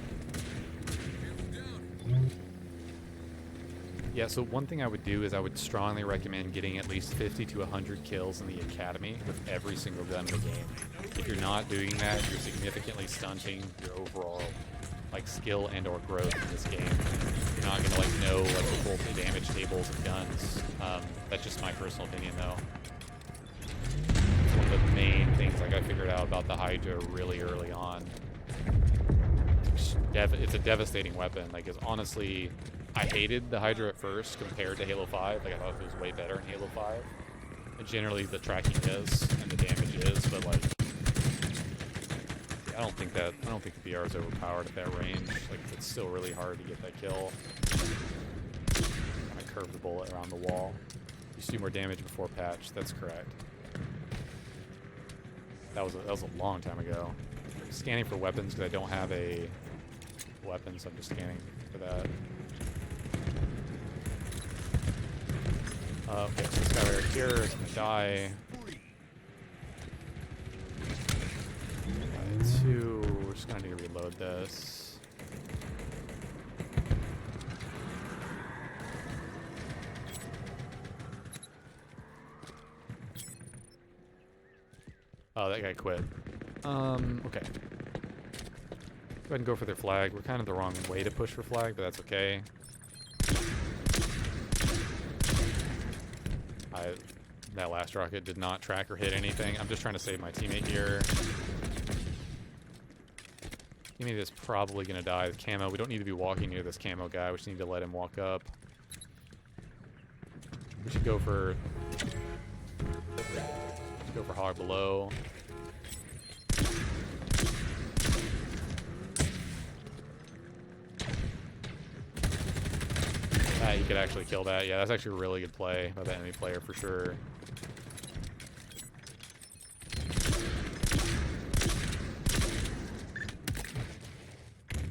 Yeah, so one thing I would do is I would strongly recommend getting at least 50 to 100 kills in the academy with every single gun in the game. If you're not doing that, you're significantly stunting your overall skill and or growth in this game. You're not gonna know the full damage tables of guns. That's just my personal opinion though. It's one of the main things I figured out about the Hydra really early on. It's a devastating weapon. It's honestly, I hated the Hydra at first compared to Halo 5. I thought it was way better in Halo 5. And generally the tracking is and the damage is, but I don't think the BR is overpowered at that range. It's still really hard to get that kill. Kind of curve the bullet around the wall. You do more damage before patch. That's correct. That was a long time ago. I'm scanning for weapons because I don't have a weapon, so I'm just scanning for that. Okay, so this guy right here is gonna die. 2, we're just gonna need to reload this. Oh, that guy quit. Okay. Go ahead and go for their flag. We're kind of the wrong way to push for flag, but that's okay. That last rocket did not track or hit anything. I'm just trying to save my teammate here. Teammate is probably going to die with camo. We don't need to be walking near this camo guy. We just need to let him walk up. We should go for hog below. You could actually kill that. Yeah, that's actually a really good play by the enemy player for sure.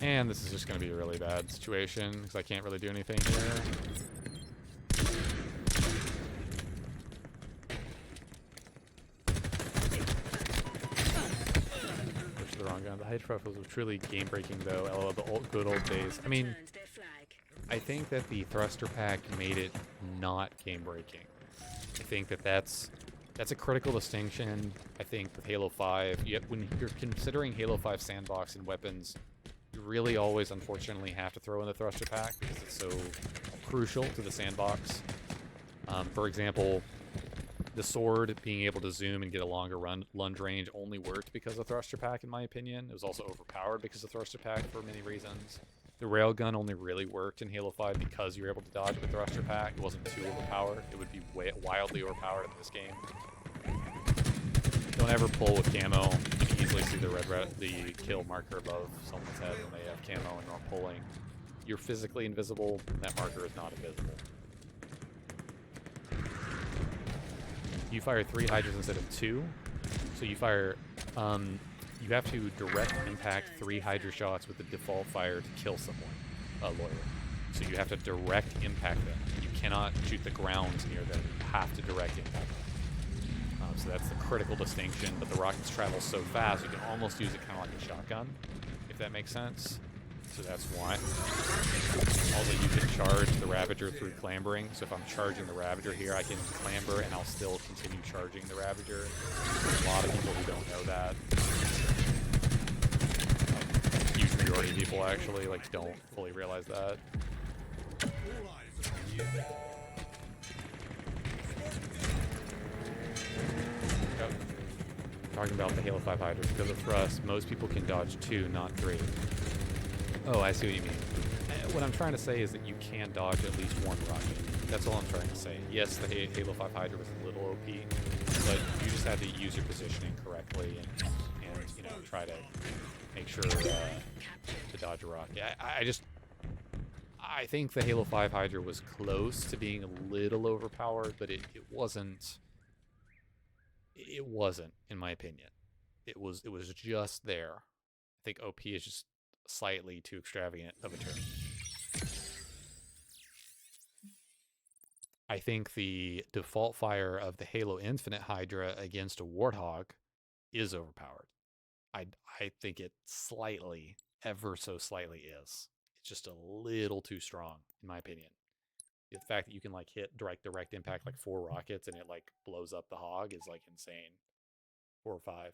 And this is just going to be a really bad situation because I can't really do anything here. Push the wrong gun. The Hydra rifles were truly game-breaking though. LOL, the good old days. I mean, I think that the thruster pack made it not game-breaking. I think that that's a critical distinction. I think with Halo 5, when you're considering Halo 5 sandbox and weapons, you really always, unfortunately, have to throw in the thruster pack because it's so crucial to the sandbox. For example, the sword being able to zoom and get a longer lunge range only worked because of thruster pack, in my opinion. It was also overpowered because of thruster pack for many reasons. The railgun only really worked in Halo 5 because you were able to dodge with thruster pack. It wasn't too overpowered. It would be wildly overpowered in this game. Don't ever pull with camo. You can easily see the the kill marker above someone's head when they have camo and are pulling. You're physically invisible. That marker is not invisible. You fire 3 Hydras instead of 2. So you fire... you have to direct impact 3 Hydra shots with the default fire to kill someone, a lawyer. So you have to direct impact them. You cannot shoot the grounds near them. You have to direct impact them. So that's the critical distinction, but the rockets travel so fast you can almost use it kind of like a shotgun, if that makes sense. So that's why. Also, you can charge the Ravager through clambering. So if I'm charging the Ravager here, I can clamber and I'll still continue charging the Ravager. There's a lot of people who don't know that. Huge majority of people actually like don't fully realize that. All eyes on you. Yep. Talking about the Halo 5 Hydra, because of thrust, most people can dodge 2, not 3. Oh, I see what you mean. What I'm trying to say is that you can dodge at least 1 rocket. That's all I'm trying to say. Yes, the Halo 5 Hydra was a little OP, but you just had to use your positioning correctly and you know, try to make sure to dodge a rocket. I think the Halo 5 Hydra was close to being a little overpowered, but it wasn't. It wasn't, in my opinion. It was just there. I think OP is just slightly too extravagant of a term. I think the default fire of the Halo Infinite Hydra against a Warthog is overpowered. I think it slightly, ever so slightly is. It's just a little too strong, in my opinion. The fact that you can like hit direct impact like 4 rockets and it like blows up the hog is like insane. 4 or 5.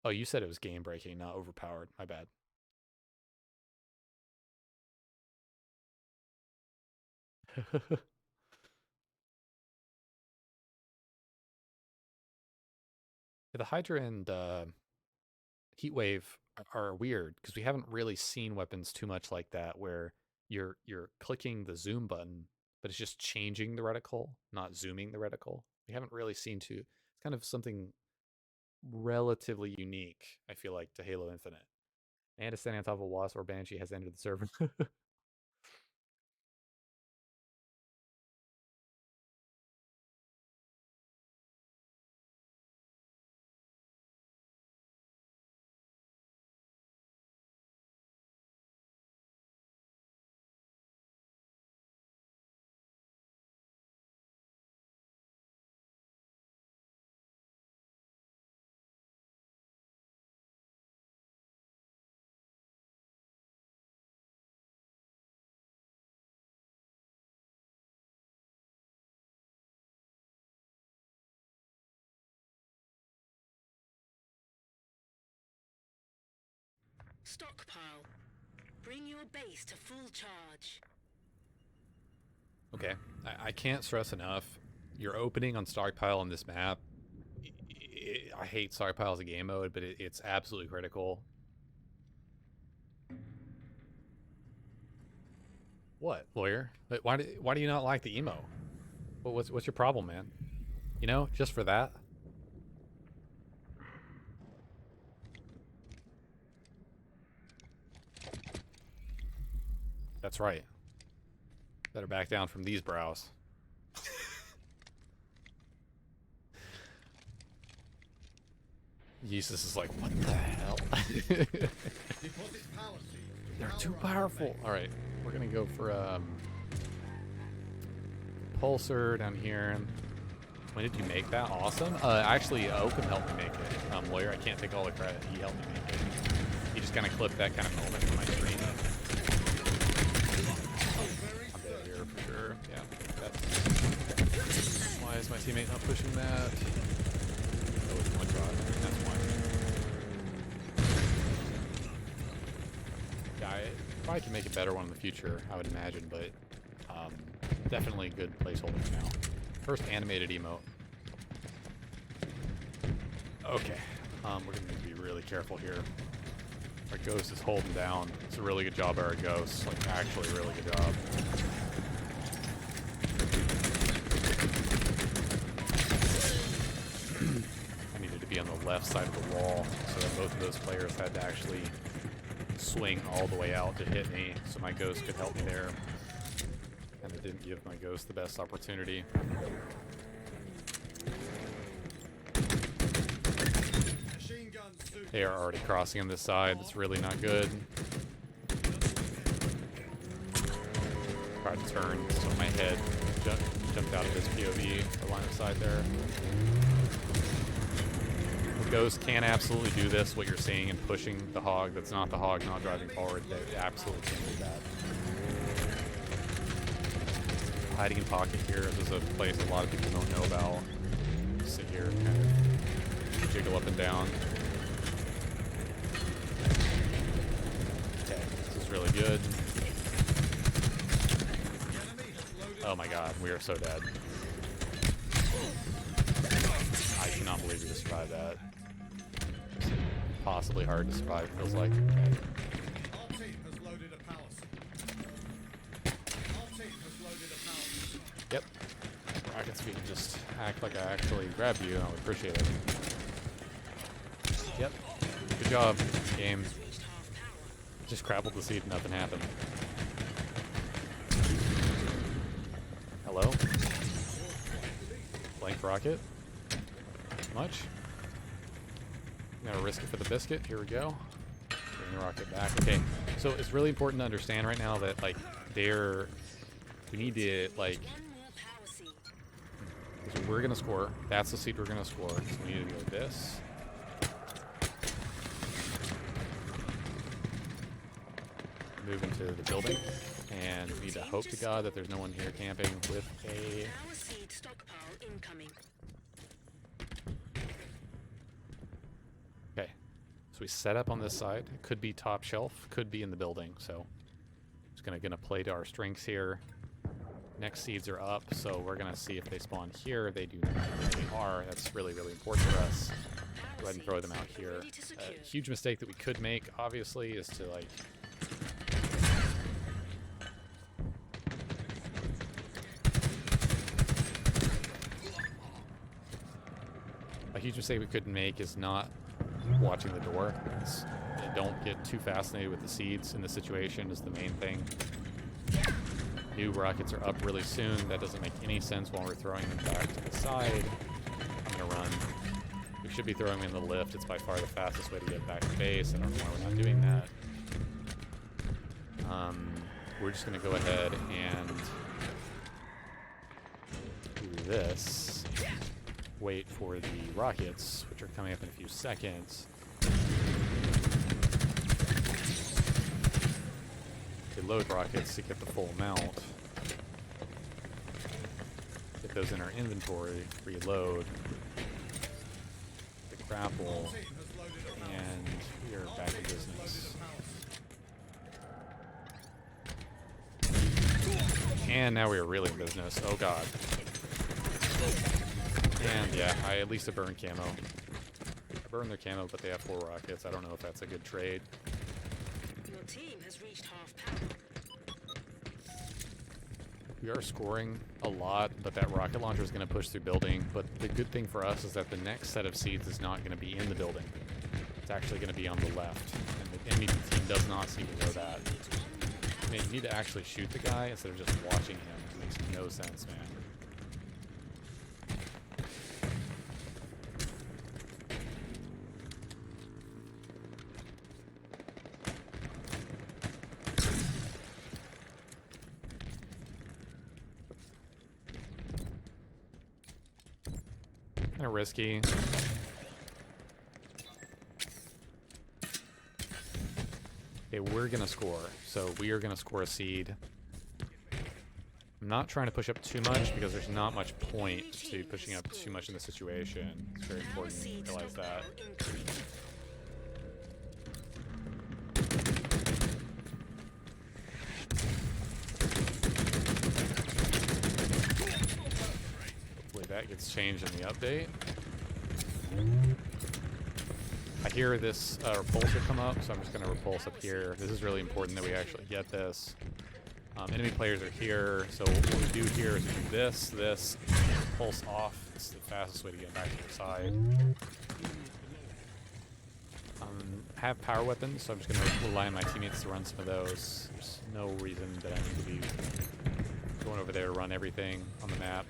Oh, you said it was game breaking, not overpowered. My bad. The Hydra and Heatwave are weird because we haven't really seen weapons too much like that where you're clicking the zoom button, but it's just changing the reticle, not zooming the reticle. We haven't really seen it's kind of something relatively unique, I feel like, to Halo Infinite. And standing on top of a Wasp or Banshee has entered the server. Stockpile. Bring your base to full charge. Okay, I can't stress enough. Your opening on Stockpile on this map, I hate Stockpile as a game mode, but it's absolutely critical. What, lawyer? Why do you not like the emo? What's your problem, man? You know, just for that? That's right. Better back down from these brows. Jesus is like, what the hell? Deposit power seed. They're too powerful. All right, we're gonna go for pulsar down here. When did you make that? Awesome. Actually, Oakham helped me make it. Lawyer, I can't take all the credit. He helped me make it. He just kind of clipped that kind of moment from my screen. I'm dead here for sure. Yeah. Why is my teammate not pushing that? Oh, it's one shot. That's why. Yeah, I probably can make a better one in the future, I would imagine, but definitely a good placeholder for now. First animated emote. Okay, we're gonna need to be really careful here. Our ghost is holding down. It's a really good job by our ghost. Like, actually, a really good job. I needed to be on the left side of the wall so that both of those players had to actually swing all the way out to hit me so my ghost could help me there. And it didn't give my ghost the best opportunity. Machine gun suit. They are already crossing on this side. It's really not good. Tried to turn, so my head jumped out of his POV or line of sight there. The ghost can absolutely do this, what you're seeing, and pushing the hog. That's not the hog not driving forward. They absolutely can do that. hiding in pocket here. This is a place a lot of people don't know about. Sit here, kind of jiggle up and down. Okay, this is really good. Oh my god, we are so dead. I cannot believe we just survived that. Possibly hard to survive, feels like. Okay. Our team has loaded a palace. Our team has loaded a palace. Yep. Rockets, if you can just act like I actually grabbed you, I would appreciate it. Yep. Good job, game. Just crappled the seed, nothing happened. Hello? Blank rocket? Much? I'm gonna risk it for the biscuit. Here we go. Bring the rocket back. Okay, so it's really important to understand right now that, like, we need to, like, so we're gonna score. That's the seed we're gonna score. So we need to go this. Move into the building. And we need to hope to God that there's no one here camping with a... Power seed stockpile incoming. Okay. So we set up on this side. It could be top shelf, could be in the building. So just gonna play to our strengths here. Next seeds are up, so we're gonna see if they spawn here. They do. They are. That's really, really important for us. Go ahead and throw them out here. A huge mistake that we could make, obviously, is to, like, a huge mistake we couldn't make is not watching the door. Don't get too fascinated with the seeds in this situation is the main thing. New rockets are up really soon. That doesn't make any sense while we're throwing them back to the side. I'm gonna run. We should be throwing them in the lift. It's by far the fastest way to get back to base. I don't know why we're not doing that. We're just gonna go ahead and do this. Wait for the rockets, which are coming up in a few seconds. Load rockets to get the full amount. Get those in our inventory, reload, the grapple, and we are back in business. And now we are really in business. Oh god. And yeah, I at least a burn camo. I burned their camo, but they have 4 rockets. I don't know if that's a good trade. Your team has reached half power. We are scoring a lot, but that rocket launcher is going to push through building. But the good thing for us is that the next set of seeds is not going to be in the building. It's actually going to be on the left. And the enemy team does not seem to know that. I mean, you need to actually shoot the guy instead of just watching him. It makes no sense, man. Kind of risky. Okay, we're gonna score. So we are gonna score a seed. I'm not trying to push up too much because there's not much point to pushing up too much in this situation. It's very important to realize that. That gets changed in the update. I hear this repulsor come up, so I'm just going to repulse up here. This is really important that we actually get this. Enemy players are here, so what we do here is we do this, pulse off. It's the fastest way to get back to the side. Have power weapons, so I'm just going to rely on my teammates to run some of those. There's no reason that I need to be going over there to run everything on the map.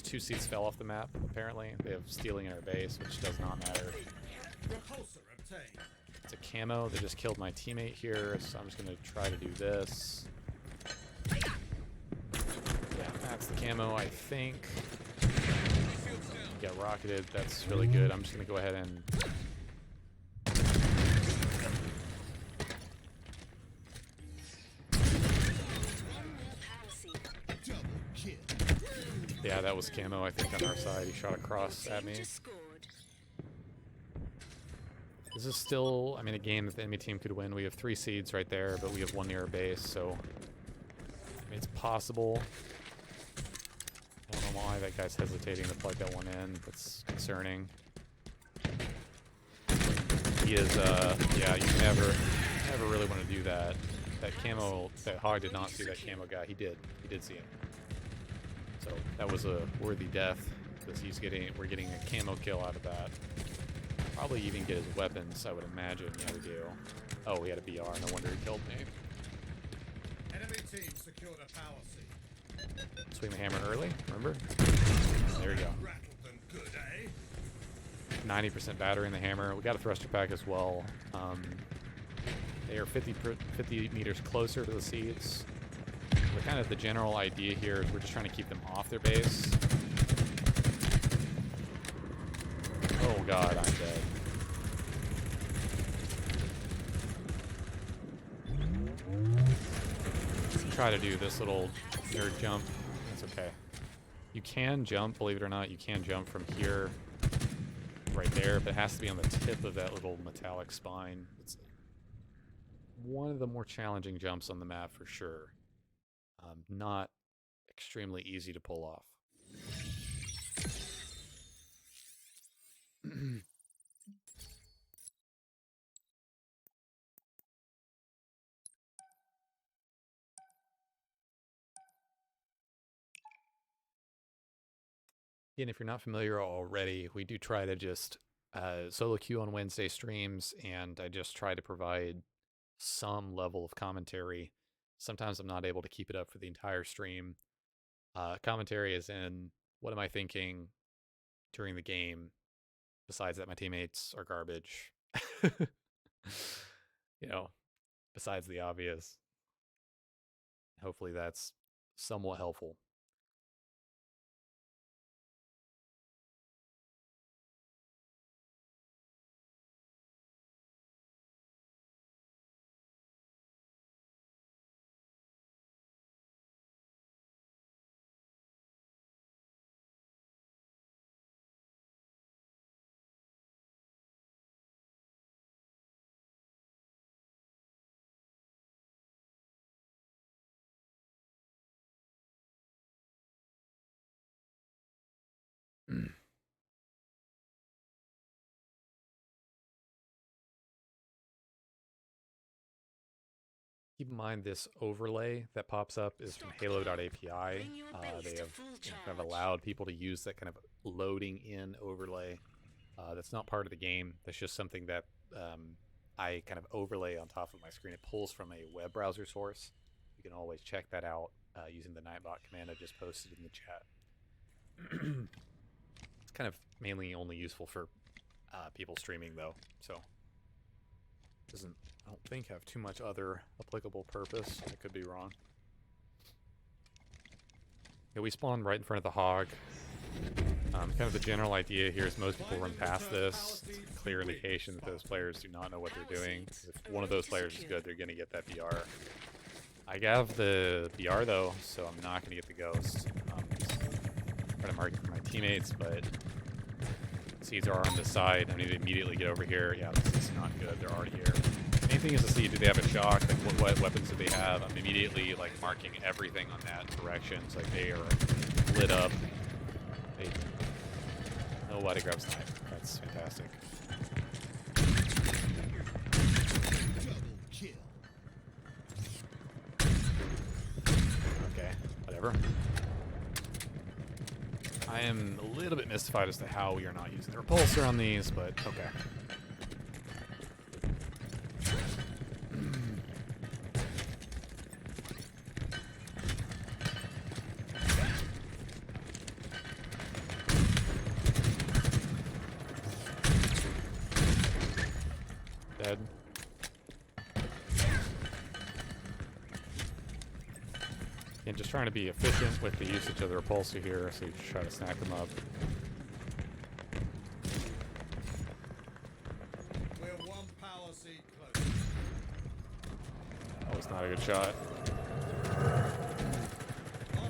2 seats fell off the map, apparently. They have stealing in our base, which does not matter. Repulsor obtained. It's a camo. They just killed my teammate here, so I'm just going to try to do this. Yeah, that's the camo, I think. Get rocketed. That's really good. I'm just going to go ahead and... that was camo, I think, on our side. He shot across at me. Team just scored. This is still, I mean, a game that the enemy team could win. We have 3 seeds right there, but we have 1 near our base, so I mean, it's possible. I don't know why that guy's hesitating to plug that one in. That's concerning. He is, yeah, you never really want to do that. That camo, that Hog did not see that camo guy. He did see him. So that was a worthy death because we're getting a camo kill out of that. Probably even get his weapons, I would imagine. Yeah, we do. Oh, we had a BR. No wonder he killed me. Enemy team secured a power seat. Swing the hammer early, remember? There we go. Rattled them good, eh? 90% battery in the hammer. We got a thruster pack as well. They are 50 meters closer to the seeds. The kind of the general idea here is we're just trying to keep them off their base. Oh god, I'm dead. Try to do this little nerd jump. That's okay. You can jump, believe it or not, you can jump from here right there, but it has to be on the tip of that little metallic spine. It's one of the more challenging jumps on the map for sure. Not extremely easy to pull off. And if you're not familiar already, we do try to just solo queue on Wednesday streams, and I just try to provide some level of commentary. Sometimes I'm not able to keep it up for the entire stream. Commentary is in, what am I thinking during the game, besides that my teammates are garbage. You know, besides the obvious. Hopefully that's somewhat helpful. Keep in mind this overlay that pops up is from Halo.api. They have kind of allowed people to use that kind of loading in overlay. That's not part of the game. That's just something that I kind of overlay on top of my screen. It pulls from a web browser source. You can always check that out using the Nightbot command I just posted in the chat. It's kind of mainly only useful for people streaming though, so doesn't, I don't think, have too much other applicable purpose. I could be wrong. Yeah, we spawned right in front of the Hog. Kind of the general idea here is most people run past this. It's a clear indication that those players do not know what they're doing. If one of those players is good, they're going to get that BR. I have the BR though, so I'm not going to get the ghost. I'm trying to mark it for my teammates, but seeds are on this side. I need to immediately get over here. Yeah, this is not good. They're already here. Main thing is to see, do they have a shock? Like, what weapons do they have? I'm immediately like marking everything on that direction. So like they are lit up. They know why to grab snipe. That's fantastic. Okay, whatever. I am a little bit mystified as to how we are not using the repulsor on these, but okay. Dead. And just trying to be efficient with the usage of the repulsor here, so you just try to snack them up. We're one power seed close. That was not a good shot.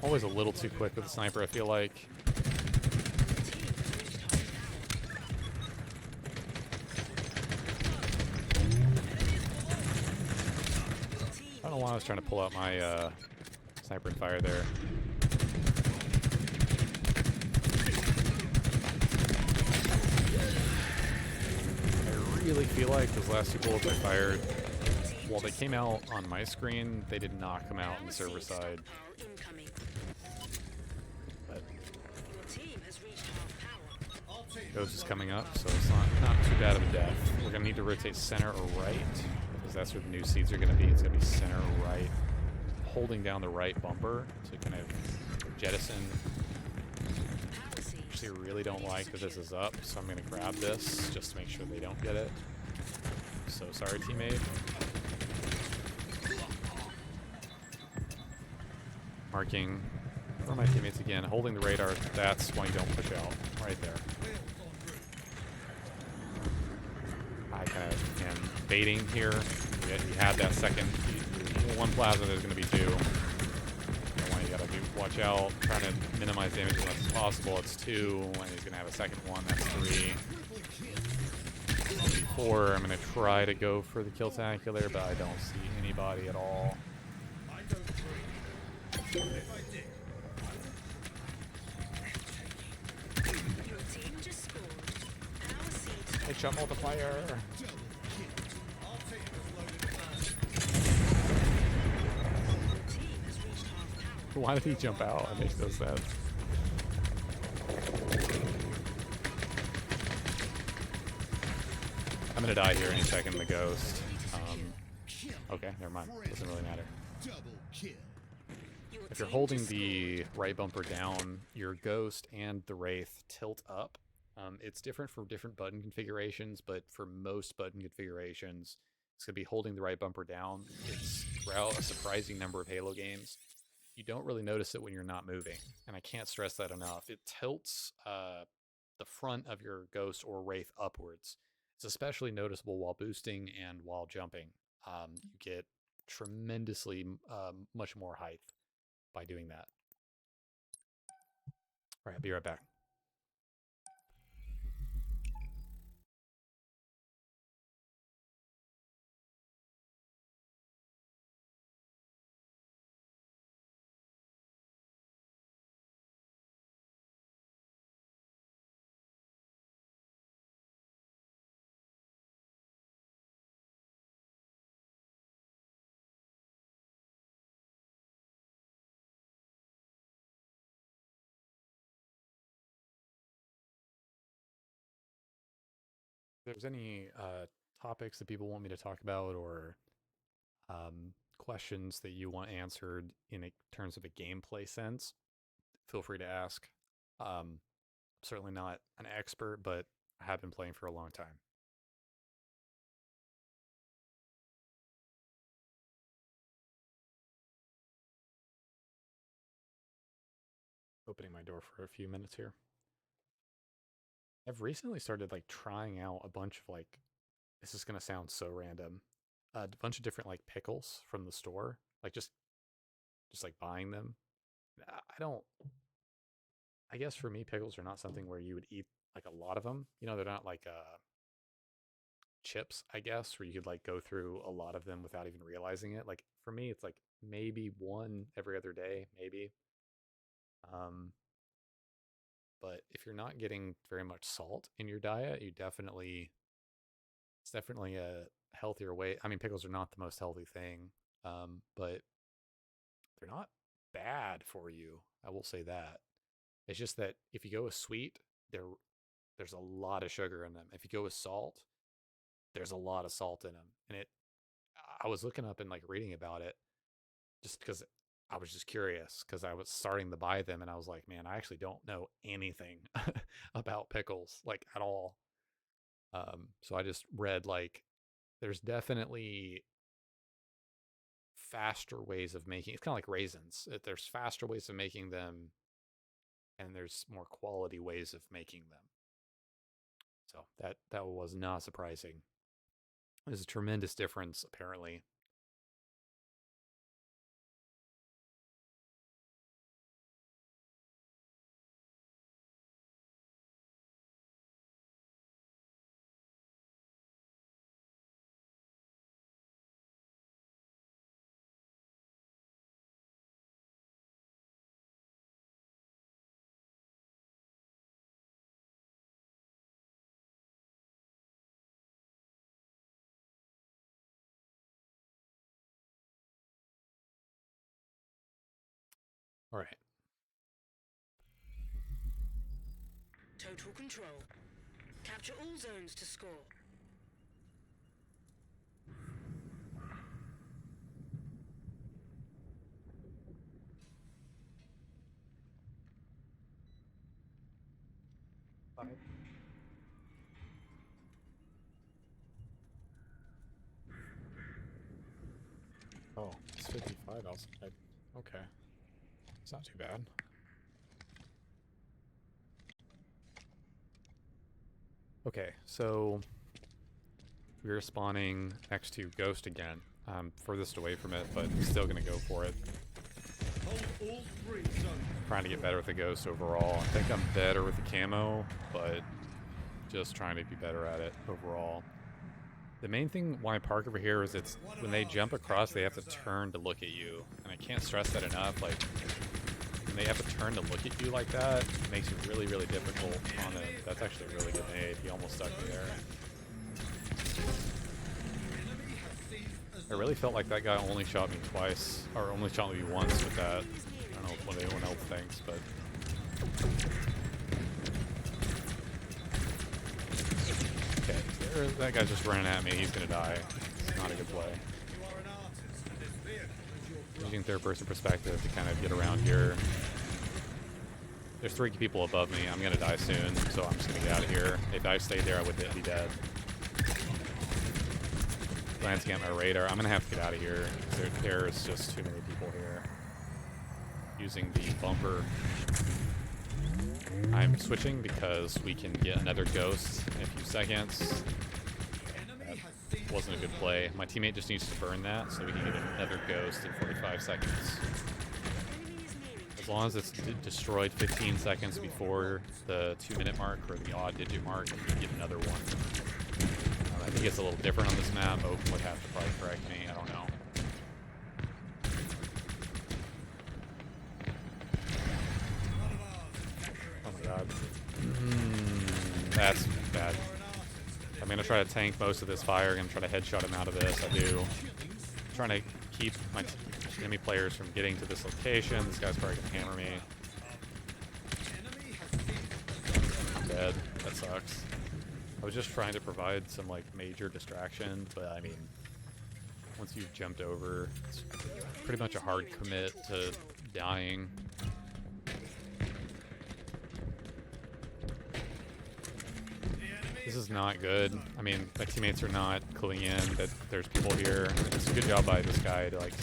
Always a little too quick with the sniper, I feel like. while I was trying to pull out my sniper and fire there. I really feel like those last two bullets I fired, while they came out on my screen, they did not come out on the server side. But Ghost is coming up, so it's not too bad of a death. We're going to need to rotate center or right, because that's where the new seeds are going to be. It's going to be center or right. Holding down the right bumper to kind of jettison. Actually, really don't like that this is up, so I'm going to grab this just to make sure they don't get it. So sorry, teammate. Marking for my teammates again. Holding the radar, that's why you don't push out. Right there. I kind of am baiting here. You had that second. One plasma, there's going to be two. You gotta watch out, trying to minimize damage as much as possible. It's two, and he's gonna have a second one. That's three. Four. I'm gonna try to go for the kill-tacular, but I don't see anybody at all. Headshot multiplier. Why did he jump out? It makes no sense. I'm gonna die here any second, the ghost. Okay, never mind. Doesn't really matter. If you're holding the right bumper down, your ghost and the wraith tilt up. It's different for different button configurations, but for most button configurations, it's gonna be holding the right bumper down. It's throughout a surprising number of Halo games. You don't really notice it when you're not moving, and I can't stress that enough. It tilts the front of your ghost or wraith upwards. It's especially noticeable while boosting and while jumping. You get tremendously much more height by doing that. All right, I'll be right back. If there's any topics that people want me to talk about or questions that you want answered in terms of a gameplay sense, feel free to ask. I'm certainly not an expert, but I have been playing for a long time. Opening my door for a few minutes here. I've recently started like trying out a bunch of like, this is gonna sound so random, a bunch of different like pickles from the store, like just like buying them. I don't. I guess for me, pickles are not something where you would eat like a lot of them. You know, they're not like chips, I guess, where you could like go through a lot of them without even realizing it. Like for me, it's like maybe one every other day, maybe. Um, but if you're not getting very much salt in your diet, it's definitely a healthier way. I mean, pickles are not the most healthy thing, but they're not bad for you. I will say that. It's just that if you go with sweet, there's a lot of sugar in them. If you go with salt, there's a lot of salt in them. And I was looking up and like reading about it just because I was just curious because I was starting to buy them and I was like, man, I actually don't know anything about pickles like at all. So I just read like there's definitely faster ways of making. It's kind of like raisins. There's faster ways of making them, and there's more quality ways of making them. So that was not surprising. There's a tremendous difference apparently. All right. Total control. Capture all zones to score. Oh, it's 55 outside. Okay. It's not too bad. Okay, so we're spawning next to Ghost again. I'm furthest away from it, but still gonna go for it. Hold all 3 zones. Trying to get better with the Ghost overall. I think I'm better with the camo, but just trying to be better at it overall. The main thing why I park over here is it's when they jump across, they have to turn to look at you. And I can't stress that enough. Like, when they have to turn to look at you like that, it makes it really, really difficult on it. That's actually a really good nade. He almost stuck me there. I really felt like that guy only shot me twice, or only shot me once with that. I don't know what anyone else thinks, but... Okay, that guy's just running at me. He's gonna die. It's not a good play. You are an artist, and this vehicle is your brother. Using third-person perspective to kind of get around here. There's 3 people above me. I'm gonna die soon, so I'm just gonna get out of here. If I stayed there, I would be dead. Glancing at my radar, I'm gonna have to get out of here. There's just too many people here. Using the bumper. I'm switching because we can get another ghost in a few seconds. That wasn't a good play. My teammate just needs to burn that so we can get another ghost in 45 seconds. As long as it's destroyed 15 seconds before the 2-minute mark or the odd digit mark, we can get another one. I think it's a little different on this map. Open would have to probably correct me. I don't know. Oh my god. That's bad. I'm gonna try to tank most of this fire. I'm gonna try to headshot him out of this. I'm trying to keep my enemy players from getting to this location. This guy's probably gonna hammer me. I'm dead. That sucks. I was just trying to provide some like major distraction, but I mean, once you've jumped over, it's pretty much a hard commit to dying. This is not good. I mean, my teammates are not cluing in that there's people here. It's a good job by this guy to like...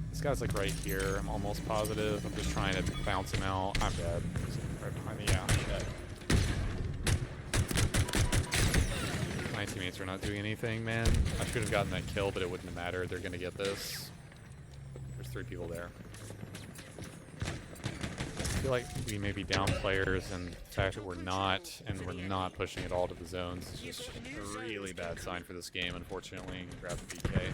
This guy's like right here, I'm almost positive. I'm just trying to bounce him out. I'm dead. He's right behind me, yeah, I'm dead. My teammates are not doing anything, man. I should have gotten that kill, but it wouldn't have mattered. They're gonna get this. There's 3 people there. I feel like we may be down players, and the fact that we're not, and we're not pushing it all to the zones is just a really bad sign for this game, unfortunately. Grab the BK.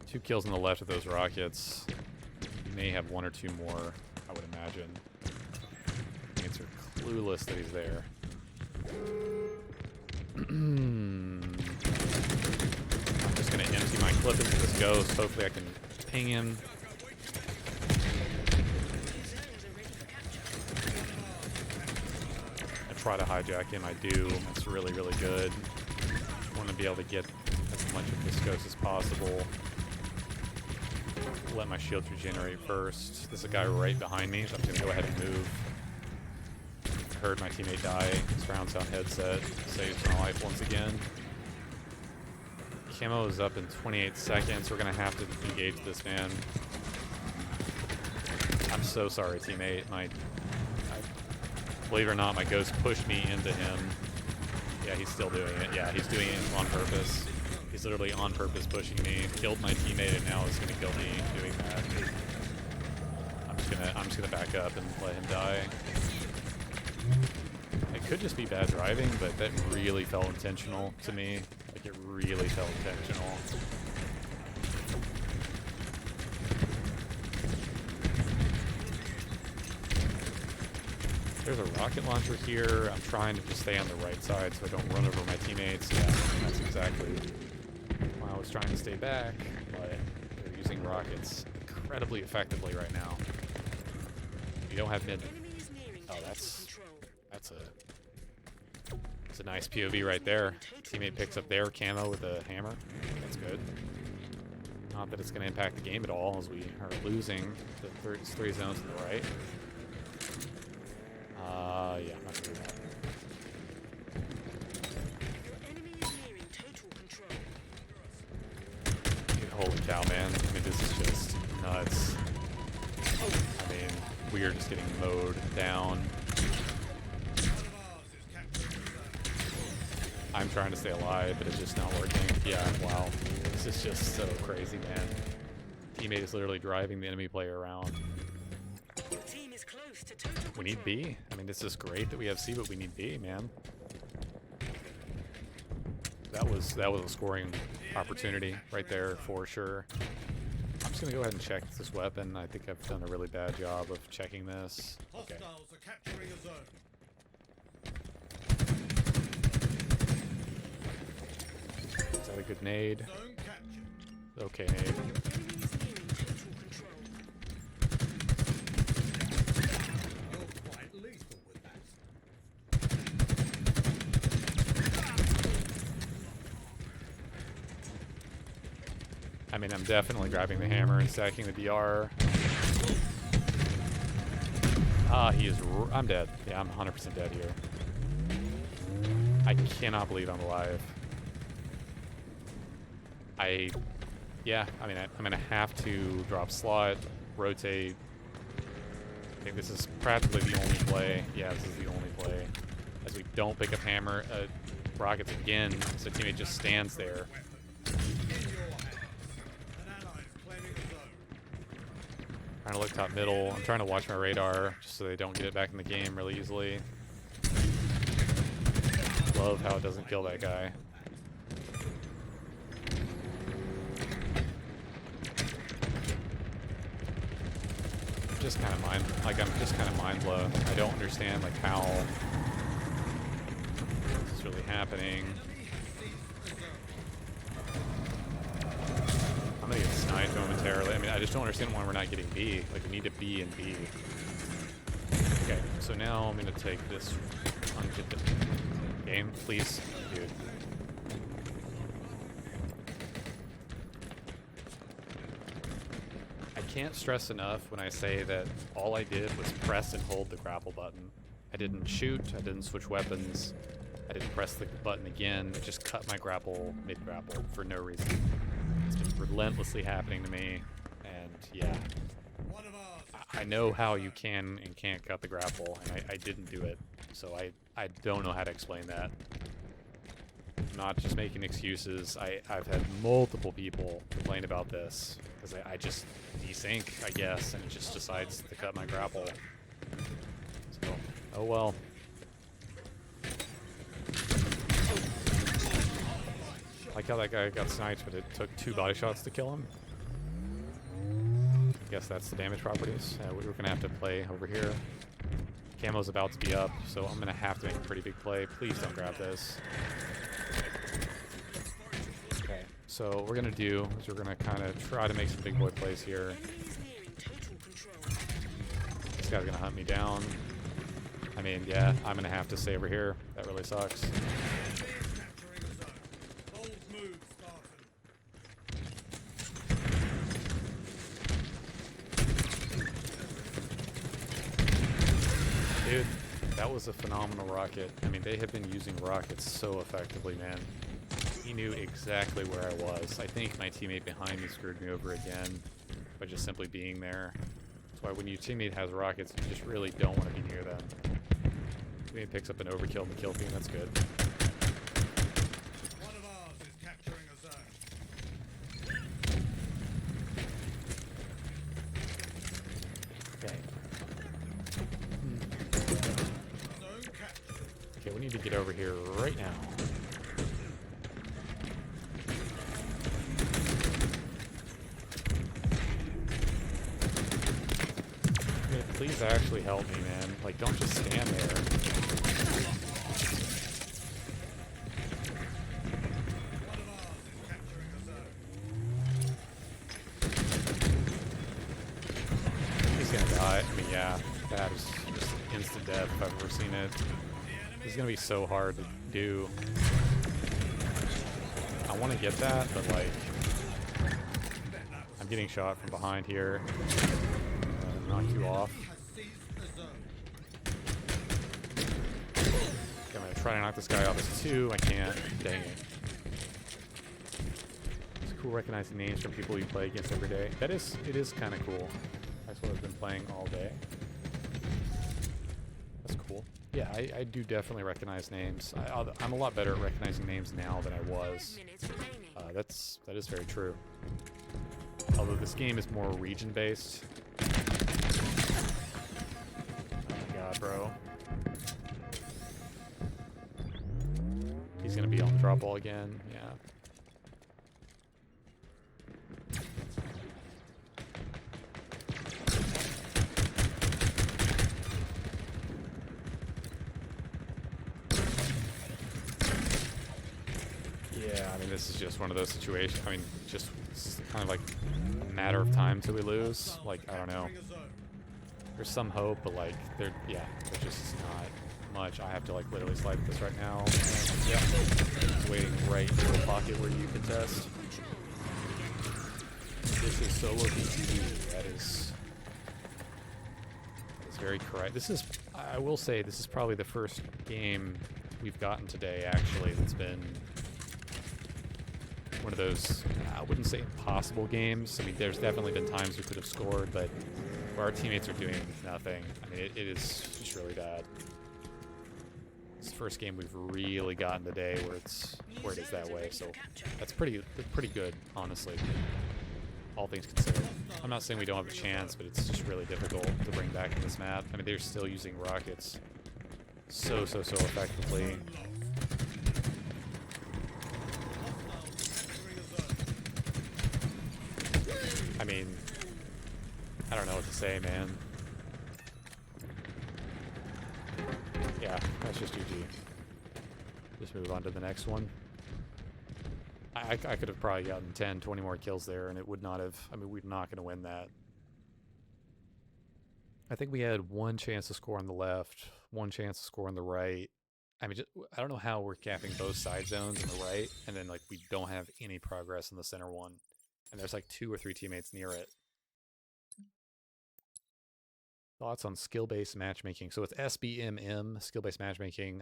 2 kills on the left of those rockets. We may have 1 or 2 more, I would imagine. Teammates are clueless that he's there. I'm just gonna empty my clip into this ghost. Hopefully I can ping him. I try to hijack him, I do. It's really, really good. I want to be able to get as much of this ghost as possible. Let my shields regenerate first. There's a guy right behind me, so I'm just gonna go ahead and move. I heard my teammate die. Surround sound headset saves my life once again. Camo is up in 28 seconds. We're gonna have to engage this man. I'm so sorry, teammate. Believe it or not, my ghost pushed me into him. Yeah, he's still doing it. Yeah, he's doing it on purpose. He's literally on purpose pushing me. Killed my teammate and now is gonna kill me doing that. I'm just gonna back up and let him die. It could just be bad driving, but that really felt intentional to me. Like, it really felt intentional. There's a rocket launcher here. I'm trying to just stay on the right side so I don't run over my teammates. Yeah, that's exactly When I was trying to stay back, but they're using rockets incredibly effectively right now. You don't have mid. Enemy is nearing Oh, total that's control. a nice POV right there. Teammate picks up their camo with a hammer. That's good. Not that it's going to impact the game at all, as we are losing the three zones to the right. Yeah, I'm not gonna do that. Your enemy is nearing total control. Dude, holy cow, man. I mean, this is just nuts. I mean, we are just getting mowed down. I'm trying to stay alive, but it's just not working. Yeah, wow. This is just so crazy, man. Teammate is literally driving the enemy player around. Your team is close to total control. We need B. I mean, this is great that we have C, but we need B, man. That was a scoring opportunity right there for sure. I'm just gonna go ahead and check this weapon. I think I've done a really bad job of checking this. Okay. Hostiles are capturing a zone. Is that a good nade? Zone captured. Okay, nade. Your enemy is nearing total control. You're quite lethal with that. I mean, I'm definitely grabbing the hammer and stacking the DR. Ah, I'm dead. Yeah, I'm 100% dead here. I cannot believe I'm alive. Yeah, I mean, I'm gonna have to drop slot, rotate. I think this is practically the only play. Yeah, this is the only play. As we don't pick up hammer, rockets again, so teammate just stands there. In your hands. An ally is claiming a zone. Trying to look top middle. I'm trying to watch my radar just so they don't get it back in the game really easily. Love how it doesn't kill that guy. I'm just kind of mind blown. I don't understand like how this is really happening. I'm gonna get sniped momentarily. I mean, I just don't understand why we're not getting B. Like, we need to B and B. Okay, so now I'm gonna take this game, please, dude. I can't stress enough when I say that all I did was press and hold the grapple button. I didn't shoot, I didn't switch weapons, I didn't press the button again. It just cut my grapple mid-grapple for no reason. It's been relentlessly happening to me, and yeah. One of ours. I know how you can and can't cut the grapple, and I didn't do it, so I don't know how to explain that. I'm not just making excuses. I've had multiple people complain about this, because I just desync, I guess, and it just decides to cut my grapple. So, oh well. Like how that guy got sniped, but it took 2 body shots to kill him. I guess that's the damage properties. We're going to have to play over here. Camo's about to be up, so I'm going to have to make a pretty big play. Please don't grab this. Okay, so what we're going to do is we're going to kind of try to make some big boy plays here. Enemy is nearing total control. This guy's going to hunt me down. I mean, yeah, I'm going to have to stay over here. That really sucks. Capturing a zone. Bold move, Spartan. Dude, that was a phenomenal rocket. I mean, they have been using rockets so effectively, man. He knew exactly where I was. I think my teammate behind me screwed me over again by just simply being there. That's why when your teammate has rockets, you just really don't want to be near them. Teammate picks up an overkill in the kill feed, that's good. One of ours is capturing a zone. Okay. Zone captured. Okay, we need to get over here right now. Okay, please actually help me, man. Like, don't just stand there. One of ours is capturing I mean, yeah, that is just instant death if I've ever seen it. This is gonna be so hard to do. I want to get that, but like, I'm getting shot from behind here. Knock you off. Okay, I'm gonna try to knock this guy off as 2. I can't. Dang it. It's cool recognizing names from people you play against every day. It is kind of cool. That's what I've been playing all day. That's cool. Yeah, I do definitely recognize names. I'm a lot better at recognizing names now than I was. That is very true. Although this game is more region-based. Oh my god, bro. He's gonna be on the drop wall again. Yeah. Yeah, I mean, this is just one of those situations. I mean, just it's kind of like a matter of time till we lose. Like, I don't know. There's some hope, but like, there's just not much. I have to like literally slide this right now. Yeah, it's waiting right in the pocket where you contest. This is solo BTB. That is very correct. This is, I will say, this is probably the first game we've gotten today actually that's been one of those, I wouldn't say impossible games. I mean, there's definitely been times we could have scored, but where our teammates are doing nothing. I mean, it is just really bad. It's the first game we've really gotten today where it is that way. So that's pretty good, honestly, all things considered. I'm not saying we don't have a chance, but it's just really difficult to bring back in this map. I mean, they're still using rockets so effectively. I mean, I don't know what to say, man. Yeah, that's just GG. Just move on to the next one. I could have probably gotten 10, 20 more kills there, and it would not have... I mean, we're not going to win that. I think we had one chance to score on the left, one chance to score on the right. I mean, I don't know how we're capping both side zones on the right, and then, like, we don't have any progress in the center one. And there's, like, 2 or 3 teammates near it. Thoughts on skill-based matchmaking. So it's SBMM, skill-based matchmaking.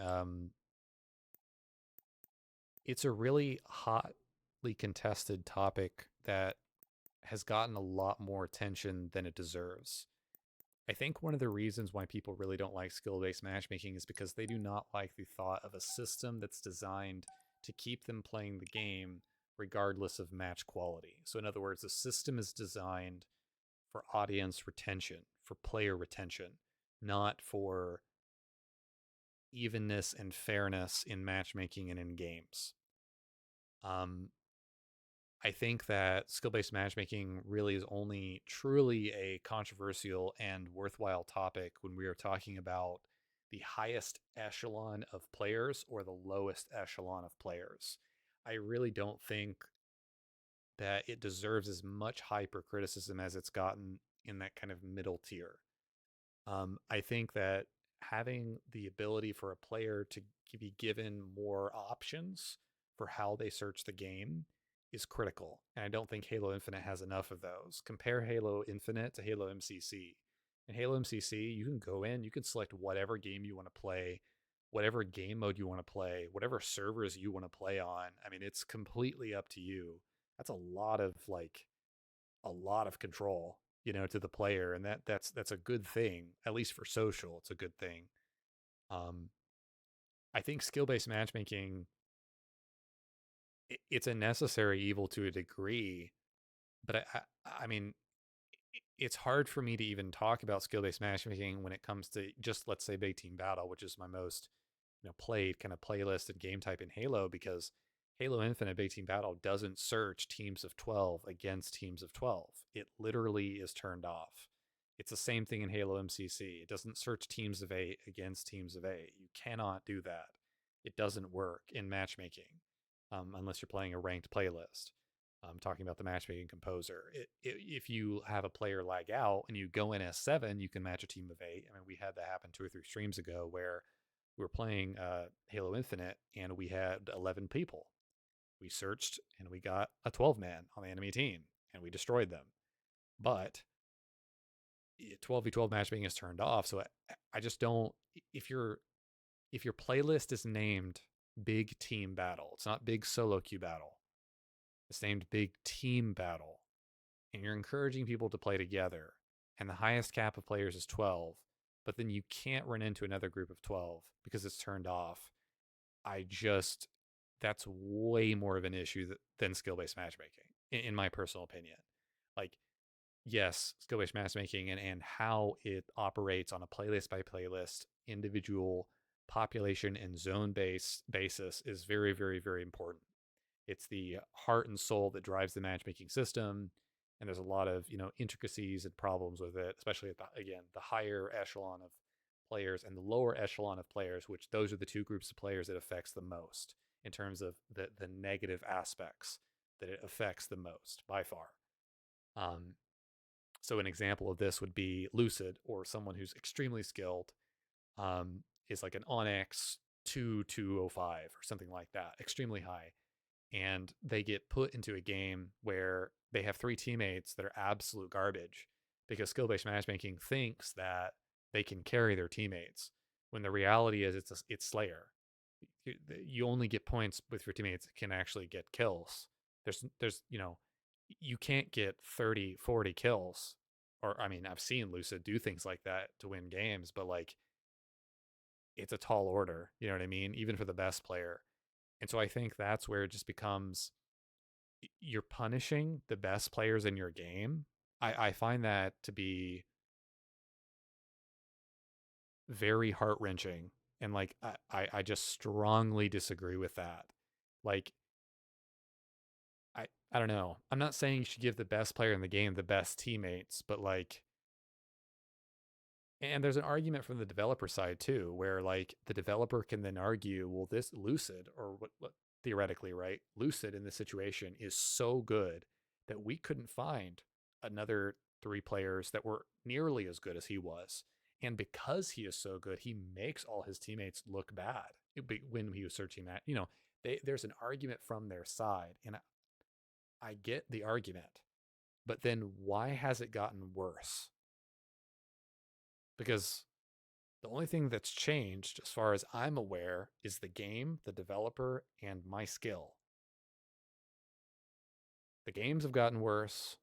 It's a really hotly contested topic that has gotten a lot more attention than it deserves. I think one of the reasons why people really don't like skill-based matchmaking is because they do not like the thought of a system that's designed to keep them playing the game regardless of match quality. So in other words, the system is designed for audience retention, for player retention, not for evenness and fairness in matchmaking and in games. I think that skill-based matchmaking really is only truly a controversial and worthwhile topic when we are talking about the highest echelon of players or the lowest echelon of players. I really don't think that it deserves as much hype or criticism as it's gotten in that kind of middle tier. I think that having the ability for a player to be given more options for how they search the game is critical. And I don't think Halo Infinite has enough of those. Compare Halo Infinite to Halo MCC. In Halo MCC, you can go in, you can select whatever game you want to play, whatever game mode you want to play, whatever servers you want to play on. I mean, it's completely up to you. That's a lot of control, to the player, and that's a good thing. At least for social, it's a good thing. I think skill-based matchmaking, it's a necessary evil to a degree, but I mean, it's hard for me to even talk about skill-based matchmaking when it comes to just, let's say, Big Team Battle, which is my most played kind of playlist and game type in Halo, because Halo Infinite Big Team Battle doesn't search teams of 12 against teams of 12. It literally is turned off. It's the same thing in Halo MCC. It doesn't search teams of 8 against teams of 8. You cannot do that. It doesn't work in matchmaking unless you're playing a ranked playlist. I'm talking about the matchmaking composer. If you have a player lag out and you go in as 7, you can match a team of 8. I mean, we had that happen 2 or 3 streams ago where we were playing Halo Infinite and we had 11 people. We searched and we got a 12-man on the enemy team and we destroyed them. But 12v12 matchmaking is turned off, so I just don't. If your playlist is named Big Team Battle, it's not Big Solo Queue Battle. It's named Big Team Battle, and you're encouraging people to play together. And the highest cap of players is 12, but then you can't run into another group of 12 because it's turned off. I just That's way more of an issue than skill-based matchmaking, in my personal opinion. Like, yes, skill-based matchmaking and how it operates on a playlist by playlist, individual population and zone basis is very, very, very important. It's the heart and soul that drives the matchmaking system, and there's a lot of intricacies and problems with it, especially at the higher echelon of players and the lower echelon of players, which those are the two groups of players it affects the most in terms of the negative aspects that it affects the most by far. So an example of this would be Lucid, or someone who's extremely skilled, is like an Onyx 2205 or something like that, extremely high. And they get put into a game where they have 3 teammates that are absolute garbage because skill-based matchmaking thinks that they can carry their teammates, when the reality is it's Slayer. You only get points with your teammates that can actually get kills. There's you can't get 30, 40 kills. Or, I mean, I've seen Lucid do things like that to win games, but like, it's a tall order, you know what I mean? Even for the best player. And so I think that's where it just becomes, you're punishing the best players in your game. I find that to be very heart wrenching. And like, I just strongly disagree with that. Like, I don't know. I'm not saying you should give the best player in the game the best teammates, but like, and there's an argument from the developer side too, where like the developer can then argue, well, this Lucid, or what theoretically, right? Lucid in this situation is so good that we couldn't find another 3 players that were nearly as good as he was. And because he is so good, he makes all his teammates look bad when he was searching that. There's an argument from their side, and I get the argument, but then why has it gotten worse? Because the only thing that's changed, as far as I'm aware, is the game, the developer, and my skill. The games have gotten worse,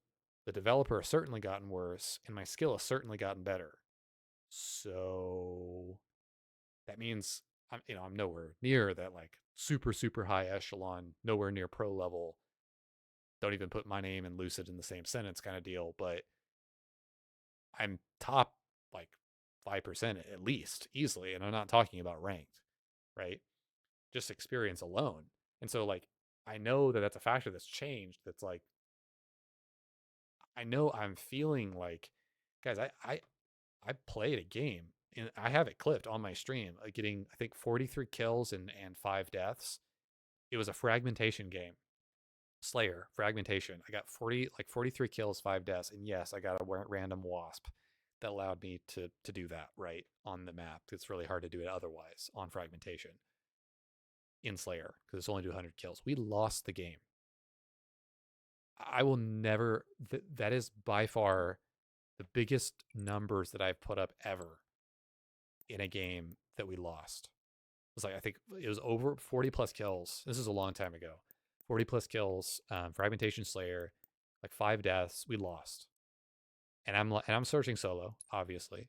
the developer has certainly gotten worse, and my skill has certainly gotten better. So that means I'm nowhere near that like super, super high echelon, nowhere near pro level. Don't even put my name and Lucid in the same sentence kind of deal, but I'm top like 5% at least, easily. And I'm not talking about ranked, right? Just experience alone. And so like, I know that that's a factor that's changed. That's like, I know I'm feeling like, guys, I played a game and I have it clipped on my stream, like getting, I think, 43 kills and 5 deaths. It was a fragmentation game. Slayer fragmentation. I got 43 kills, 5 deaths, and yes, I got a random wasp that allowed me to do that right on the map. It's really hard to do it otherwise on fragmentation in Slayer because it's only 200 kills. We lost the game. I will never. That is by far the biggest numbers that I've put up ever in a game that we lost. It was like, I think it was over 40 plus kills. This is a long time ago. 40 plus kills, fragmentation Slayer, like 5 deaths. We lost, and I'm searching solo, obviously.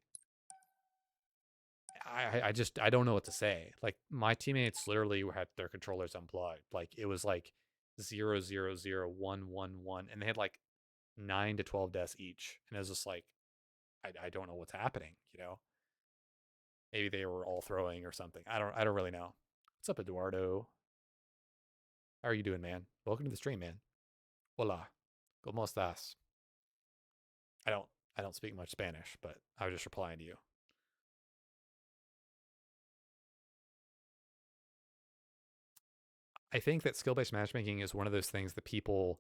I don't know what to say. Like, my teammates literally had their controllers unplugged. Like, it was like 0 0 0 1 1 1, and they had like 9 to 12 deaths each, and it was just like, I don't know what's happening. Maybe they were all throwing or something. I don't really know. What's up, Eduardo? How are you doing, man? Welcome to the stream, man. Hola. ¿Cómo estás? I don't I don't speak much Spanish, but I was just replying to you. I think that skill-based matchmaking is one of those things that people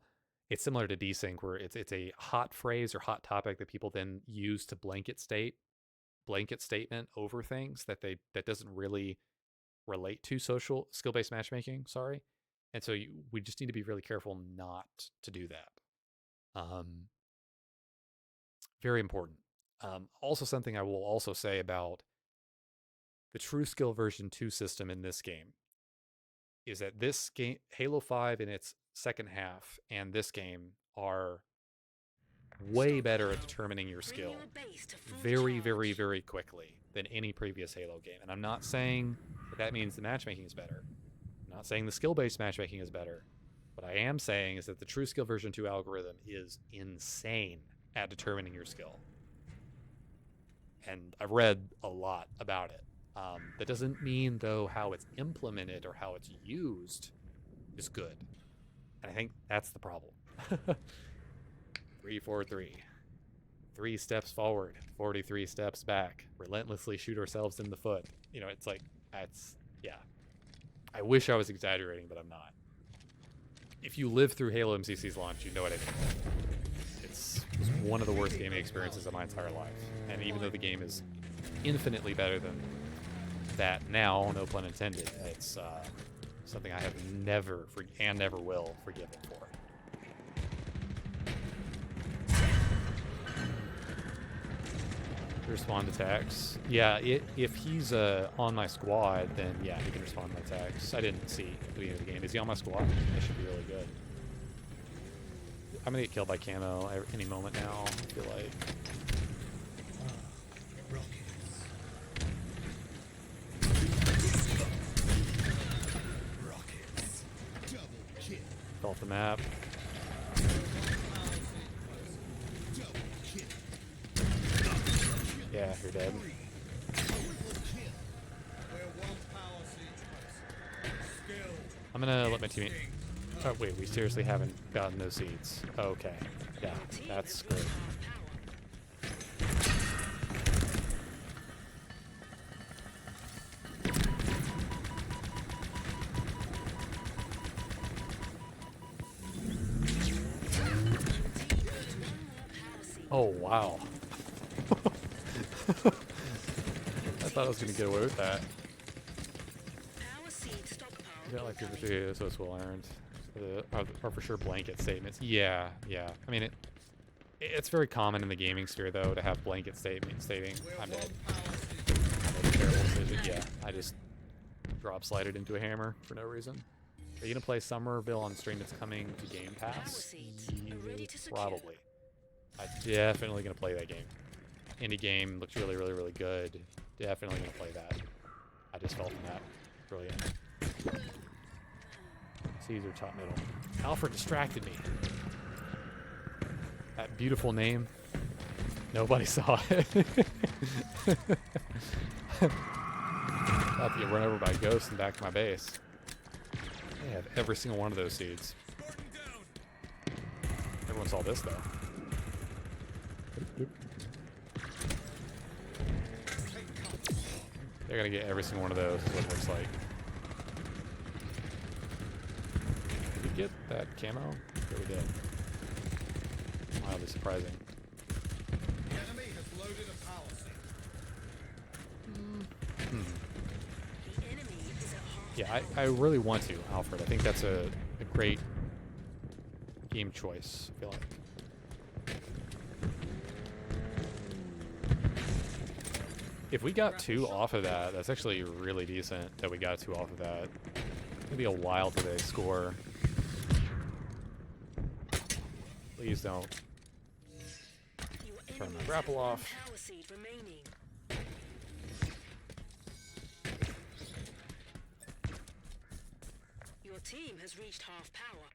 it's similar to desync, where it's a hot phrase or hot topic that people then use to blanket statement over things that doesn't really relate to social skill-based matchmaking. Sorry, and so we just need to be really careful not to do that. Very important. Also, something I will also say about the True Skill version 2 system in this game is that this game, Halo 5 in its second half, and this game are way better at determining your skill very, very, very quickly than any previous Halo game. And I'm not saying that means the matchmaking is better. I'm not saying the skill-based matchmaking is better. What I am saying is that the True Skill version 2 algorithm is insane at determining your skill. And I've read a lot about it. That doesn't mean, though, how it's implemented or how it's used is good. And I think that's the problem. 3, 4, 3. 3 steps forward, 43 steps back. Relentlessly shoot ourselves in the foot. You know, it's like, yeah. I wish I was exaggerating, but I'm not. If you live through Halo MCC's launch, you know what I mean. It was one of the worst gaming experiences of my entire life. And even though the game is infinitely better than that now, no pun intended, it's something I have never and never will forgive it for. Respond attacks. Yeah, if he's on my squad, then yeah, he can respond to my attacks. I didn't see at the beginning of the game. Is he on my squad? That should be really good. I'm gonna get killed by camo any moment now, I feel like. Fell off the map. Yeah, you're dead. I'm gonna let my teammate... Oh, wait, we seriously haven't gotten those seeds. Okay. Yeah, that's great. Oh, wow. I thought I was going to get away with that. I got like 53, so it's well earned. Are for sure blanket statements. Yeah. I mean, it's very common in the gaming sphere, though, to have blanket stating, I'm dead. I made a terrible decision. Yeah, I just drop slided into a hammer for no reason. Are you going to play Somerville on stream that's coming to Game Pass? Probably. I'm definitely going to play that game. Indie game, looks really, really, really good. Definitely going to play that. I just fell from that. Brilliant. Caesar top middle. Alfred distracted me. That beautiful name. Nobody saw it. About to get run over by ghosts and back to my base. I have every single one of those seeds. Everyone saw this, though. They're gonna get every single one of those, is what it looks like. Did we get that camo? Yeah, we did. Mildly surprising. The enemy has loaded a power seed. Yeah, I really want to, Alfred. I think that's a great game choice, I feel like. If we got 2 off of that, that's actually really decent that we got 2 off of that. It's gonna be a while till they score. Please don't turn my grapple off. Your team has reached half power.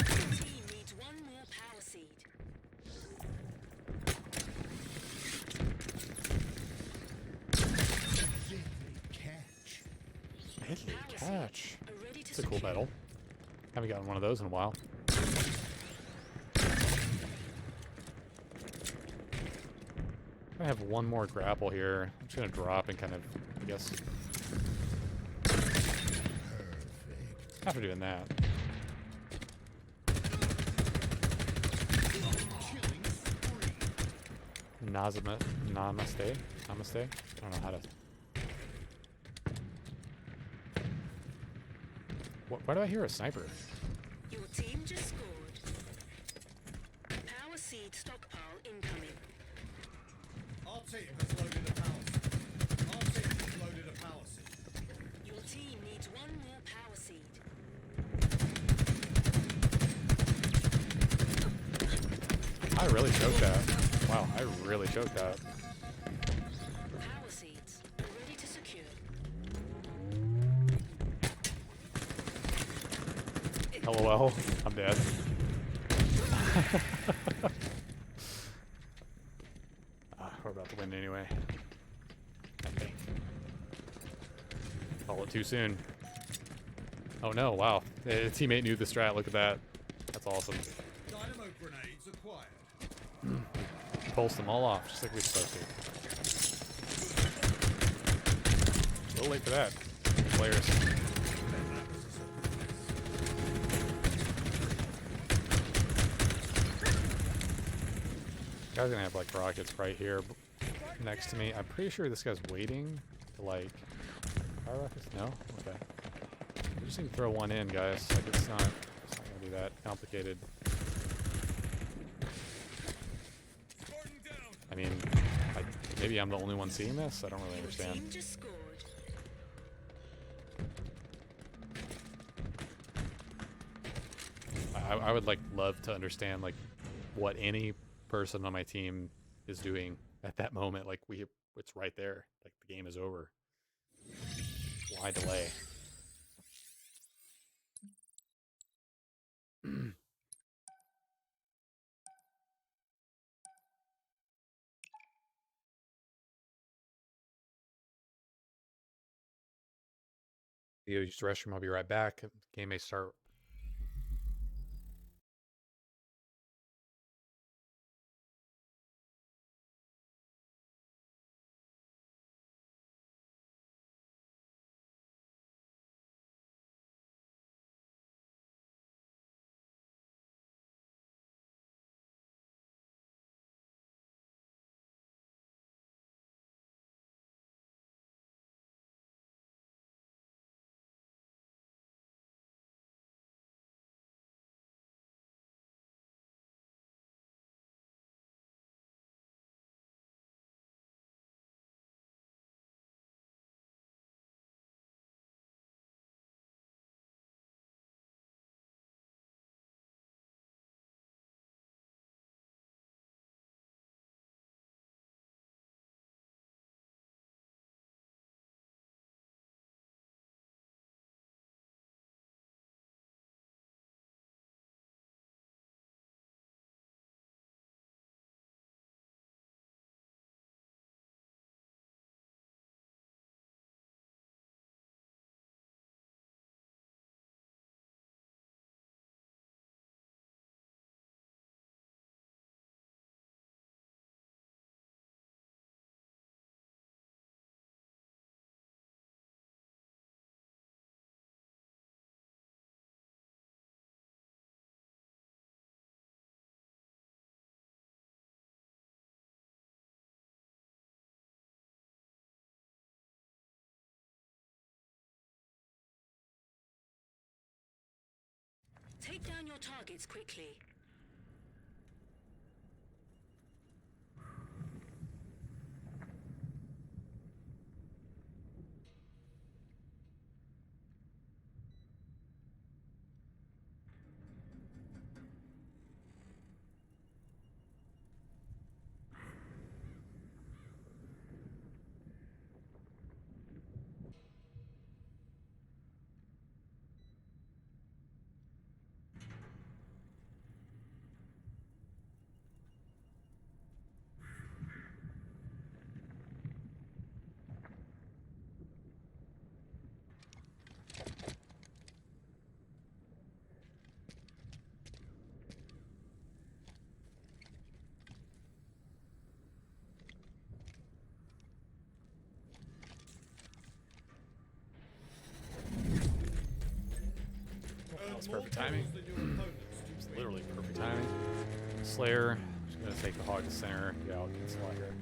Your team needs 1 more power seed. Deadly catch. It's a cool medal. Haven't gotten one of those in a while. I have 1 more grapple here. I'm just gonna drop and kind of, I guess. After doing that. Killing spree. Namaste? Namaste? I don't know how to... Why do I hear a sniper? Your team just scored. Power seed stockpile incoming. Our team has loaded a power seed. Our team has loaded a power seed. Your team needs one more power seed. I really choked that. Wow, I really choked that. Power seeds ready to secure. LOL, I'm dead. We're about to win anyway. I think. Call it too soon. Oh no, wow. A teammate knew the strat, look at that. That's awesome. Dynamo grenades acquired. Pulse them all off, just like we're supposed to. A little late for that. Players. Guy's gonna have like rockets right here next to me. I'm pretty sure this guy's waiting to like fire rockets. No? Okay. We just need to throw one in, guys. Like it's not gonna be that complicated. I mean, maybe I'm the only one seeing this? I don't really Your understand. team just scored. I would like love to understand like what any person on my team is doing at that moment. Like it's right there. Like the game is over. Why delay? You use the restroom. I'll be right back. Game may start. Take down your targets quickly. That's more perfect timing. kills than your opponents to It's win. literally perfect timing. Slayer, just gonna take the hog to center, get out against Slayer.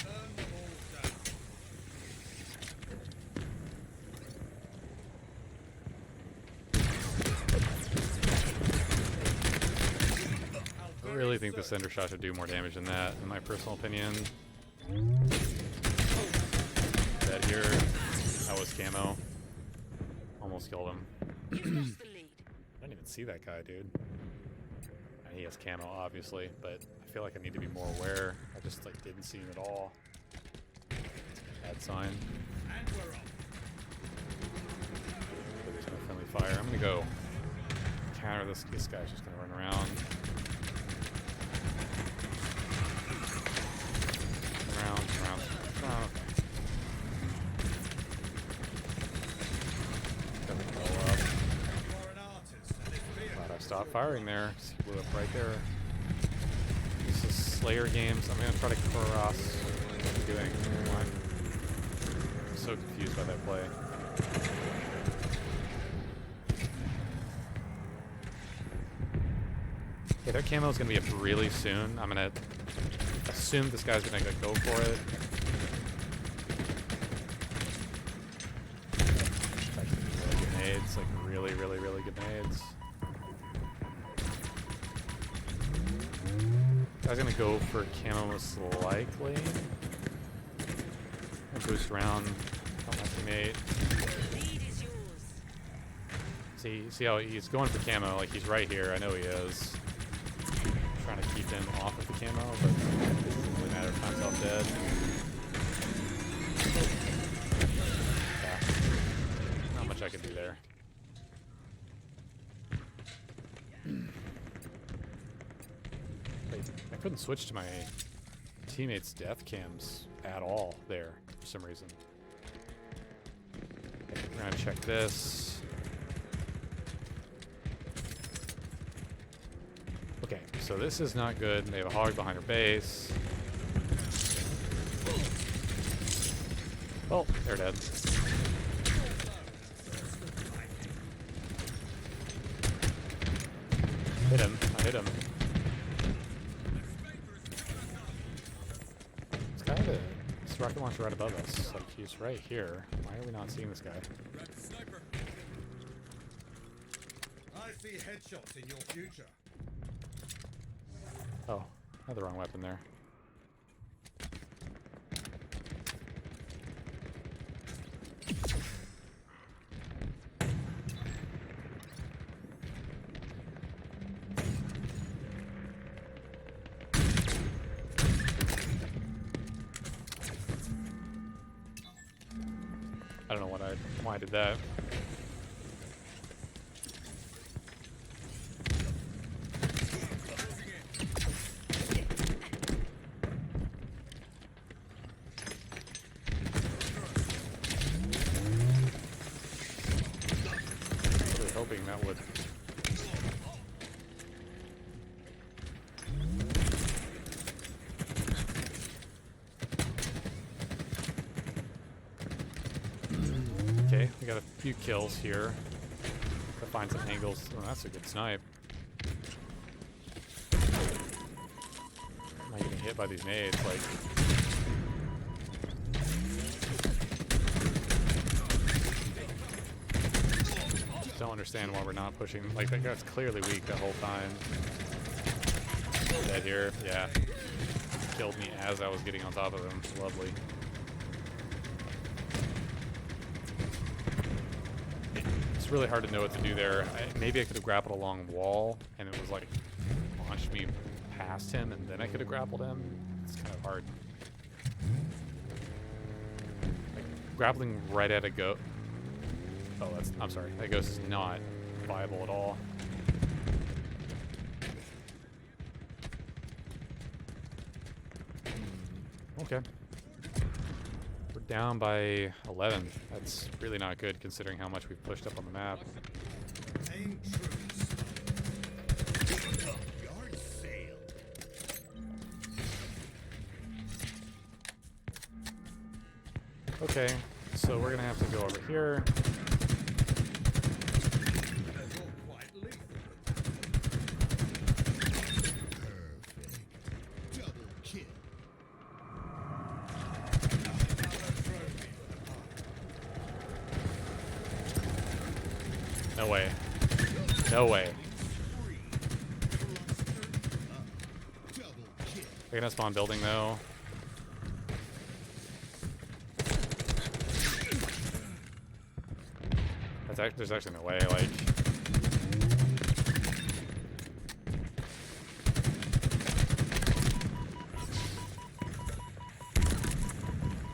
Burn them all down. I really think the Cinder Shot should do more damage than that, in my personal opinion. Dead here. That was camo. Almost killed him. You've lost the lead. I didn't even see that guy, dude. And he has camo, obviously, but I feel like I need to be more aware. I just like didn't see him at all. Bad sign. And we're up. But there's no friendly fire. I'm gonna go counter this. This guy's just gonna run around. Around. Okay. Got the ball up. You are an artist, and it's beer. Glad I stopped firing there. Just blew up right there. This is Slayer games. I'm gonna try to cross. What are you doing? Why? I'm so confused by that play. Okay, their camo is gonna be up really soon. I'm gonna assume this guy's gonna go for it. Really good nades, like really good nades. Guy's gonna go for camo most likely. And boost around. Help my teammate. The lead is yours. See how he's going for camo, like he's right here. I know he is. Trying to keep him off of the camo, but it doesn't really matter if time's off dead. Yeah. Not much I could do there. Wait, I couldn't switch to my teammates' death cams at all there for some reason. Okay, we're gonna check this. Okay, so this is not good. They have a hog behind her base. Oh, they're dead. Hit him. I hit him. This guy had this rocket launcher right above us. Like, he's right here. Why are we not seeing this guy? I see headshots in your future. Oh, I had the wrong weapon there. I don't know why I did that. Really hoping that would. Okay, we got a few kills here. To find some angles. Oh, that's a good snipe. Am I getting hit by these nades? Like. Don't understand why we're not pushing. Like, that guy's clearly weak that whole time. Dead here. Yeah. Killed me as I was getting on top of him. Lovely. It's really hard to know what to do there. Maybe I could have grappled a long wall, and it was like launched me past him, and then I could have grappled him. It's kind of hard. Like, grappling right at a ghost. Oh, I'm sorry. That ghost is not viable at all. Okay. We're down by 11. That's really not good considering how much we've pushed up on the map. Aim troops. Yard sale. Okay, so we're gonna have to go over here. You're quite lethal. Perfect. Double kill. No way. No way. Double kill. They're gonna spawn building though. There's actually no way, like...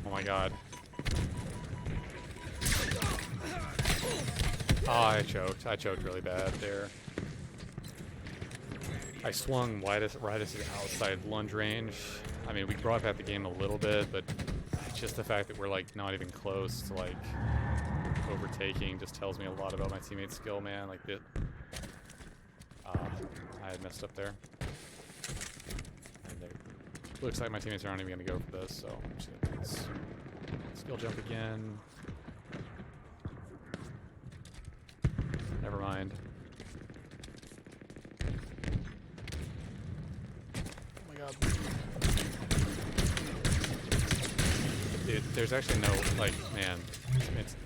Oh my god. Oh, I choked. I choked really bad there. I swung right as the outside lunge range. I mean, we brought back the game a little bit, but just the fact that we're like not even close to like overtaking just tells me a lot about my teammate's skill, man. Like it, I had messed up there. And looks like my teammates aren't even gonna go for this, so I'm just gonna do this skill jump again. Never mind. Oh my god. Dude, there's actually no, like, man,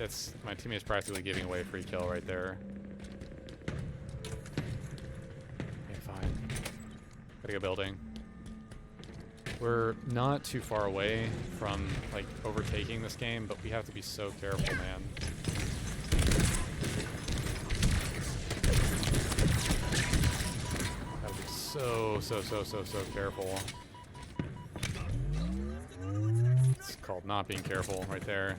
it's my teammate's practically giving away a free kill right there. Okay, fine. Gotta go building. We're not too far away from, like, overtaking this game, but we have to be so careful, man. Gotta be so careful. It's called not being careful right there.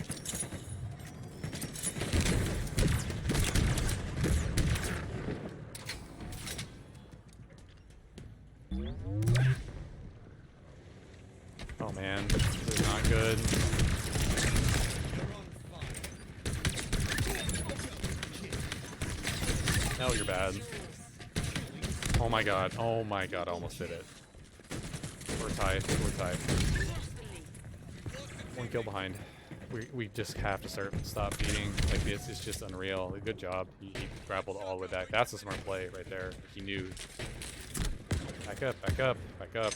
Oh man, this is not good. No, you're bad. Oh my god, I almost did it. We're tied, we're tied. One kill behind. We just have to stop beating. Like, it's just unreal. Good job. He grappled all the way back. That's a smart play right there. He knew. Back up, back up, back up.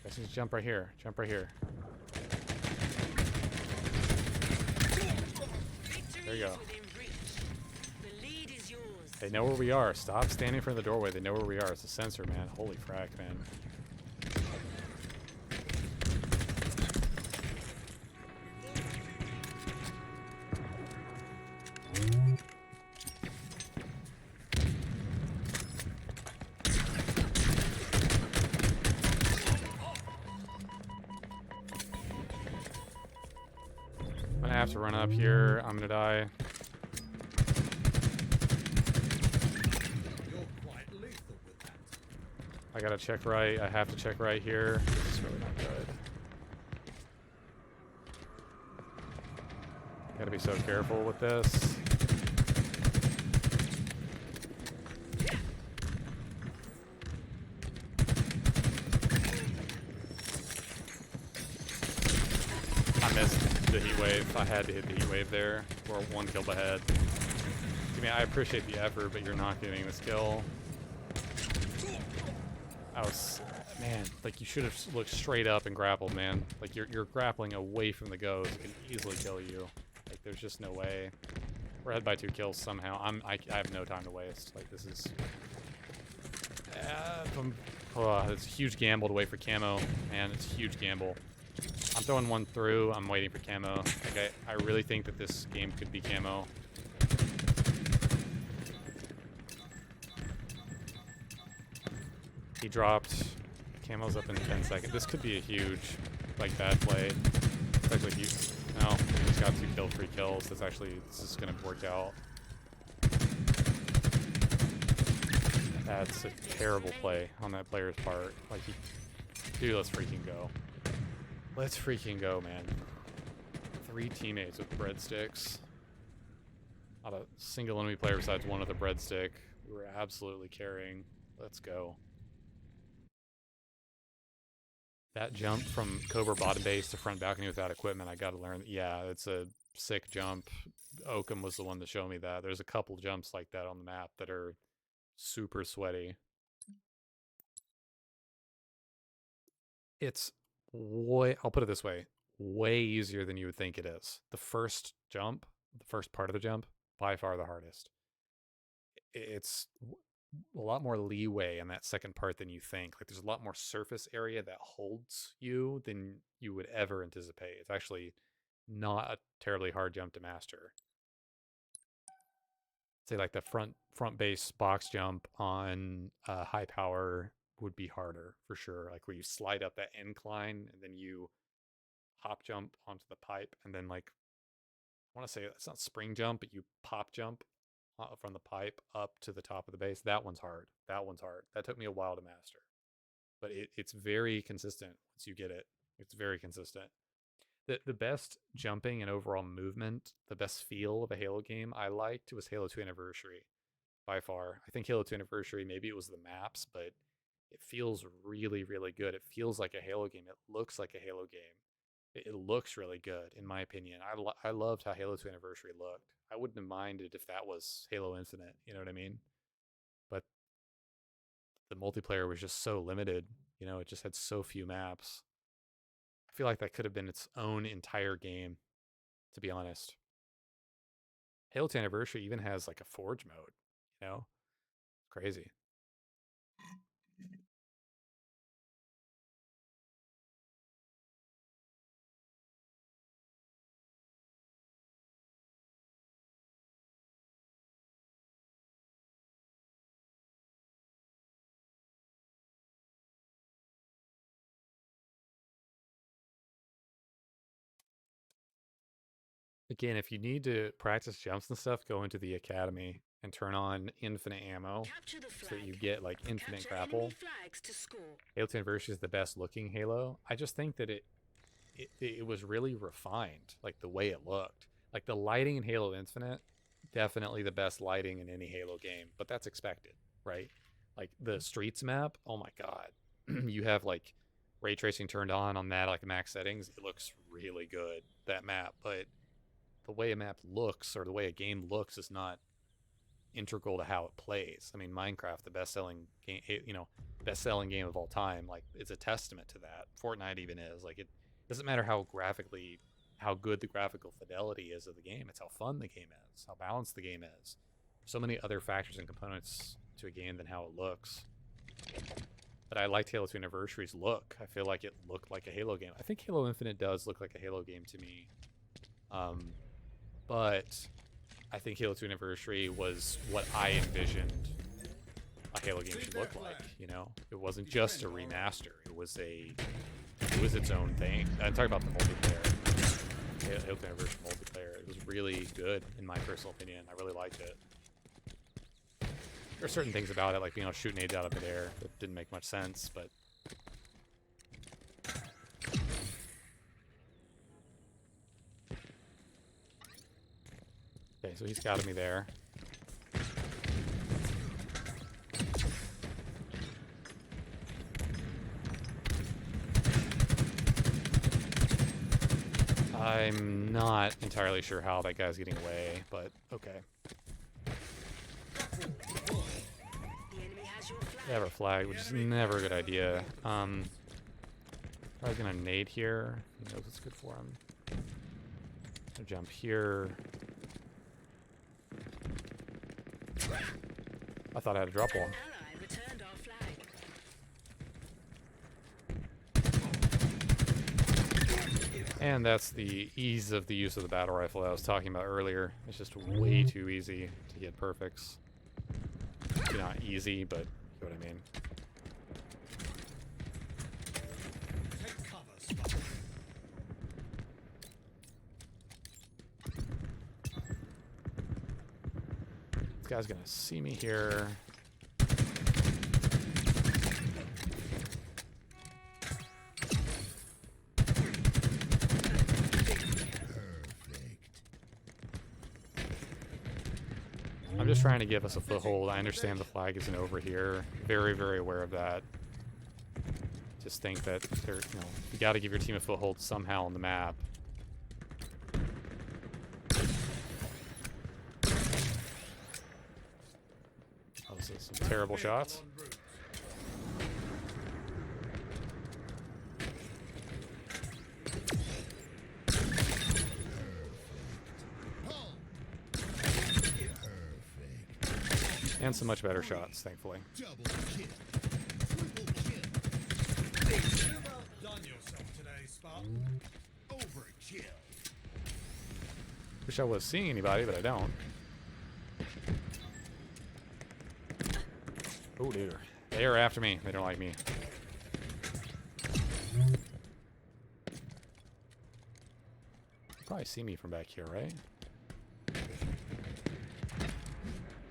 Let's just jump right here. Jump right here. There you go. They know where we are. Stop standing in front of the doorway. They know where we are. It's a sensor, man. Holy frack, man. I'm gonna have to run up here. I'm gonna die. I gotta check right. I have to check right here. It's really not good. Gotta be so careful with this. I missed the heat wave. I had to hit the heat wave there. We're one kill ahead. I mean, I appreciate the effort, but you're not getting this kill. Man, like you should have looked straight up and grappled, man. Like you're grappling away from the goes. It can easily kill you. Like there's just no way. We're ahead by 2 kills somehow. I have no time to waste. Like this is, it's a huge gamble to wait for camo, man. It's a huge gamble. I'm throwing one through. I'm waiting for camo. Like I really think that this game could be camo. He dropped. Camo's up in 10 seconds. This could be a huge, like, bad play. It's actually huge. No, he just got 2 kills, 3 kills. This is gonna work out. That's a terrible play on that player's part. Like, dude, let's freaking go. Let's freaking go, man. 3 teammates with breadsticks. Not a single enemy player besides one with a breadstick. We're absolutely carrying. Let's go. That jump from Cobra bottom base to front balcony without equipment, I gotta learn. Yeah, it's a sick jump. Oakham was the one to show me that. There's a couple jumps like that on the map that are super sweaty. It's way, I'll put it this way, way easier than you would think it is. The first jump, the first part of the jump, by far the hardest. It's a lot more leeway in that second part than you think. Like, there's a lot more surface area that holds you than you would ever anticipate. It's actually not a terribly hard jump to master. Say like the front base box jump on high power would be harder for sure. Like where you slide up that incline and then you hop jump onto the pipe and then like I want to say it's not spring jump, but you pop jump from the pipe up to the top of the base. That one's hard. That one's hard. That took me a while to master, but it's very consistent once you get it. It's very consistent. The best jumping and overall movement, the best feel of a Halo game I liked was Halo 2 Anniversary by far. I think Halo 2 Anniversary, maybe it was the maps, but it feels really, really good. It feels like a Halo game. It looks like a Halo game. It looks really good, in my opinion. I loved how Halo 2 Anniversary looked. I wouldn't have minded if that was Halo Infinite, you know what I mean? But the multiplayer was just so limited. You know, it just had so few maps. I feel like that could have been its own entire game, to be honest. Halo 2 Anniversary even has like a Forge mode, you know? Crazy. Again, if you need to practice jumps and stuff, go into the academy and turn on infinite ammo Capture the so flag. that you get like infinite Capture grapple. enemy flags to score. Halo 2 Anniversary is the best looking Halo. I just think that it was really refined, like the way it looked. Like the lighting in Halo Infinite, definitely the best lighting in any Halo game, but that's expected, right? Like the streets map, oh my god. You have like ray tracing turned on that like max settings. It looks really good, that map, but the way a map looks or the way a game looks is not integral to how it plays. I mean, Minecraft, the best-selling game, best-selling game of all time, like it's a testament to that. Fortnite even is. Like it doesn't matter how good the graphical fidelity is of the game. It's how fun the game is, how balanced the game is. So many other factors and components to a game than how it looks. But I liked Halo 2 Anniversary's look. I feel like it looked like a Halo game. I think Halo Infinite does look like a Halo game to me. But I think Halo 2 Anniversary was what I envisioned a Halo game should look like, you know? It wasn't just a remaster. It was its own thing. I'm talking about the multiplayer. Halo 2 Anniversary multiplayer. It was really good, in my personal opinion. I really liked it. There are certain things about it, like, shooting nades out of midair that didn't make much sense, but... Okay, so he's got me there. I'm not entirely sure how that guy's getting away, but okay. They have a flag, which is never a good idea. Probably gonna nade here. He knows what's good for him. Gonna jump here. I thought I had a drop wall. Ally returned our flag. And that's the ease of the use of the battle rifle that I was talking about earlier. It's just way too easy to get perfects. Maybe not easy, but you know what I mean. Take cover, Spot. This guy's gonna see me here. I'm just trying to give us a foothold. I understand the flag isn't over here. Very, very aware of that. Just think that there, you got to give your team a foothold somehow on the map. Those are some terrible shots. And some much better shots, thankfully. Done yourself today, Spartan. Overkill. Wish I was seeing anybody, but I don't. Oh dear. They are after me. They don't like me. Probably see me from back here, right?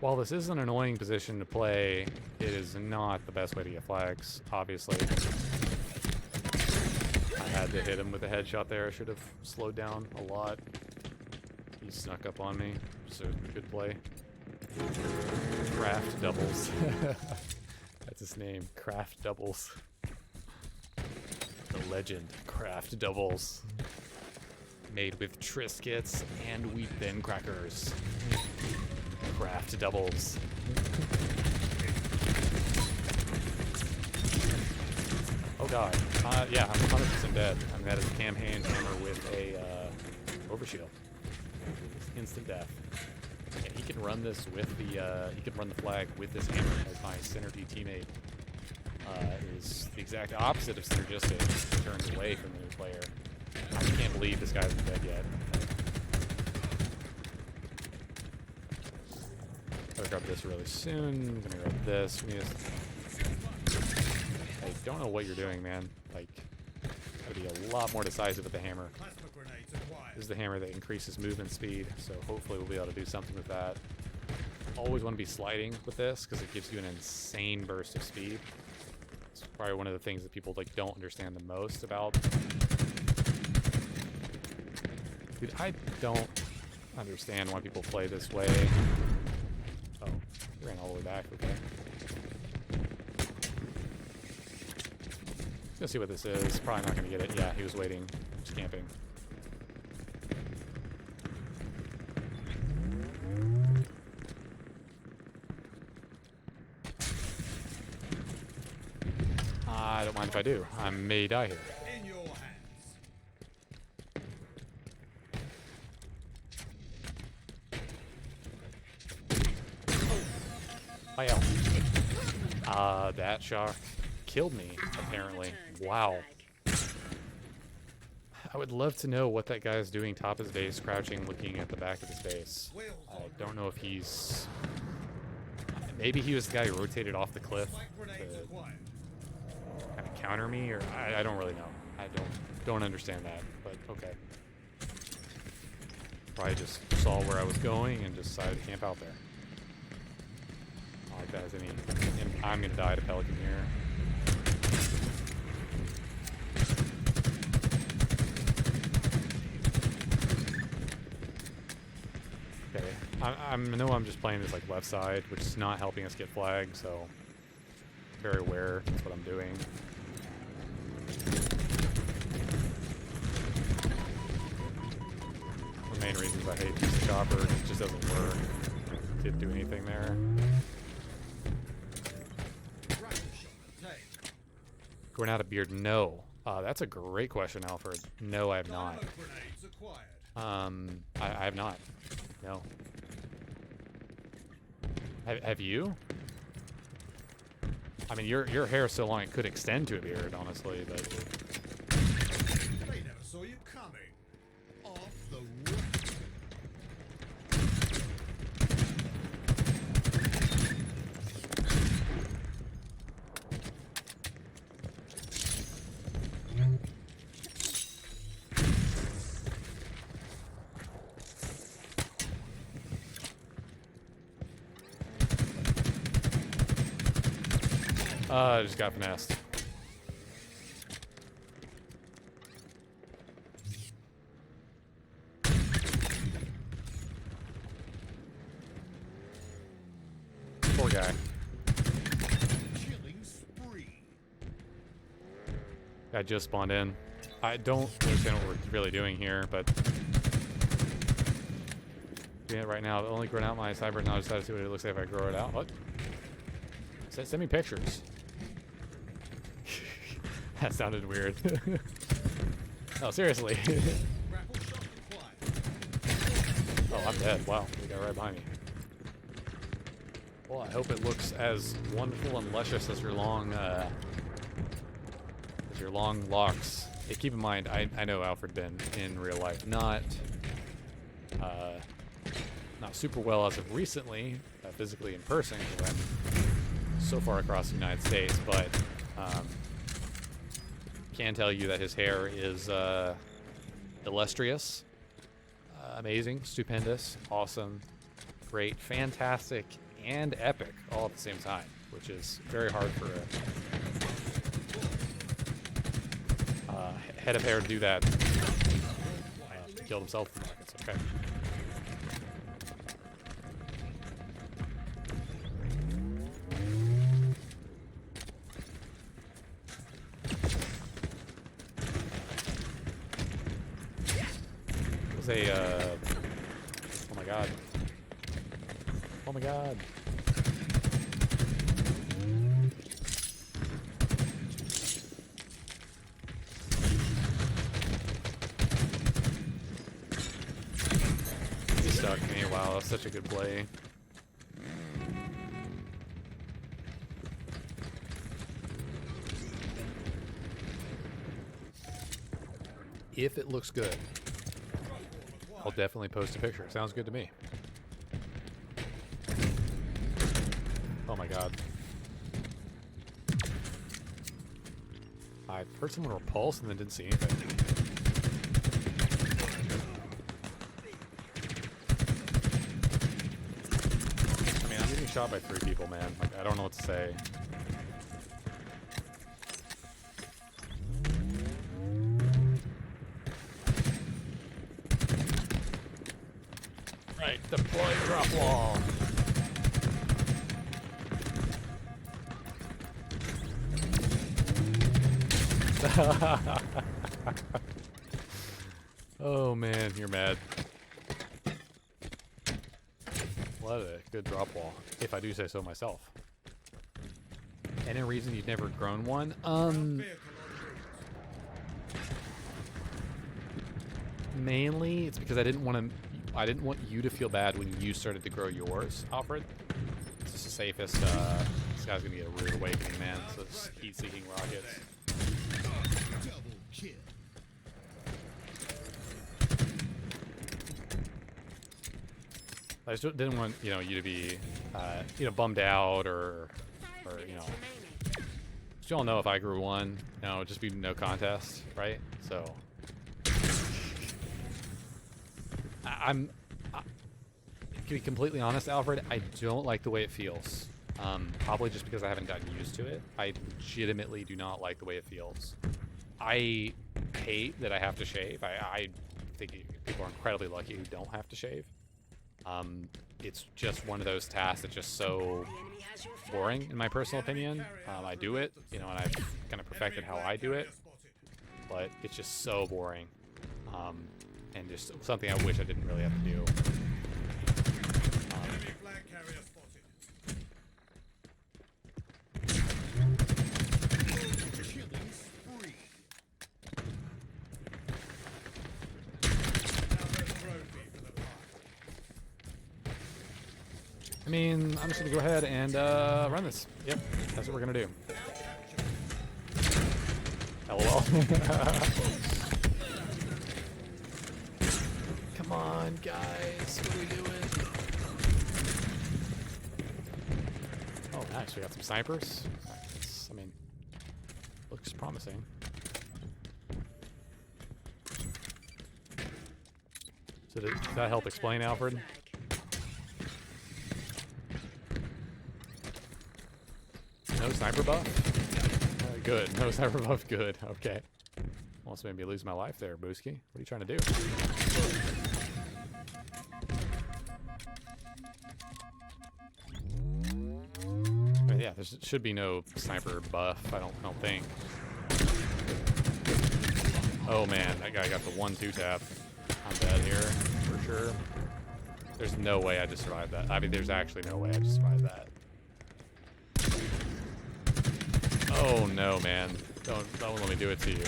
While this is an annoying position to play, it is not the best way to get flags, obviously. I had to hit him with a headshot there. I should have slowed down a lot. He snuck up on me, so good play. Craft Doubles. That's his name, Craft Doubles. The legend, Craft Doubles. Made with Triscuits and wheat thin crackers. Craft Doubles. Oh god. Yeah, I'm 100% dead. I mean, that is a campaign hammer with a overshield. Instant death. Yeah, he can run this with the he can run the flag with this hammer as my synergy teammate. Is the exact opposite of synergistic. Turns away from the new player. I can't believe this guy's not dead yet. Gotta grab this really soon. I'm gonna grab this. I don't know what you're doing, man. Like, gotta be a lot more decisive with the hammer. This is the hammer that increases movement speed, so hopefully we'll be able to do something with that. Always want to be sliding with this because it gives you an insane burst of speed. It's probably one of the things that people like don't understand the most about. Dude, I don't understand why people play this way. Oh, he ran all the way back, okay. Let's see what this is. Probably not gonna get it. Yeah, he was waiting, just camping. I don't mind if I do. I may die here. In your hands. That shot killed me, apparently. Wow. I would love to know what that guy is doing top of his base, crouching, looking at the back of his base. I don't know if he's... Maybe he was the guy who rotated off the cliff to kind of counter me, or I don't really know. I don't understand that, but okay. Probably just saw where I was going and just decided to camp out there. Not like that has any... I'm gonna die to Pelican here. Okay, I know I'm just playing this like left side, which is not helping us get flagged, so very aware that's what I'm doing. The main reasons I hate this chopper, it just doesn't work. Didn't do anything there. Going out of beard? No. That's a great question, Alfred. No, I have not. I have not. No. Have you? I mean, your hair is so long it could extend to a beard, honestly, but... They never saw you coming. Off the roof. I just got finessed. guy. Killing spree. I just spawned in. I don't understand what we're really doing here, but doing it right now. I've only grown out my cyber now. I decided to see what it looks like if I grow it out. What? Send me pictures. That sounded weird. No, seriously. Grapple shot acquired. Oh, I'm dead. Wow, we got right behind me. Well, I hope it looks as wonderful and luscious as your long locks. Hey, keep in mind, I know Alfred Ben in real life, not super well as of recently, physically in person, because I'm so far across the United States, but can tell you that his hair is illustrious, amazing, stupendous, awesome, great, fantastic, and epic all at the same time, which is very hard for a head of hair to do that. He killed himself. It's okay. It was a oh my god. Oh my god. He stuck me. Wow, that was such a good play. If it looks good, I'll definitely post a picture. Sounds good to me. Oh my god. I heard someone repulse and then didn't see anything. I mean, I'm getting shot by 3 people, man. Like, I don't know what to say. Right, deploy drop wall. Oh man, you're mad. What a good drop wall, if I do say so myself. Any reason you've never grown one? Mainly it's because I didn't want you to feel bad when you started to grow yours, Alfred. It's just the safest. This guy's gonna get a rude awakening, man. So it's heat-seeking rockets. Double kill. I just didn't want you to be bummed out or Just y'all know if I grew one, it'd just be no contest, right? So to be completely honest, Alfred, I don't like the way it feels. Probably just because I haven't gotten used to it. I legitimately do not like the way it feels. I hate that I have to shave. I think people are incredibly lucky who don't have to shave. It's just one of those tasks that's just so boring, in my personal opinion. I do it, and I've kind of perfected how I do it, but it's just so boring. And just something I wish I didn't really have to do. Enemy flag carrier spotted. Killing spree. Another trophy for the party. I mean, I'm just gonna go ahead and run this. Yep, that's what we're gonna do. LOL. Come on, guys. What are we doing? Oh, nice. We got some snipers. Nice. I mean, looks promising. So does that help explain, Alfred? No sniper buff? Good. No sniper buff. Good. Okay. Almost made me lose my life there, Booski. What are you trying to do? Yeah, there should be no sniper buff. I don't think. Oh man, that guy got the 1-2 tap. I'm dead here for sure. There's no way I just survived that. I mean, there's actually no way I just survived that. Oh no, man! Don't let me do it to you.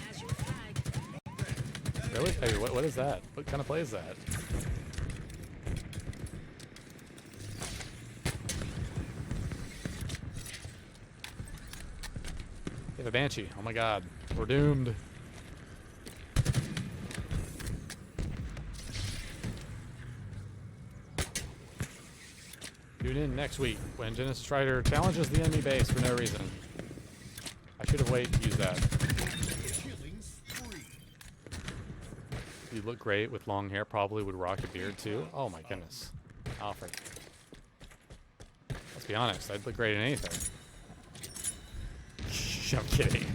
Has your flag. Really? Hey, what is that? What kind of play is that? They have a Banshee. Oh my god. We're doomed. Tune in next week when Genesis Strider challenges the enemy base for no reason. I should have waited to use that. Killing spree. You look great with long hair. Probably would rock a beard too. Oh my goodness. Alfred. Let's be honest. I'd look great in anything. I'm kidding.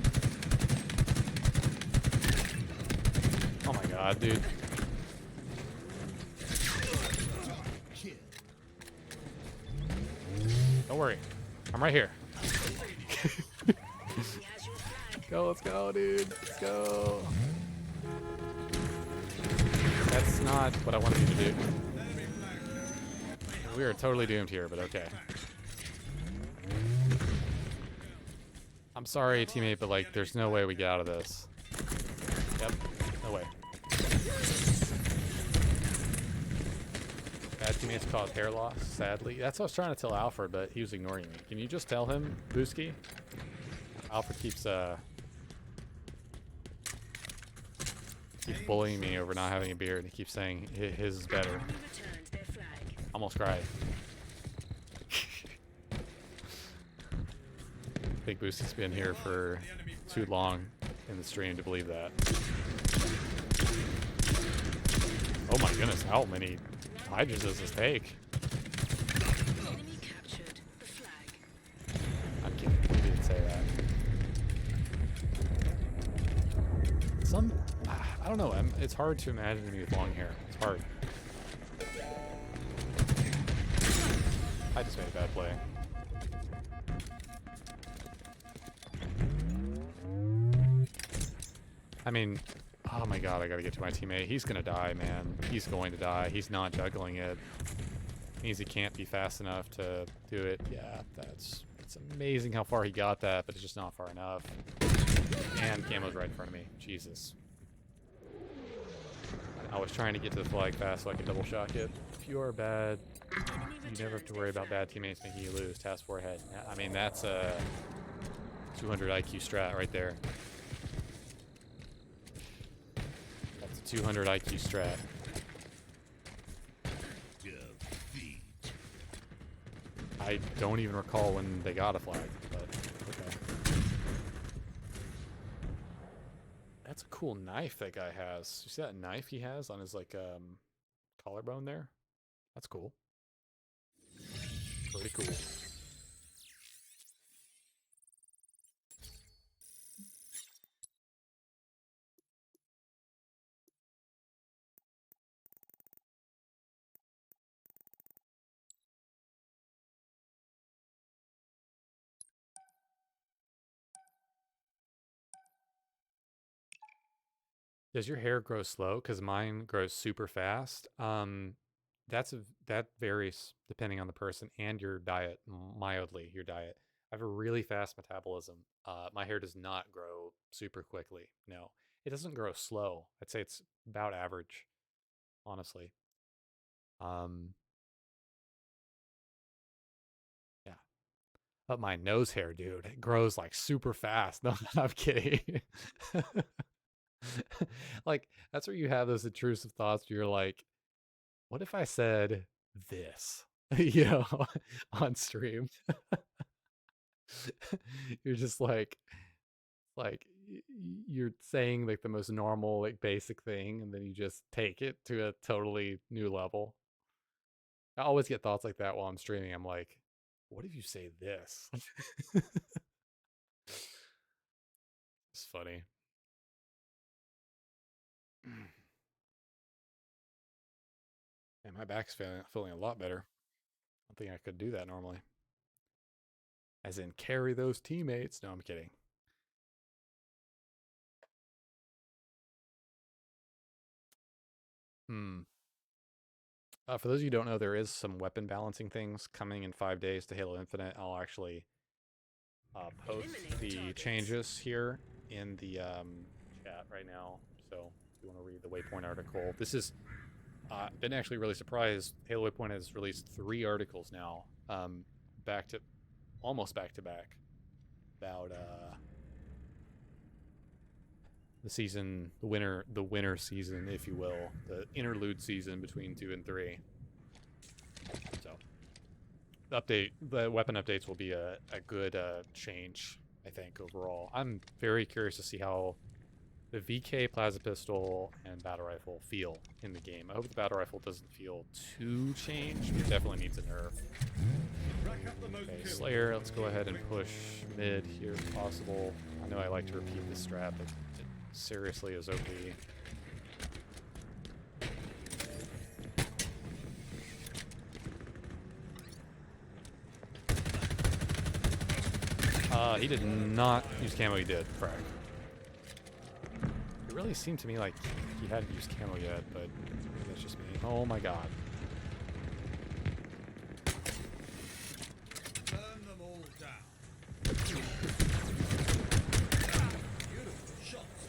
Oh my god, dude. Don't worry. I'm right here. He has your flag. Go, let's go, dude. Let's go. That's not what I wanted you to do. We are totally doomed here, but okay. I'm sorry, teammate, but like, there's no way we get out of this. Yep, no way. Bad teammates cause hair loss, sadly. That's what I was trying to tell Alfred, but he was ignoring me. Can you just tell him, Booski? Alfred keeps bullying me over not having a beard. He keeps saying his is better. Enemy returned their flag. Almost cried. I think Boosie's been here for too long in the stream to believe that. Oh my goodness, how many hydras does this take? Enemy captured the flag. I'm kidding, he didn't say that. I don't know, it's hard to imagine me with long hair. It's hard. I just made a bad play. I mean, oh my god, I gotta get to my teammate. He's gonna die, man. He's going to die. He's not juggling it. Means he can't be fast enough to do it. Yeah, it's amazing how far he got that, but it's just not far enough. And Camo's right in front of me. Jesus. I was trying to get to the flag fast so I could double shock it. If you are bad, you never have to worry about bad teammates making you lose. Task 4 ahead. I mean, that's a 200 IQ strat right there. 200 IQ strat. I don't even recall when they got a flag, but okay. That's a cool knife that guy has. You see that knife he has on his like collarbone there? That's cool. Pretty cool. Does your hair grow slow? Because mine grows super fast. That varies depending on the person and your diet, mildly your diet. I have a really fast metabolism. My hair does not grow super quickly. No, it doesn't grow slow. I'd say it's about average, honestly. Um, yeah. But my nose hair, dude, it grows like super fast. No, I'm kidding. Like, that's where you have those intrusive thoughts where you're like, what if I said this, you know, on stream? You're just like you're saying like the most normal, like basic thing, and then you just take it to a totally new level. I always get thoughts like that while I'm streaming. I'm like, what if you say this? It's funny. My back's feeling a lot better. I don't think I could do that normally. As in, carry those teammates. No, I'm kidding. For those of you who don't know, there is some weapon balancing things coming in 5 days to Halo Infinite. I'll actually post the changes here in the chat right now. So if you want to read the Waypoint article, this is been actually really surprised. Halo Waypoint has released 3 articles now, almost back to back, about the season, the winter season, if you will, the interlude season between 2 and 3. So the weapon updates will be a good change, I think, overall. I'm very curious to see how the VK plasma pistol and battle rifle feel in the game. I hope the battle rifle doesn't feel too changed, but it definitely needs a nerf. Okay, Slayer, let's go ahead and push mid here if possible. I know I like to repeat this strat, but it seriously is OP. He did not use camo, he did, frag. It really seemed to me like he hadn't used camo yet, but that's just me. Oh my god. Burn them all down. Beautiful shots.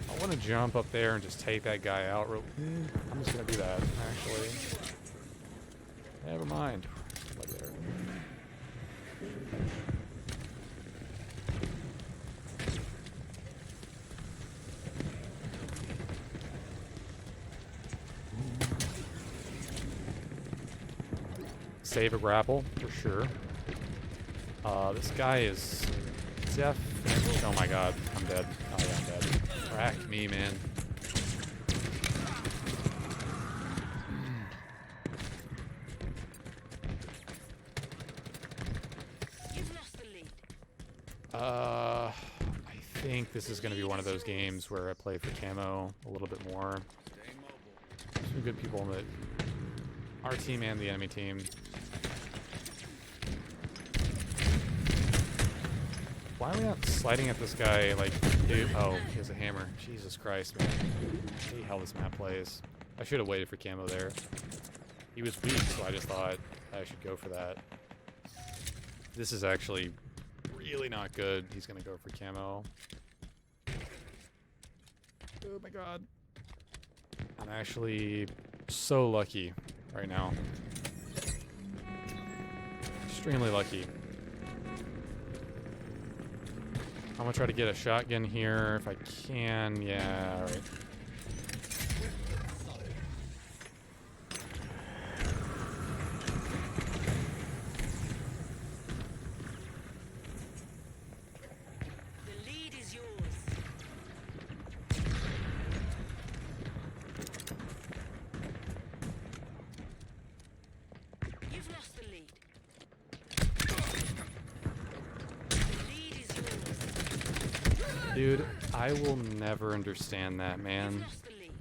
I want to jump up there and just take that guy out. I'm just going to do that, actually. Never mind. Like there. Save a grapple, for sure. This guy is definitely... Oh my god, I'm dead. Oh yeah, I'm dead. Crack me, man. You've lost the lead. I think this is going to be one of those games where I play for camo a little bit more. Stay mobile. Some good people on our team and the enemy team. Why are we not sliding at this guy like, dude? Oh, he has a hammer. Jesus Christ, man. I hate how this map plays. I should have waited for camo there. He was weak, so I just thought I should go for that. This is actually really not good. He's gonna go for camo. Oh my god. I'm actually so lucky right now. Extremely lucky. I'm gonna try to get a shotgun here if I can. Yeah, alright. The lead is yours. You've lost the lead. The lead is yours. Dude, I will never understand that, You've man. lost the lead.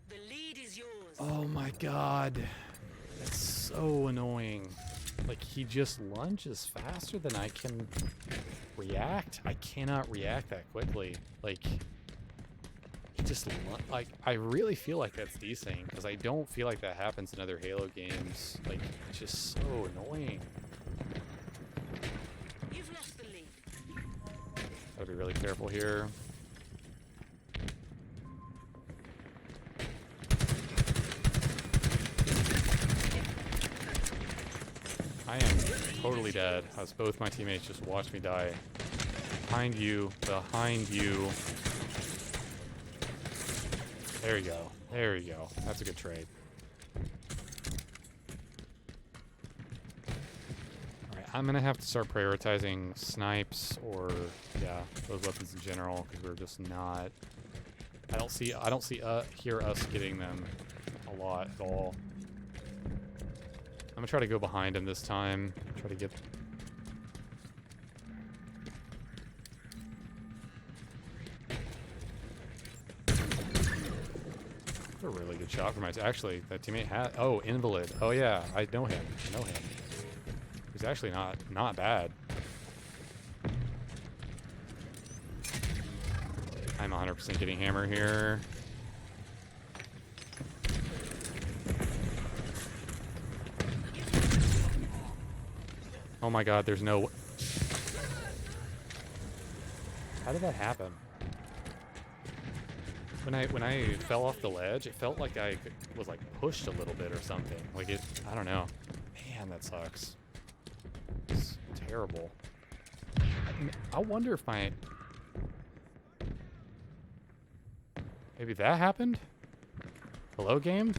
The lead is yours. Oh my god. That's so annoying. Like, he just lunges faster than I can react. I cannot react that quickly. Like, he just, like, I really feel like that's desync, because I don't feel like that happens in other Halo games. Like, it's just so annoying. You've lost the lead. Gotta be really careful here. I am totally dead, as both my teammates just watched me die. Behind you, behind you. There you go. There you go. That's a good trade. Alright, I'm gonna have to start prioritizing snipes or, yeah, those weapons in general, because we're just not... I don't hear us getting them a lot at all. I'm gonna try to go behind him this time. Try to get... a really good shot for my... Actually, that teammate had... Oh, Invalid. Oh, yeah. I know him. I know him. He's actually not bad. I'm 100% getting hammer here. Oh my god, there's no... How did that happen? When I fell off the ledge, it felt like I was like pushed a little bit or something. Like it, I don't know. Man, that sucks. It's terrible. I wonder if maybe that happened? Hello, game?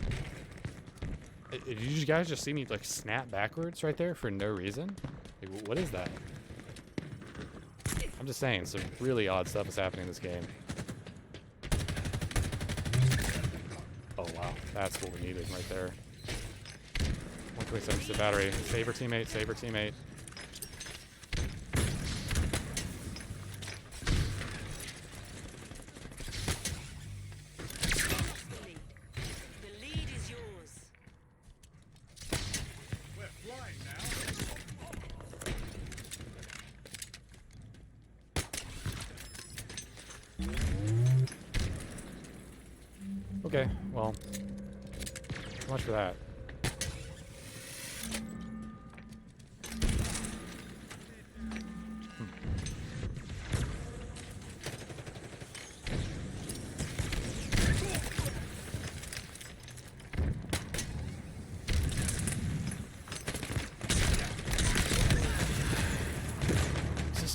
Did you guys just see me like snap backwards right there for no reason? Like, what is that? I'm just saying, some really odd stuff is happening in this game. Oh wow, that's what we needed right there. 127 to the battery. Save her teammate, save her teammate. The lead is yours. We're flying now. Okay, well, so much for that.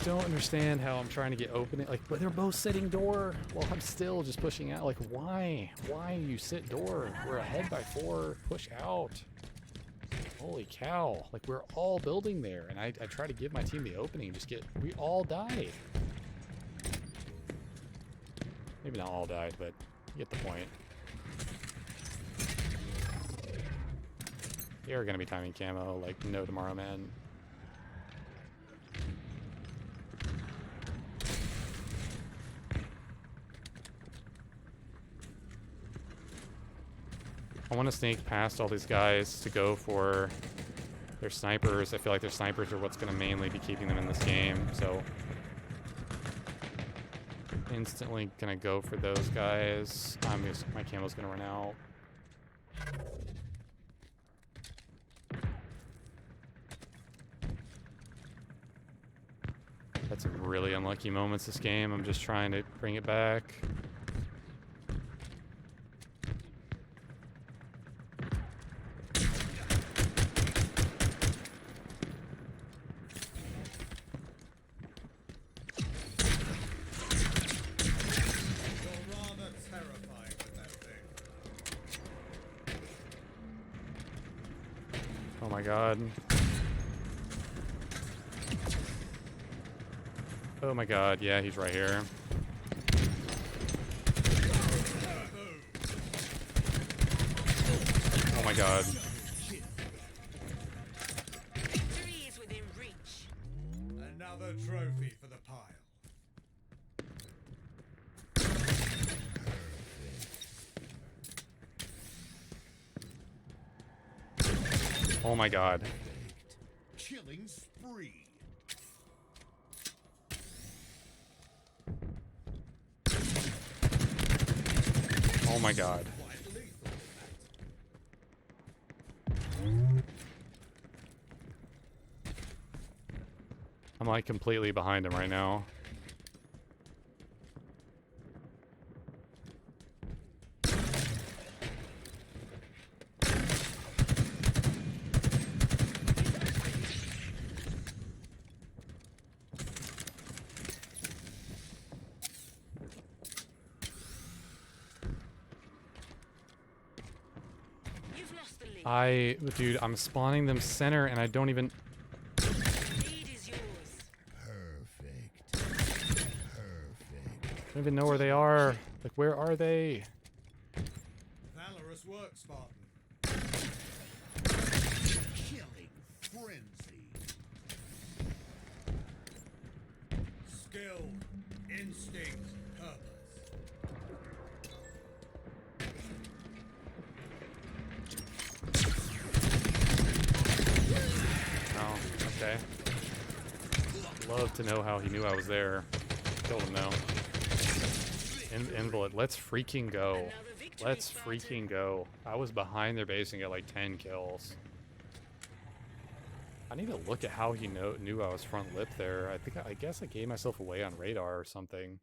Don't understand how I'm trying to get open it. Like, but they're both sitting door. Well, I'm still just pushing out. Like, why? Why you sit door? We're ahead by 4. Push out. Holy cow. Like, we're all building there. And I try to give my team the opening. Just we all died. Maybe not all died, but you get the point. You're going to be timing camo like no tomorrow, man. I want to sneak past all these guys to go for their snipers. I feel like their snipers are what's going to mainly be keeping them in this game, so instantly going to go for those guys. My camo's going to run out. Had some really unlucky moments this game. I'm just trying to bring it back. Oh my god. Oh my god, yeah, he's right here. Oh my god. Victory is within reach. Another trophy for the pile. Oh my god. Killing spree. Oh my god. I'm like completely behind him right now. You've lost the lead. Dude, I'm spawning them center and I don't even... The lead is yours. Perfect. I don't even know where they are. Like, where are they? Valorous work, Spartan. Killing frenzy. Skill, instinct, purpose. love to know how he knew I was there. Killed him though. Invalid. Let's freaking go. Another victory, Let's Spartan. freaking go. I was behind their base and got like 10 kills. I need to look at how he knew I was front lip there. I guess I gave myself away on radar or something.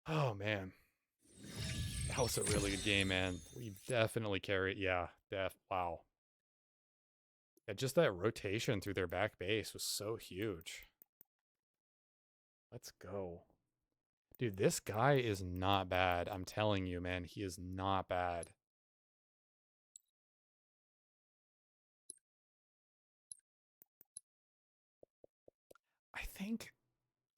Oh man. That was a really good game, man. We definitely carried. Yeah, wow. Yeah, just that rotation through their back base was so huge. Let's go. Dude, this guy is not bad. I'm telling you, man, he is not bad. I think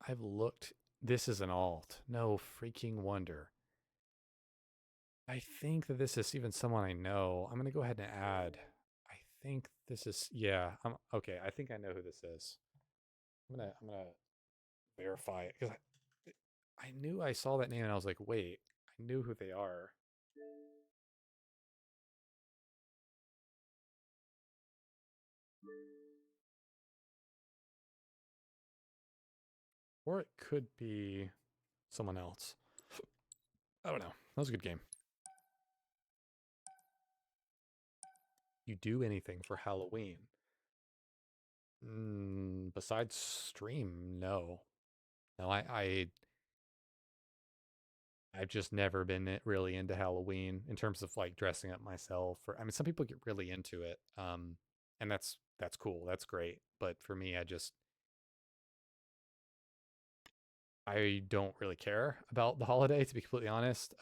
I've looked. This is an alt. No freaking wonder. I think that this is even someone I know. I'm going to go ahead and add. I think this is, yeah. Okay, I think I know who this is. I'm going to verify it because I knew I saw that name and I was like, wait, I knew who they are. Or it could be someone else. I don't know. That was a good game. You do anything for Halloween? Besides stream, no. No, I've just never been really into Halloween in terms of like dressing up myself. Or I mean, some people get really into it, and that's cool. That's great. But for me, I don't really care about the holiday, to be completely honest.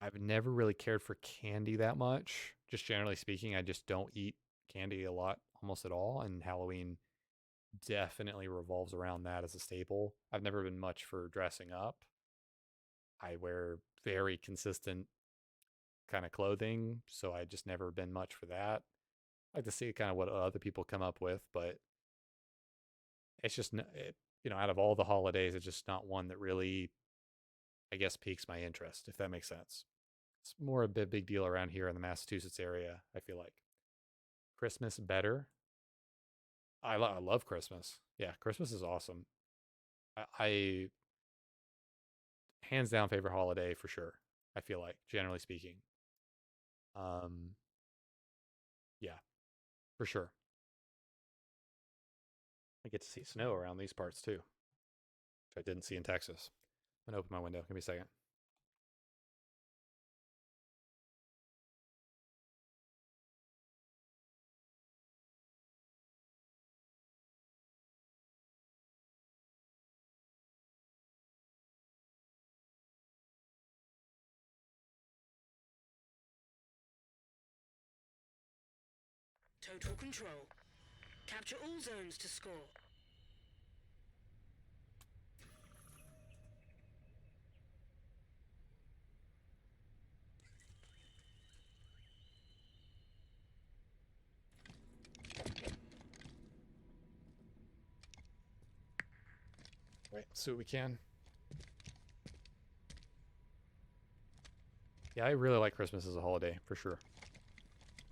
I've never really cared for candy that much. Just generally speaking, I just don't eat candy a lot, almost at all. And Halloween definitely revolves around that as a staple. I've never been much for dressing up. I wear very consistent kind of clothing, so I just never been much for that. I like to see kind of what other people come up with, but it's just out of all the holidays, it's just not one that really, I guess, piques my interest, if that makes sense. It's more a big deal around here in the Massachusetts area, I feel like. Christmas better. I love Christmas. Yeah, Christmas is awesome. I hands down favorite holiday for sure. I feel like, generally speaking. Um, yeah, for sure. I get to see snow around these parts too, which I didn't see in Texas. I'm gonna open my window. Give me a second. Total control. Capture all zones to score. Right, let's see what we can. Yeah, I really like Christmas as a holiday, for sure.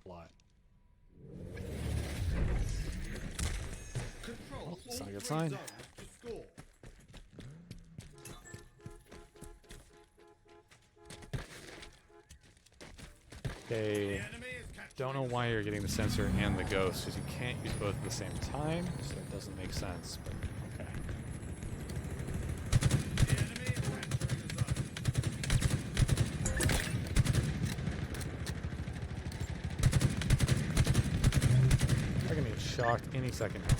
A lot. Control That's not a all good three sign. zones to score. Okay, The enemy is capturing don't know the why zone. you're getting the sensor and the ghost, because you can't use both at the same time, so it doesn't make sense, but okay. The enemy is capturing the zone. They're gonna get shocked any second now.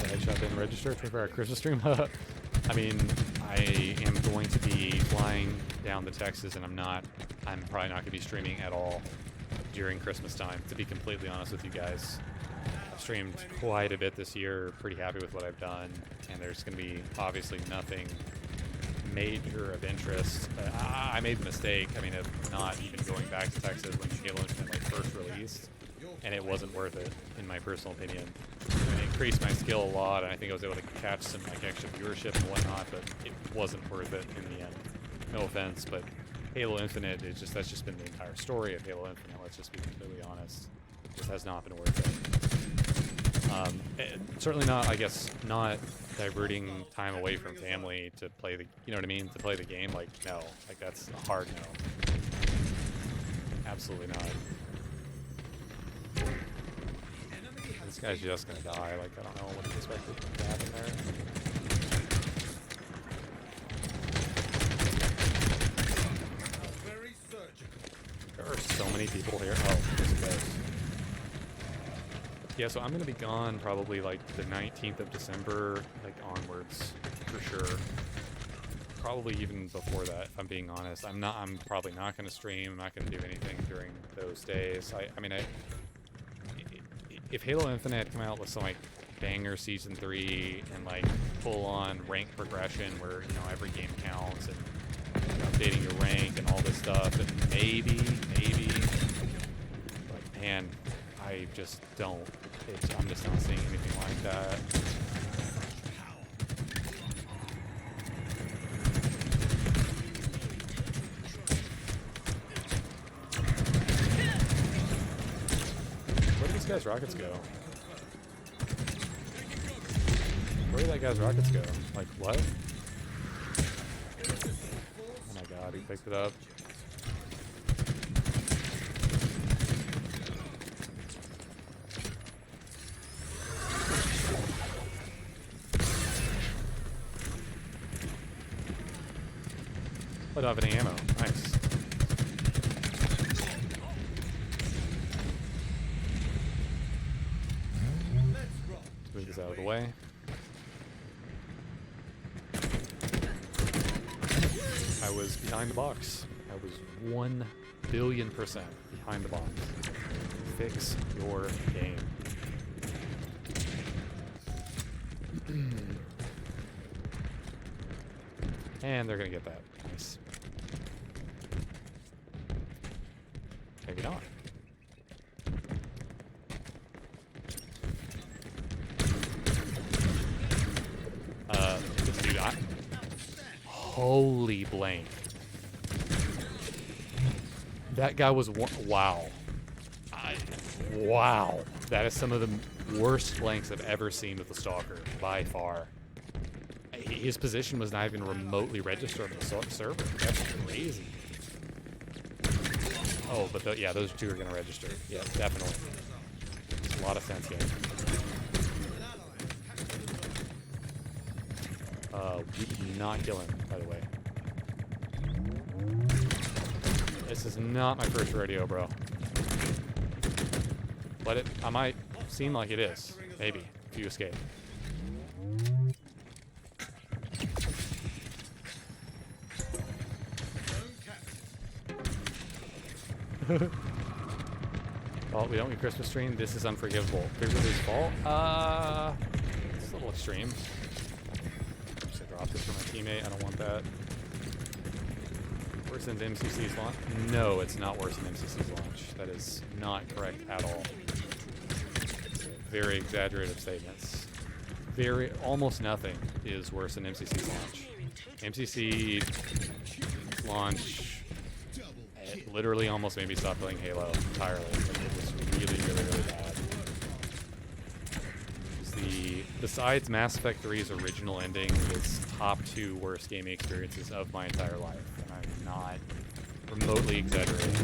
The headshot didn't register for our Christmas stream. I mean, I am going to be flying down to Texas, and I'm probably not going to be streaming at all during Christmas time, to be completely honest with you guys. I've streamed quite a bit this year, pretty happy with what I've done, and there's going to be obviously nothing major of interest. I made the mistake, of not even going back to Texas when Halo Infinite first released, and it wasn't worth it, in my personal opinion. It increased my skill a lot, and I think I was able to catch some extra viewership and whatnot, but it wasn't worth it in the end. No offense, but Halo Infinite is just, that's just been the entire story of Halo Infinite. Let's just be completely honest. This has not been worth it. Certainly not, I guess, not diverting time away from family to play the, you know what I mean, to play the game. Like, no, like that's a hard no. Absolutely not. This guy's just gonna die. Like, I don't know what to expect to happen there. Very surgical. There are so many people here. Oh, there's a ghost. Yeah, so I'm gonna be gone probably like the 19th of December, like onwards, for sure. Probably even before that, if I'm being honest. I'm probably not gonna stream. I'm not gonna do anything during those days. I mean, if Halo Infinite had come out with some like banger season 3 and like full on rank progression where, you know, every game counts and, you know, updating your rank and all this stuff, and maybe, but man, I just don't. I'm just not seeing anything like that. Where did this guy's rockets go? Where did that guy's rockets go? Like, what? Oh my god, he picked it up. I don't have any ammo. Nice. Move this out of the way. I was behind the box. I was 1 billion% behind the box. Fix your game. And they're gonna get that. Nice. Maybe not. This dude, holy blank. That guy was wow. Wow. That is some of the worst blanks I've ever seen with the Stalker, by far. His position was not even remotely registered on the server. That's crazy. Oh, but yeah, those two are going to register. Yeah, definitely. Makes a lot of sense here. We did not kill him, by the way. This is not my first rodeo, bro. Let it, I might seem like it is. Maybe, if you escape. Well, we don't get Christmas stream. This is unforgivable. Figure his fault? It's a little extreme. I'm just gonna drop this for my teammate. I don't want that. Worse than MCC's launch? No, it's not worse than MCC's launch. That is not correct at all. Very exaggerated statements. Almost nothing is worse than MCC's launch. MCC launch, it literally almost made me stop playing Halo entirely. Like, it was really, really, really bad. Besides Mass Effect 3's original ending, it's top 2 worst gaming experiences of my entire life, and I'm not remotely exaggerating.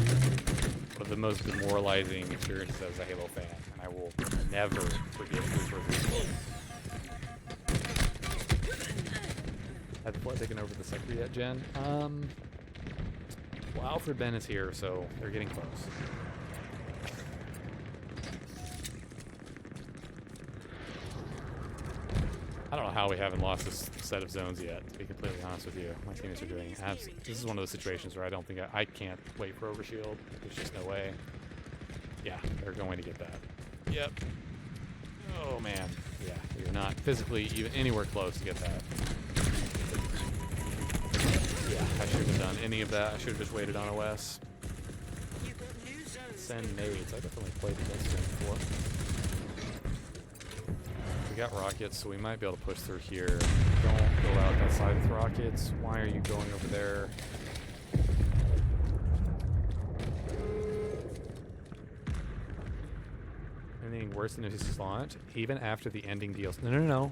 One of the most demoralizing experiences as a Halo fan, and I will never forget this review. Have the plot taken over the sector yet, Jen? Well, Alfred Ben is here, so they're getting close. I don't know how we haven't lost this set of zones yet, to be completely honest with you. My teammates are doing this is one of those situations where I don't think I can't wait for overshield. There's just no way. Yeah, they're going to get that. Yep. Oh man. Yeah, you're not physically even anywhere close to get that. Yeah, I shouldn't have done any of that. I should have just waited on OS. Send nades. I definitely played against them before. We got rockets, so we might be able to push through here. Don't go out that side with rockets. Why are you going over there? anything worse than MCC's launch, even after the ending deals. No.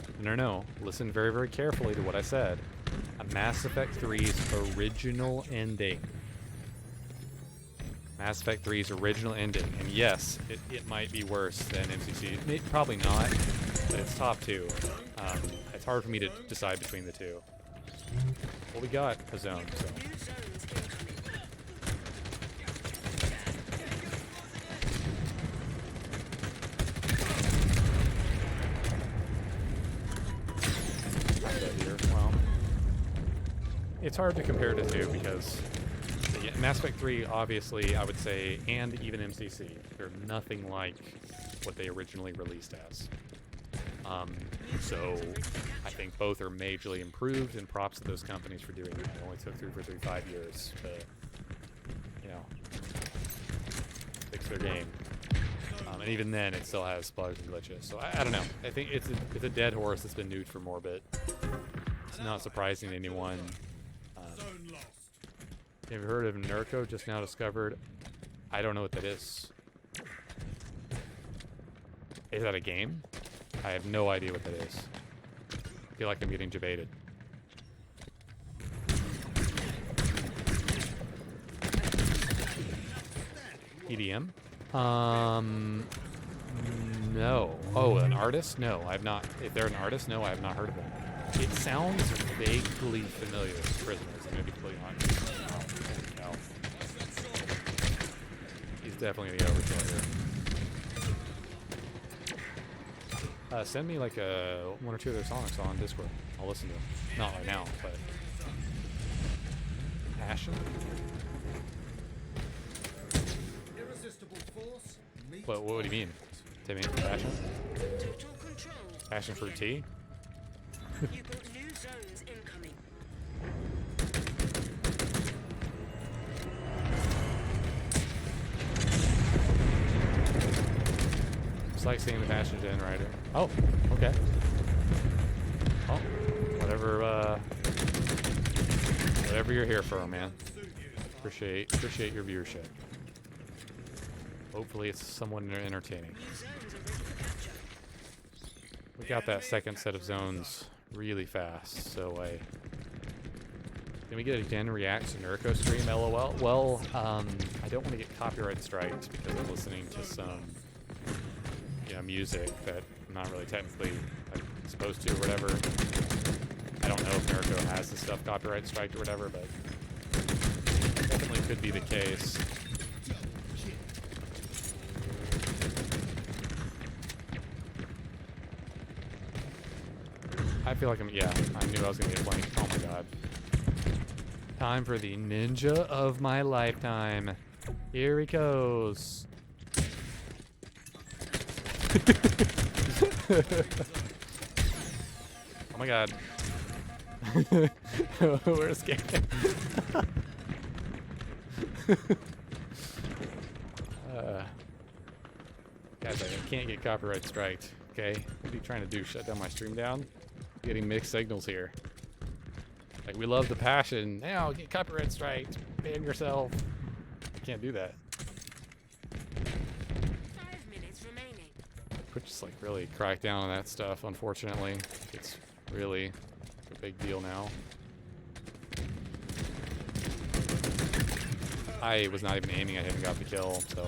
Listen very, very carefully to what I said. A Mass Effect 3's original ending. Mass Effect 3's original ending. And yes, it might be worse than MCC. Probably not, but it's top 2. It's hard for me to decide between the two. Well, we got a zone, so. New zones incoming. Here. Well, it's hard to compare the two because Mass Effect 3, obviously, I would say, and even MCC, they're nothing like what they originally released as. So I think both are majorly improved, and props to those companies for doing it. It only took 5 years to, fix their game. And even then, it still has bugs and glitches. So I don't know. I think it's a dead horse that's been nuked for more bit. It's not surprising to anyone. Zone lost. Have you heard of Nurko? Just now discovered. I don't know what that is. Is that a game? I have no idea what that is. I feel like I'm getting debated. EDM? No. Oh, an artist? No, I have not. If they're an artist, no, I have not heard of them. It sounds vaguely familiar to Prisoners. I'm gonna be completely honest. Holy cow. He's definitely gonna get overkill here. Send me like one or two of their songs on Discord. I'll listen to them. Not right now, but Passion. Irresistible force. Meet What do you mean? Timmy, Passion? Total control. Passion fruit tea? You've got new zones incoming. It's like seeing the Passion Gen Rider. Oh, okay. Oh, whatever you're here for, man. Appreciate your viewership. Hopefully it's someone entertaining. New zones are ready for capture. We got that second set of zones really fast, so Can we get a Gen Reacts to Nurko stream, LOL? Well, I don't want to get copyright strikes because I'm listening to some, music that I'm not really technically supposed to or whatever. I don't know if Nurko has this stuff copyright striked or whatever, but definitely could be the case. I feel like I knew I was gonna get blanked. Oh my god. Time for the ninja of my lifetime. Here he goes. Oh my god. We're scared. Guys, I can't get copyright striked. Okay, what are you trying to do? Shut down my stream down? Getting mixed signals here. Like, we love the passion. Now get copyright striked. Ban yourself. Can't do that. 5 minutes remaining. Twitch just like really cracked down on that stuff, unfortunately. It's really a big deal now. I was not even aiming, I hadn't got the kill, so.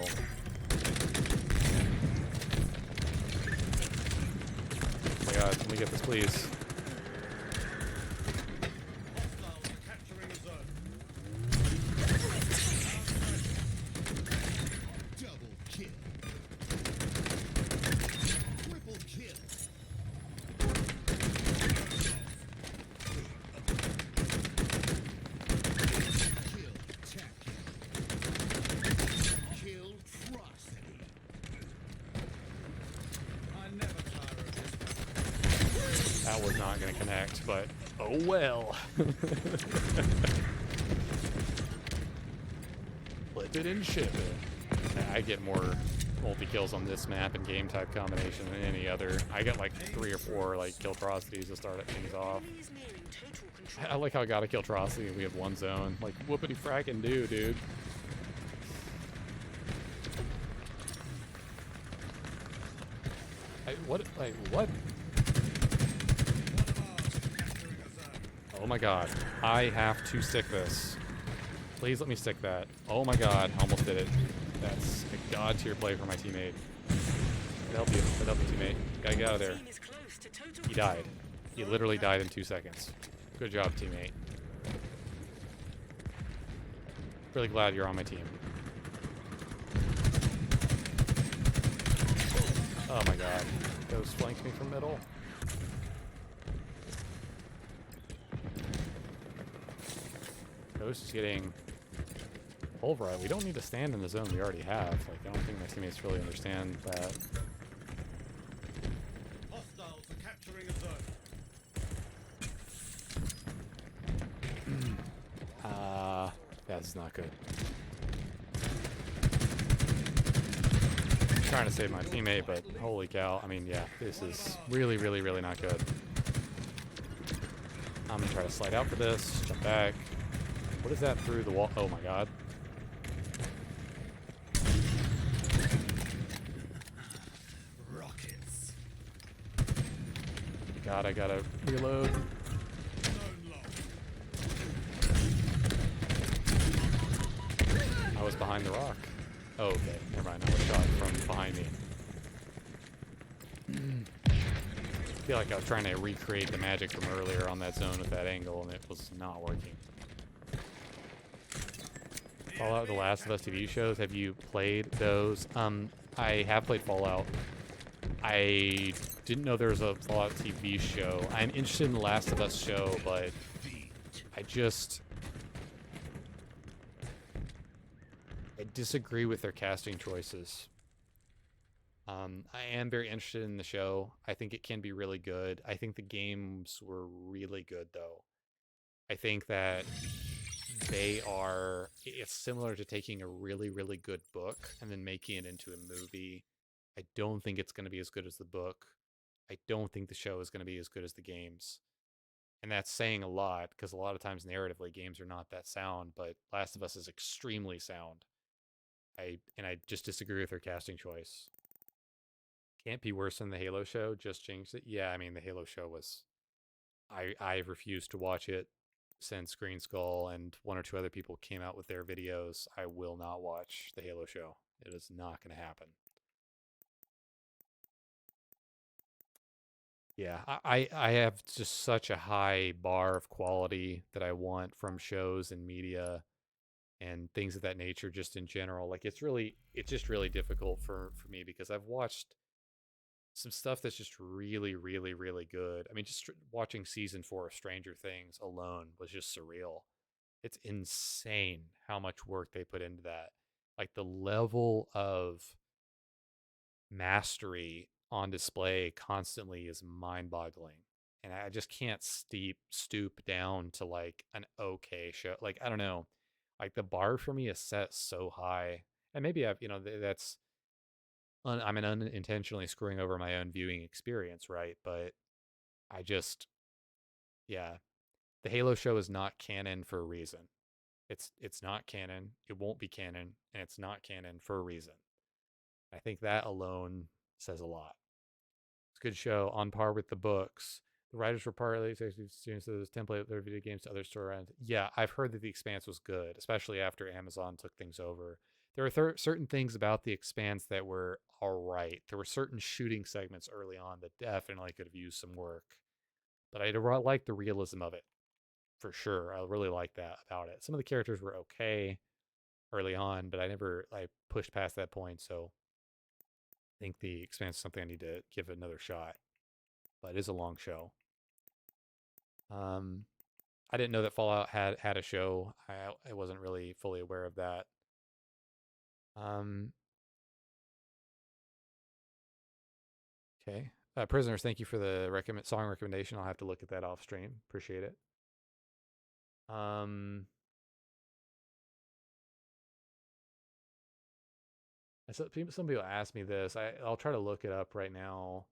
Oh my god, let me get this, please. hostiles capturing a zone. Double kill. Triple kill. Kill tactic. Kill atrocity. I never tire of this. That was not gonna connect, but oh well. Flip it and ship it. I get more multi-kills on this map and game type combination than any other. I got like 3 or 4 like Killtrocities to start things off. Enemy is nearing total control. I like how I got a Killtrocity and we have one zone. Like, whoopity frackin' do, dude. What? What? One of ours is capturing a zone. Oh my god. I have to stick this. Please let me stick that. Oh my god. Almost did it. That's a god tier play for my teammate. I'd help you. I'd help you, teammate. Gotta get out of there. Team is close to total He died. He literally died in 2 seconds. Good job, teammate. Really glad you're on my team. Oh my god. Ghost flanked me from middle. Ghost is getting pulverized. We don't need to stand in the zone we already have. Like, I don't think my teammates really understand that. Hostiles are capturing a zone. Yeah, this is not good. I'm trying to save my teammate, but holy cow. I mean, yeah, this is really, really, really not good. I'm gonna try to slide out for this, jump back. What is that through the wall? Oh my god. Rockets. God, I gotta reload. Zone locked. I was behind the rock. Oh, okay. Never mind. I was shot from behind me. I feel like I was trying to recreate the magic from earlier on that zone with that angle, and it was not working. Fallout: The Last of Us TV shows. Have you played those? I have played Fallout. I didn't know there was a Fallout TV show. I'm interested in The Last of Us show, but I disagree with their casting choices. I am very interested in the show. I think it can be really good. I think the games were really good, though. I think that it's similar to taking a really, really good book and then making it into a movie. I don't think it's going to be as good as the book. I don't think the show is going to be as good as the games. And that's saying a lot, because a lot of times narratively games are not that sound, but Last of Us is extremely sound. I just disagree with their casting choice. Can't be worse than the Halo show. Just jinxed it. Yeah, I mean the Halo show was. I've refused to watch it since Green Skull and one or two other people came out with their videos. I will not watch the Halo show. It is not going to happen. Yeah, I have just such a high bar of quality that I want from shows and media and things of that nature just in general. Like it's just really difficult for me because I've watched some stuff that's just really, really, really good. I mean, just watching season 4 of Stranger Things alone was just surreal. It's insane how much work they put into that. Like the level of mastery on display constantly is mind-boggling. And I just can't stoop down to like an okay show. Like I don't know, like the bar for me is set so high, and maybe that's I'm unintentionally screwing over my own viewing experience, right? But I just, yeah, the Halo show is not canon for a reason. It's not canon. It won't be canon, and it's not canon for a reason. I think that alone says a lot. It's a good show, on par with the books. The writers were partly students of this template of their video games to other storylines. Yeah, I've heard that The Expanse was good, especially after Amazon took things over. There were certain things about The Expanse that were all right. There were certain shooting segments early on that definitely could have used some work. But I like the realism of it, for sure. I really like that about it. Some of the characters were okay early on, but I pushed past that point, so I think The Expanse is something I need to give it another shot. But it is a long show. Um, I didn't know that Fallout had a show. I wasn't really fully aware of that. Um, okay. Prisoners, thank you for the song recommendation. I'll have to look at that off stream. Appreciate it. Um, some people ask me this. I'll try to look it up right now.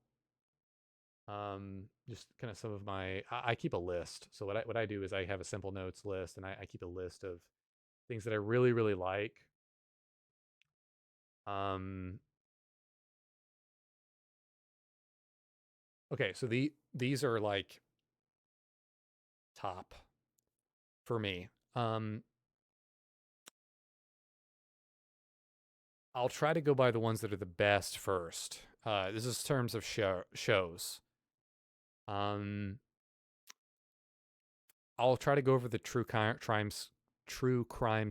Just kind of some of I keep a list. So what I do is I have a simple notes list, and I keep a list of things that I really, really like. Um, Okay, so these are like top for me. I'll try to go by the ones that are the best first. This is terms of shows. Um, I'll try to go over the true crime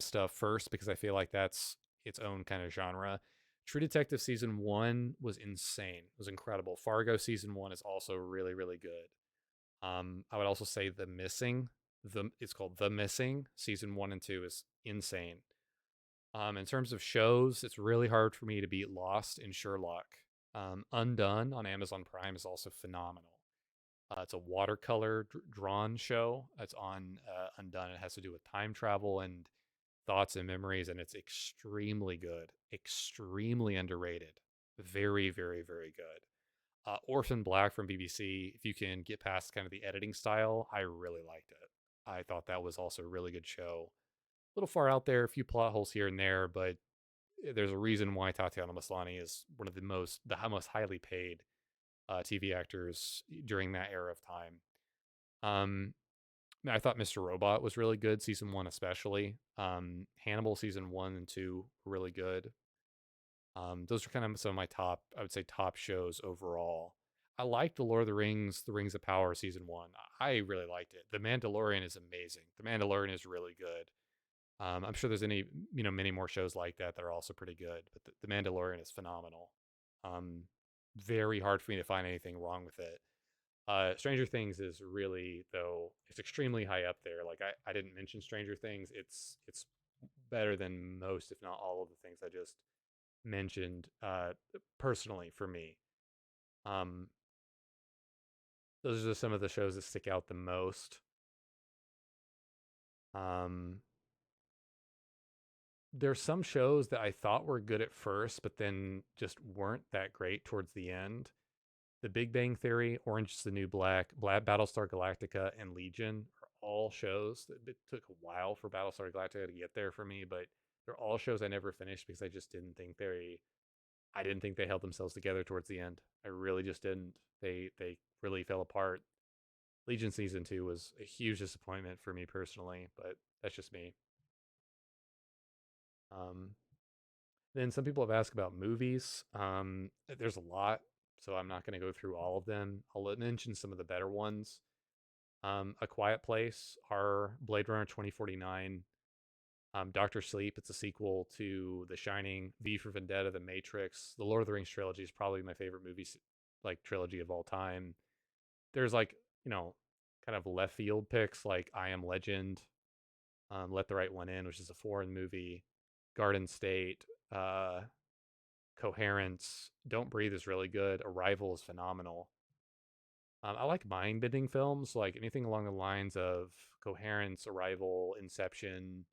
stuff first because I feel like that's its own kind of genre. True Detective season 1 was insane. It was incredible. Fargo season 1 is also really really good. I would also say The Missing. It's called The Missing. Season 1 and 2 is insane. In terms of shows, it's really hard for me to beat Lost and Sherlock. Undone on Amazon Prime is also phenomenal. It's a watercolor drawn show. It's on Undone. It has to do with time travel and thoughts and memories, and it's extremely good, extremely underrated. Very, very, very good. Orphan Black from BBC. If you can get past kind of the editing style, I really liked it. I thought that was also a really good show. A little far out there, a few plot holes here and there, but there's a reason why Tatiana Maslany is one of the most highly paid TV actors during that era of time. Um, I thought Mr. Robot was really good, season 1 especially. Hannibal season 1 and 2 were really good. Those are kind of some of my top, I would say, top shows overall. I liked The Lord of the Rings of Power season 1. I really liked it. The Mandalorian is amazing. The Mandalorian is really good. I'm sure there's many more shows like that are also pretty good, but the Mandalorian is phenomenal. Um, Very hard for me to find anything wrong with it. Stranger Things is really, though, it's extremely high up there. Like I didn't mention Stranger Things. It's better than most, if not all, of the things I just mentioned. Personally, for me, um, those are just some of the shows that stick out the most. Um, there's some shows that I thought were good at first, but then just weren't that great towards the end. The Big Bang Theory, Orange is the New Black, Battlestar Galactica, and Legion are all shows that it took a while for Battlestar Galactica to get there for me, but they're all shows I never finished because I didn't think they held themselves together towards the end. I really just didn't. They really fell apart. Legion season 2 was a huge disappointment for me personally, but that's just me. Um, then some people have asked about movies. There's a lot, so I'm not going to go through all of them. I'll mention some of the better ones. A Quiet Place, horror, Blade Runner 2049, Doctor Sleep. It's a sequel to The Shining, V for Vendetta, The Matrix. The Lord of the Rings trilogy is probably my favorite movie like trilogy of all time. There's like kind of left field picks like I Am Legend, Let the Right One In, which is a foreign movie, Garden State, Coherence, Don't Breathe is really good. Arrival is phenomenal. I like mind bending films, like anything along the lines of Coherence, Arrival, Inception,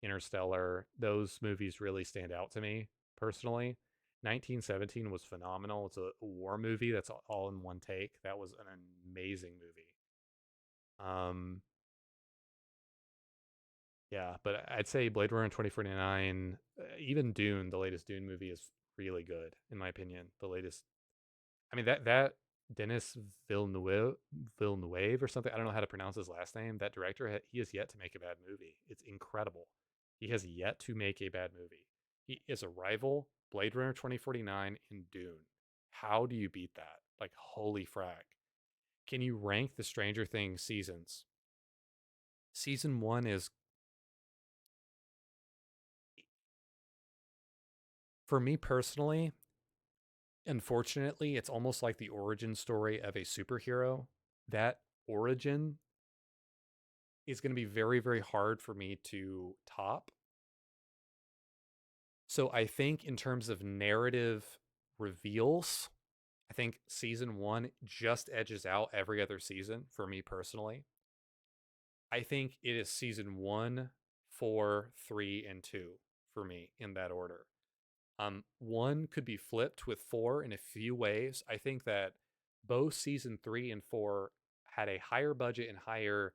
Interstellar. Those movies really stand out to me personally. 1917 was phenomenal. It's a war movie that's all in one take. That was an amazing movie. Um, yeah, but I'd say Blade Runner 2049, even Dune, the latest Dune movie, is really good in my opinion. The latest, I mean that Dennis Villeneuve or something. I don't know how to pronounce his last name. That director, he has yet to make a bad movie. It's incredible. He has yet to make a bad movie. He is Arrival, Blade Runner 2049, and Dune. How do you beat that? Like holy frack! Can you rank the Stranger Things seasons? Season 1 is, for me personally, unfortunately, it's almost like the origin story of a superhero. That origin is going to be very, very hard for me to top. So I think in terms of narrative reveals, I think season 1 just edges out every other season for me personally. I think it is season 1, 4, 3, and 2 for me in that order. One could be flipped with 4 in a few ways. I think that both season 3 and 4 had a higher budget and higher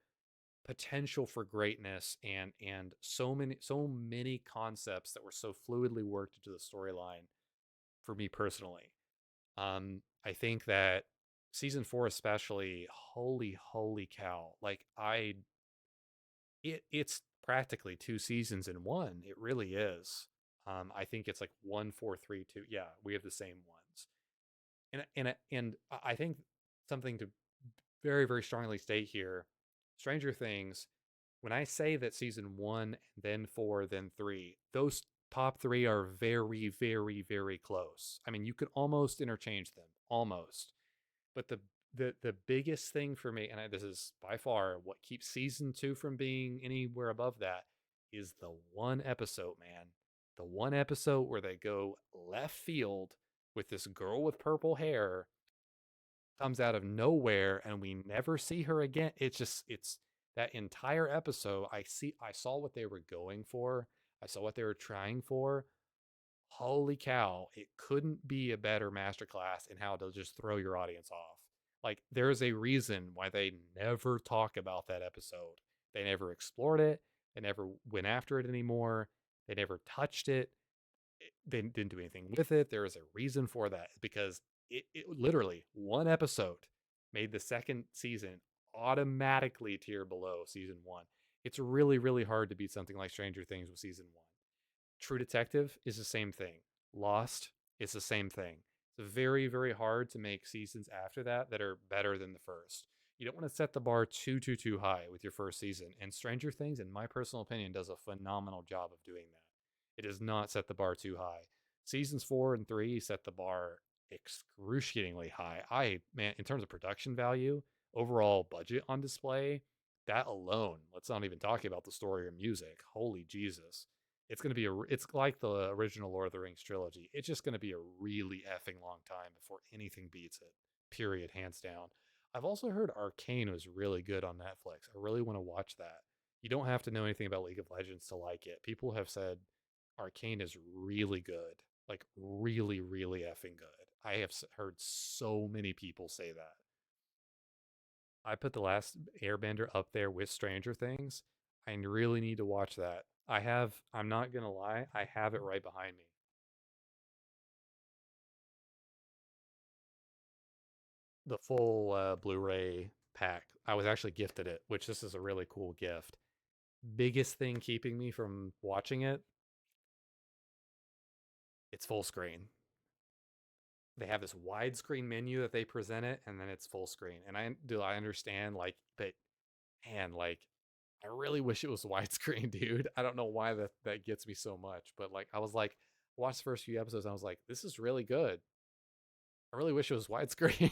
potential for greatness, and so many concepts that were so fluidly worked into the storyline for me personally. I think that season 4 especially, holy cow. Like it's practically two seasons in one. It really is. I think it's like 1 4 3 2. Yeah, we have the same ones. And I think something to very very strongly state here, Stranger Things, when I say that season 1 then 4 then 3, those top 3 are very very close. I mean, you could almost interchange them, almost. But the biggest thing for me, and this is by far what keeps season 2 from being anywhere above that, is the one episode, man. The one episode where they go left field with this girl with purple hair, comes out of nowhere and we never see her again. It's that entire episode. I saw what they were going for. I saw what they were trying for. Holy cow, it couldn't be a better masterclass in how to just throw your audience off. Like, there's a reason why they never talk about that episode. They never explored it. They never went after it anymore. They never touched it. They didn't do anything with it. There is a reason for that, because it literally one episode made the second season automatically tier below season one. It's really, really hard to beat something like Stranger Things with season one. True Detective is the same thing. Lost is the same thing. It's very, very hard to make seasons after that that are better than the first. You don't want to set the bar too high with your first season. And Stranger Things, in my personal opinion, does a phenomenal job of doing that. It does not set the bar too high. Seasons 4 and 3 set the bar excruciatingly high. Man, in terms of production value, overall budget on display, that alone, let's not even talk about the story or music. Holy Jesus. It's going to be it's like the original Lord of the Rings trilogy. It's just going to be a really effing long time before anything beats it. Period, hands down. I've also heard Arcane was really good on Netflix. I really want to watch that. You don't have to know anything about League of Legends to like it. People have said Arcane is really good. Like, really, really effing good. I have heard so many people say that. I put The Last Airbender up there with Stranger Things. I really need to watch that. I'm not going to lie, I have it right behind me. The full Blu-ray pack. I was actually gifted it, which this is a really cool gift. Biggest thing keeping me from watching it, it's full screen. They have this widescreen menu that they present it, and then it's full screen. And I understand, like, but man, like, I really wish it was widescreen, dude. I don't know why that gets me so much, but like, I was like, watched the first few episodes, and I was like, this is really good. I really wish it was widescreen.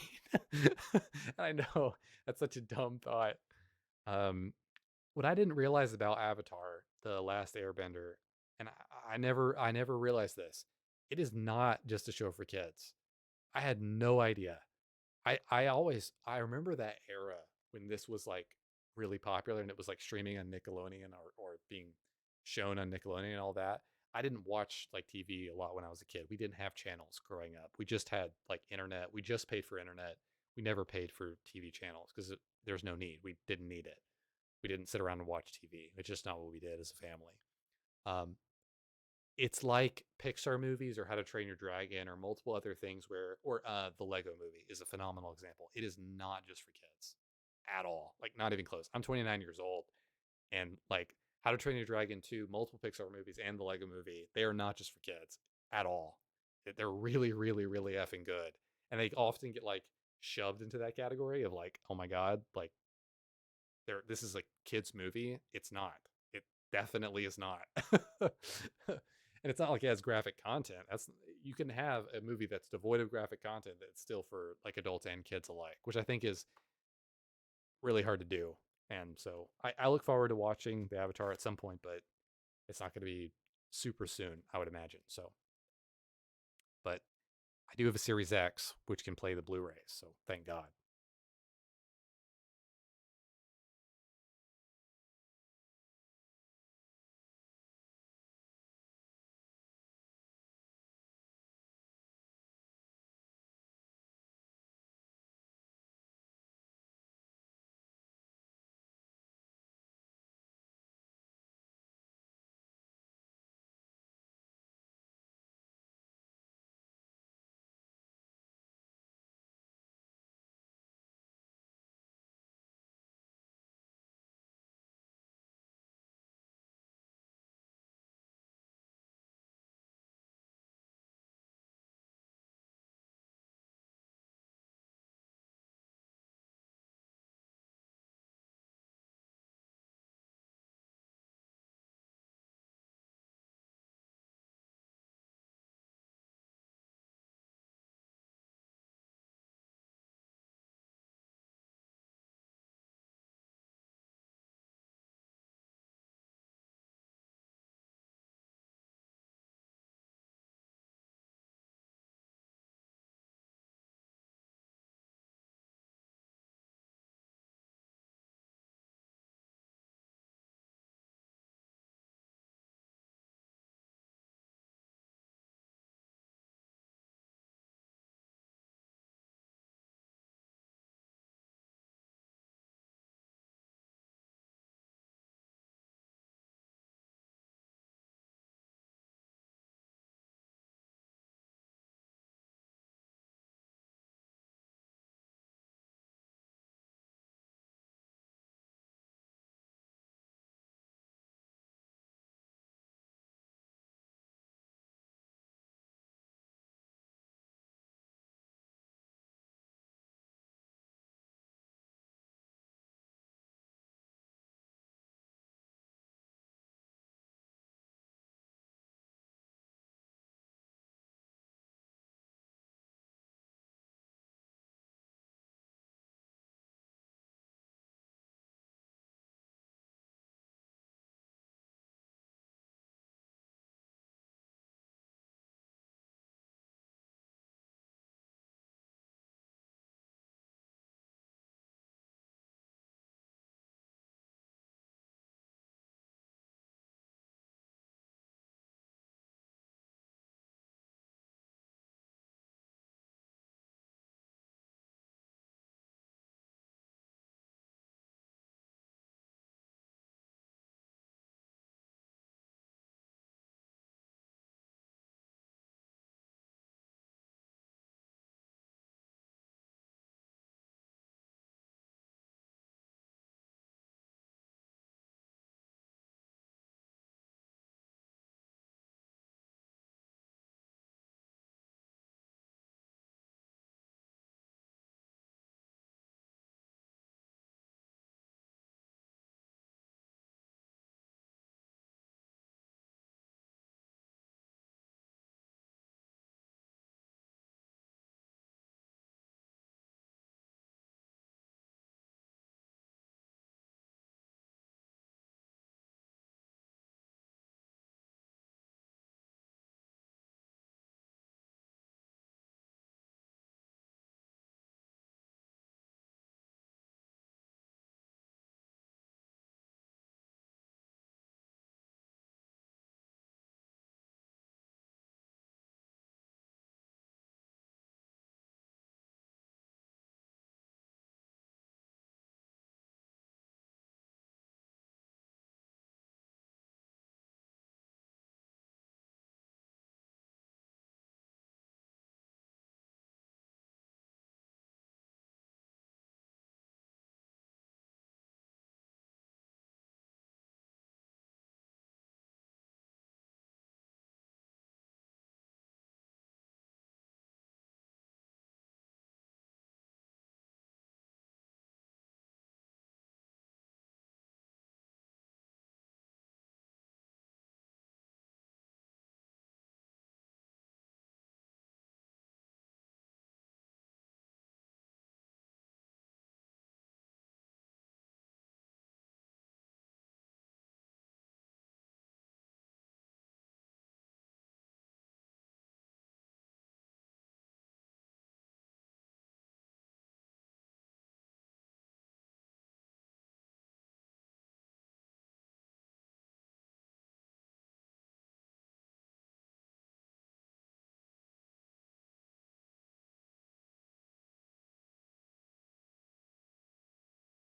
I know that's such a dumb thought. Um, what I didn't realize about Avatar, The Last Airbender, and I never realized this. It is not just a show for kids. I had no idea. I remember that era when this was like really popular and it was like streaming on Nickelodeon or being shown on Nickelodeon and all that. I didn't watch like TV a lot when I was a kid. We didn't have channels growing up. We just had like internet. We just paid for internet. We never paid for TV channels because there's no need. We didn't need it. We didn't sit around and watch TV. It's just not what we did as a family. Um, it's like Pixar movies or How to Train Your Dragon or multiple other things or the Lego movie is a phenomenal example. It is not just for kids at all. Like, not even close. I'm 29 years old, and like How to Train Your Dragon 2, multiple Pixar movies, and the Lego movie, they are not just for kids at all. They're really, really, really effing good. And they often get like shoved into that category of like, oh my God, like this is a kids movie. It's not. It definitely is not. And it's not like it has graphic content. You can have a movie that's devoid of graphic content that's still for like adults and kids alike, which I think is really hard to do. And so I look forward to watching the Avatar at some point, but it's not going to be super soon, I would imagine. So, but I do have a Series X which can play the Blu-rays, so thank God.